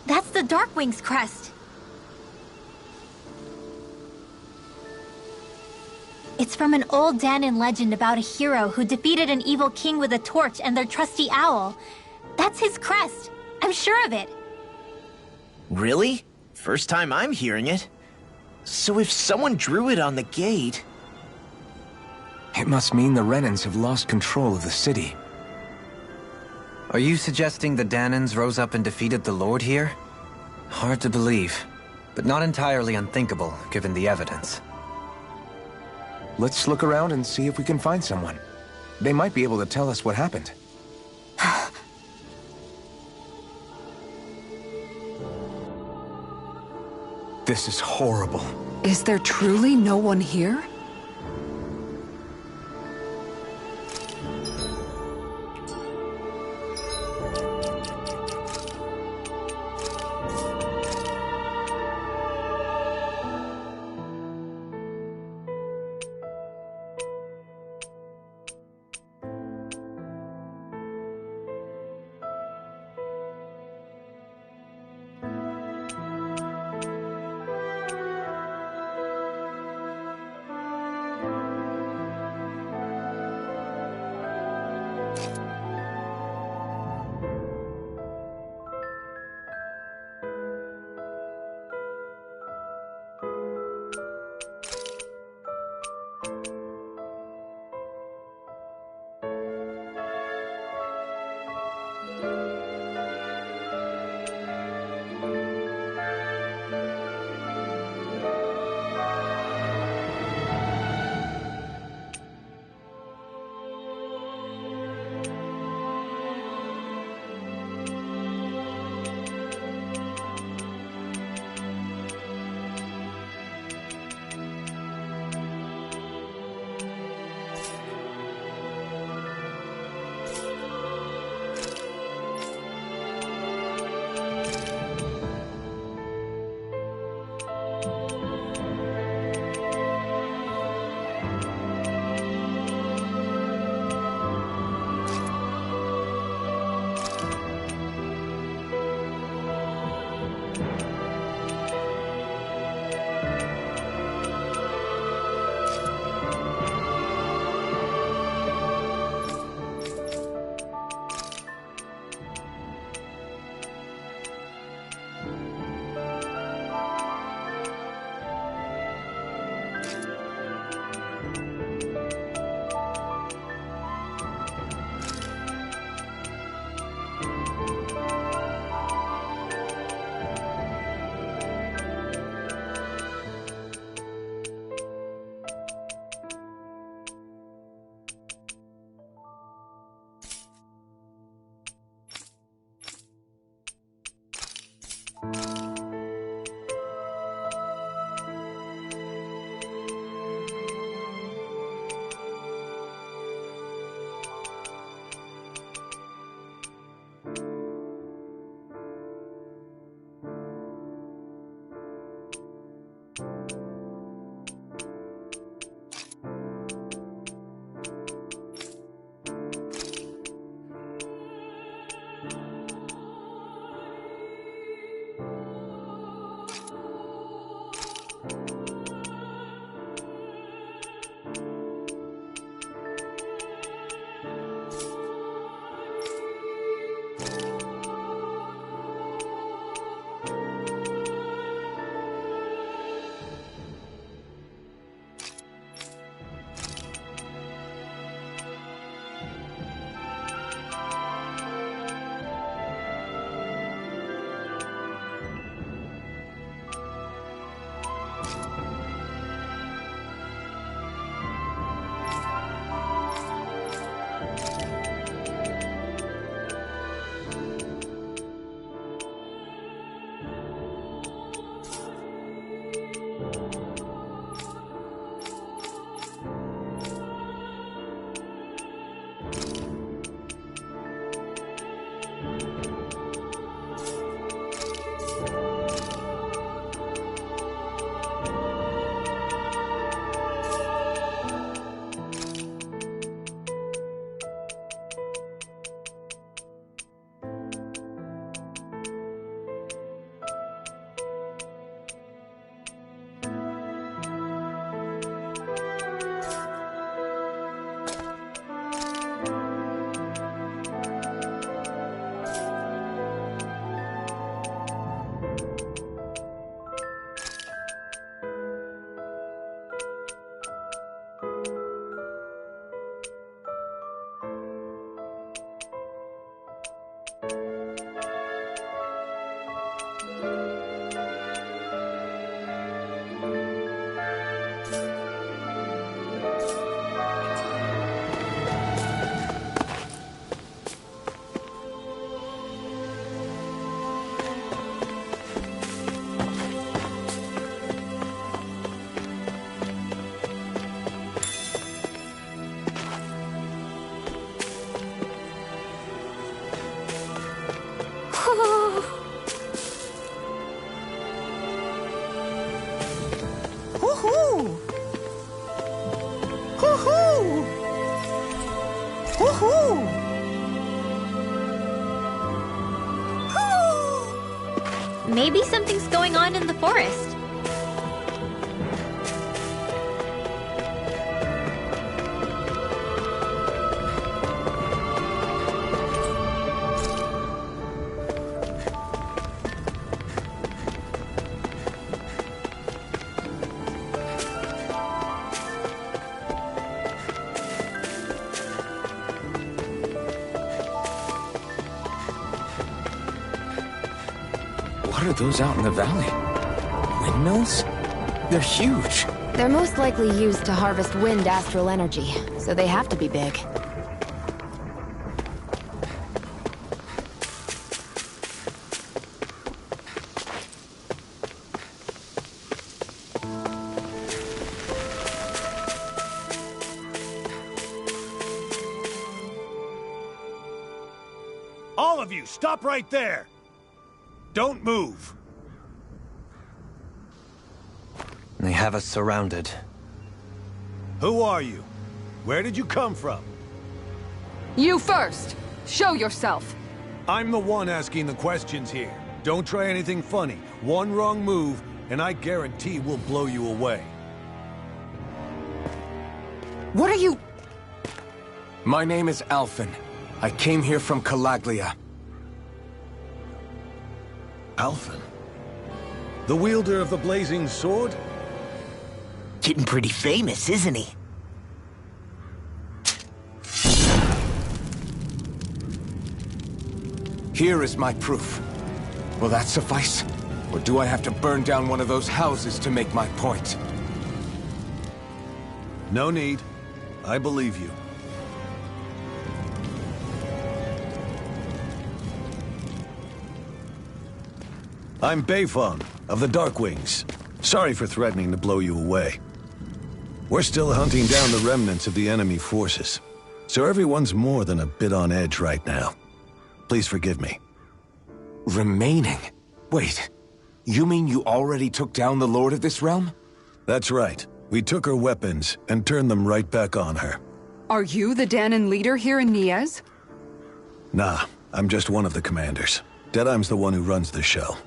That's the Darkwing's crest. It's from an old Dahnan legend about a hero who defeated an evil king with a torch and their trusty owl. That's his crest. I'm sure of it. Really? First time I'm hearing it. So if someone drew it on the gate... It must mean the Renans have lost control of the city. Are you suggesting the Dahnans rose up and defeated the Lord here? Hard to believe, but not entirely unthinkable, given the evidence. Let's look around and see if we can find someone. They might be able to tell us what happened. This is horrible. Is there truly no one here? Maybe something's going on in the forest. What are those out in the valley? Windmills? They're huge. They're most likely used to harvest wind astral energy, so they have to be big. All of you, stop right there! Don't move! They have us surrounded. Who are you? Where did you come from? You first! Show yourself! I'm the one asking the questions here. Don't try anything funny. One wrong move, and I guarantee we'll blow you away. What are you... My name is Alphen. I came here from Calaglia. Alphen? The wielder of the blazing sword? Getting pretty famous, isn't he? Here is my proof. Will that suffice? Or do I have to burn down one of those houses to make my point? No need. I believe you. I'm Beifong, of the Darkwings. Sorry for threatening to blow you away. We're still hunting down the remnants of the enemy forces, so everyone's more than a bit on edge right now. Please forgive me. Remaining? Wait, you mean you already took down the Lord of this realm? That's right. We took her weapons and turned them right back on her. Are you the Dahnan leader here in Niez? Nah, I'm just one of the commanders. Deadheim's the one who runs the show.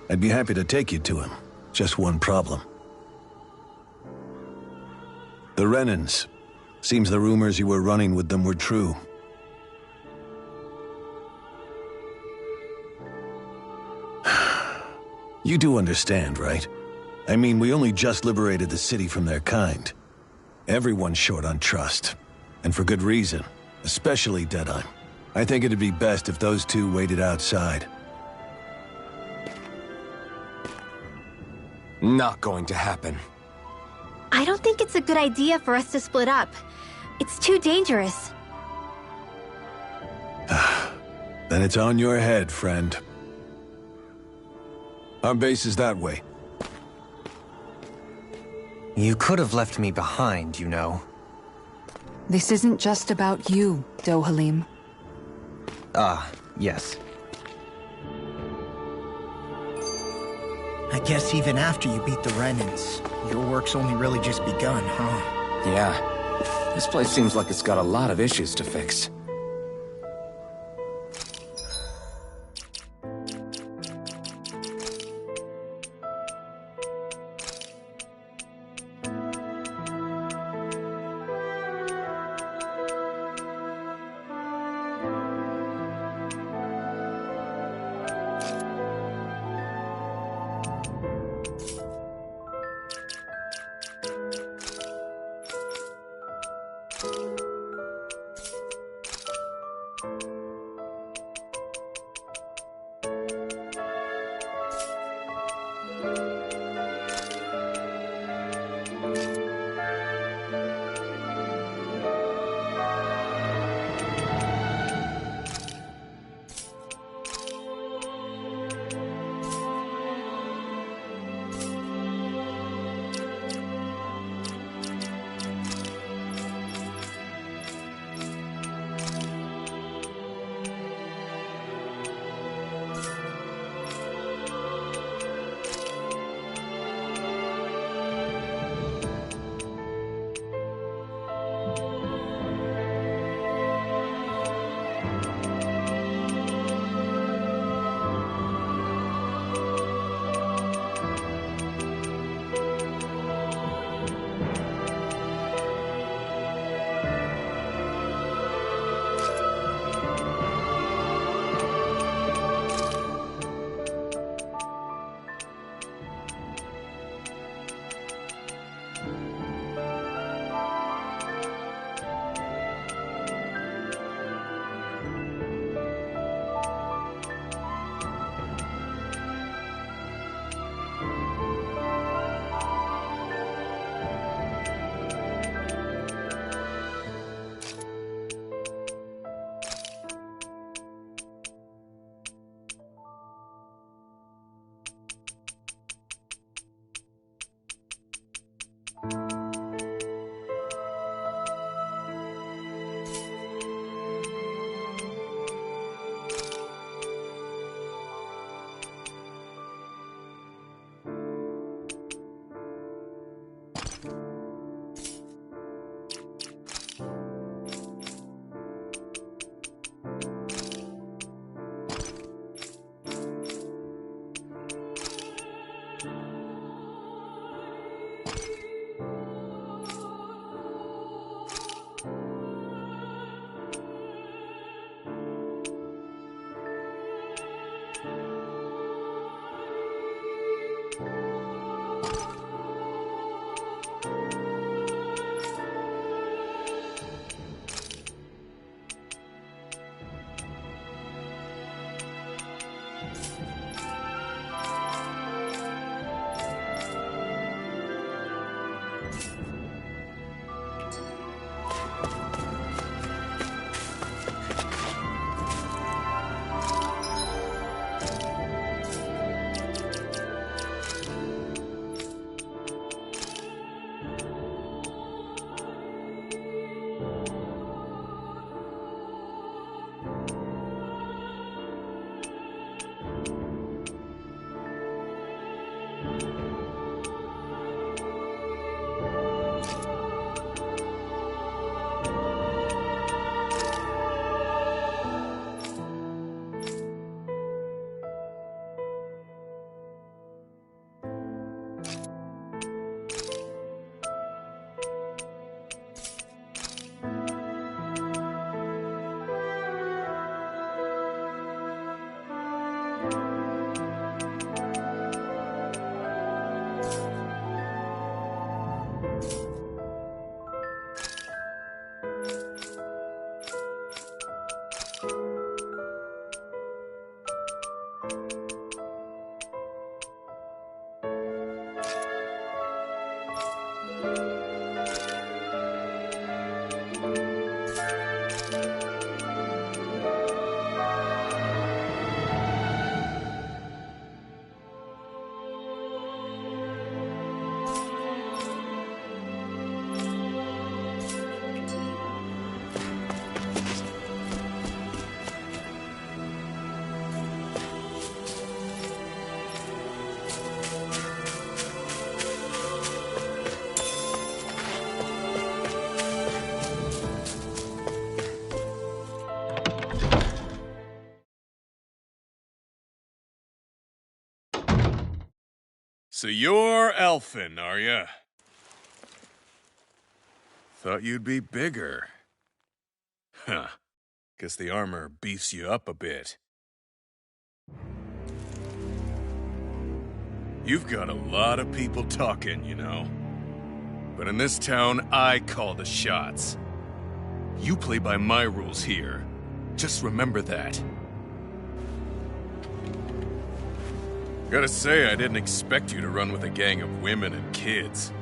I'd be happy to take you to him. Just one problem. The Renans. Seems the rumors you were running with them were true. You do understand, right? I mean, we only just liberated the city from their kind. Everyone's short on trust. And for good reason. Especially Deadheim. I think it'd be best if those two waited outside. Not going to happen. I don't think it's a good idea for us to split up. It's too dangerous. Then it's on your head, friend. Our base is that way. You could have left me behind, you know. This isn't just about you, Dohalim. Ah, yes. I guess even after you beat the Renans, your work's only really just begun, huh? Yeah. This place seems like it's got a lot of issues to fix. So you're Elfin, are ya? Thought you'd be bigger. Huh. Guess the armor beefs you up a bit. You've got a lot of people talking, you know. But in this town, I call the shots. You play by my rules here. Just remember that. Gotta say, I didn't expect you to run with a gang of women and kids.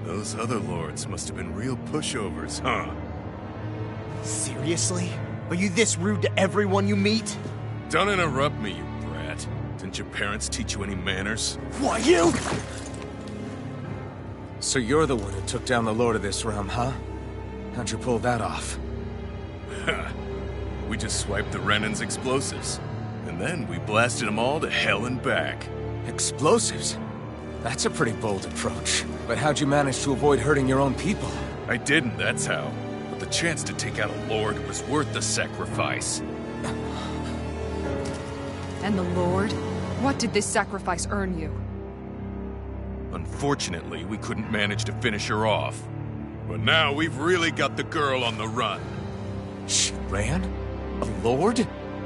Those other lords must have been real pushovers, huh? Seriously? Are you this rude to everyone you meet? Don't interrupt me, you brat. Didn't your parents teach you any manners? Why, you? So you're the one who took down the Lord of this realm, huh? How'd you pull that off? We just swiped the Renan's explosives. And then we blasted them all to hell and back. Explosives? That's a pretty bold approach. But how'd you manage to avoid hurting your own people? I didn't, that's how. But the chance to take out a lord was worth the sacrifice. And the Lord? What did this sacrifice earn you? Unfortunately, we couldn't manage to finish her off. But now we've really got the girl on the run. She ran? A lord?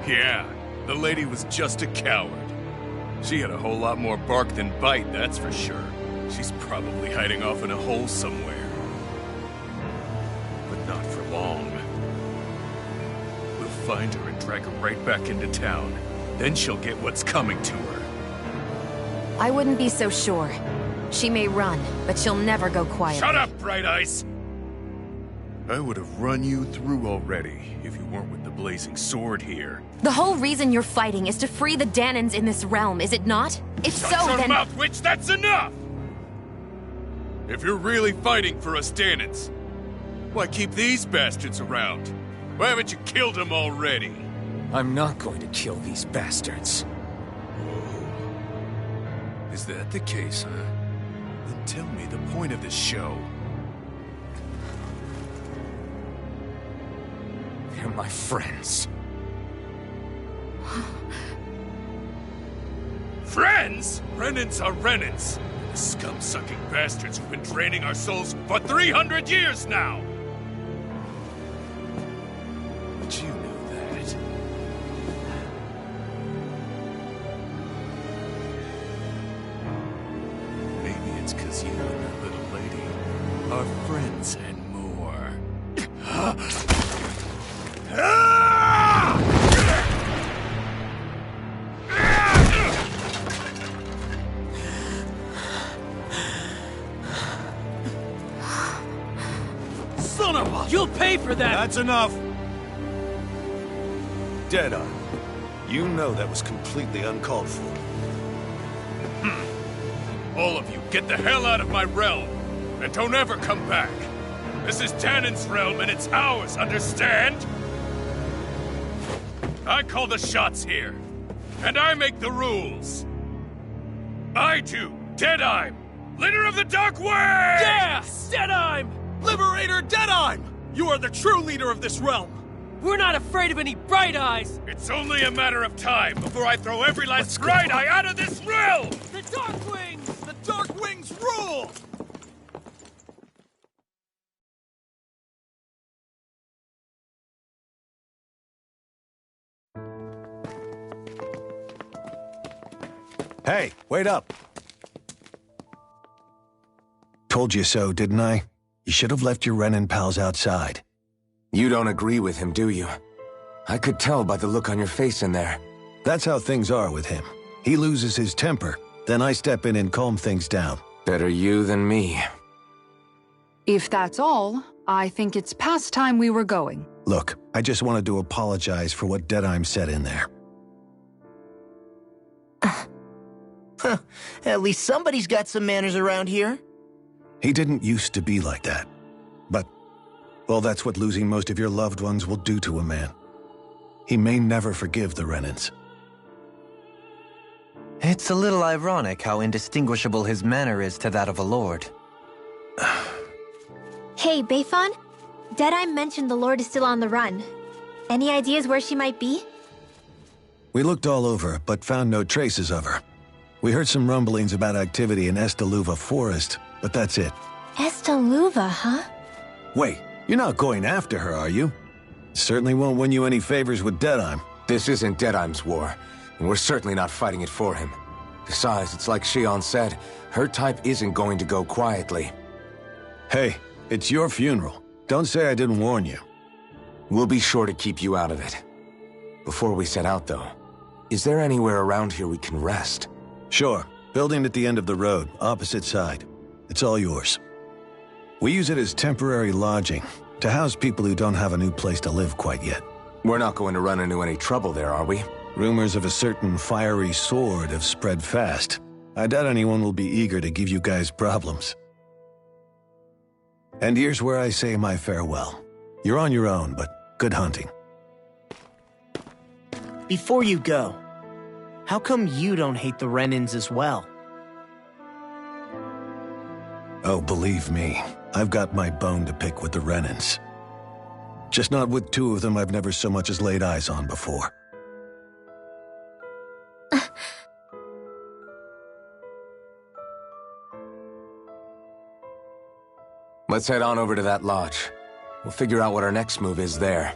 Yeah, the lady was just a coward. She had a whole lot more bark than bite, that's for sure. She's probably hiding off in a hole somewhere. But not for long. We'll find her and drag her right back into town. Then she'll get what's coming to her. I wouldn't be so sure. She may run, but she'll never go quiet. Shut up, Bright Eyes! I would have run you through already if you weren't with the blazing sword here. The whole reason you're fighting is to free the Danans in this realm, is it not? If Shut so, your then— mouth, witch! That's enough! If you're really fighting for us Danans, why keep these bastards around? Why haven't you killed them already? I'm not going to kill these bastards. Whoa. Is that the case, huh? Then tell me the point of this show. They're my friends. Friends? Renans are Renans. The scum-sucking bastards who've been draining our souls for 300 years now! But you know that. Maybe it's 'cause you and that little lady are friends and more. Son of a... You'll pay for that! That's enough! Deadeye, you know that was completely uncalled for. All of you, get the hell out of my realm! And don't ever come back! This is Danan's realm and it's ours, understand? I call the shots here. And I make the rules. I do, Deadeye, leader of the Dark Wings! Yeah! Deadeye! Liberator Deadeye! You are the true leader of this realm! We're not afraid of any Bright Eyes! It's only a matter of time before I throw every last Bright Eye out of this realm! The Dark Wings! The Dark Wings rule! Hey, wait up! Told you so, didn't I? You should have left your Renan pals outside. You don't agree with him, do you? I could tell by the look on your face in there. That's how things are with him. He loses his temper, then I step in and calm things down. Better you than me. If that's all, I think it's past time we were going. Look, I just wanted to apologize for what Deadeye said in there. At least somebody's got some manners around here. He didn't used to be like that. But, well, that's what losing most of your loved ones will do to a man. He may never forgive the Renans. It's a little ironic how indistinguishable his manner is to that of a lord. Hey, Bayfon? Deadeye mentioned the Lord is still on the run. Any ideas where she might be? We looked all over, but found no traces of her. We heard some rumblings about activity in Estaluva Forest, but that's it. Estaluva, huh? Wait, you're not going after her, are you? Certainly won't win you any favors with Deadheim. This isn't Deadheim's war, and we're certainly not fighting it for him. Besides, it's like Shion said, her type isn't going to go quietly. Hey, it's your funeral. Don't say I didn't warn you. We'll be sure to keep you out of it. Before we set out, though, is there anywhere around here we can rest? Sure. Building at the end of the road, opposite side. It's all yours. We use it as temporary lodging, to house people who don't have a new place to live quite yet. We're not going to run into any trouble there, are we? Rumors of a certain fiery sword have spread fast. I doubt anyone will be eager to give you guys problems. And here's where I say my farewell. You're on your own, but good hunting. Before you go, how come you don't hate the Renans as well? Oh, believe me, I've got my bone to pick with the Renans. Just not with two of them I've never so much as laid eyes on before. Let's head on over to that lodge. We'll figure out what our next move is there.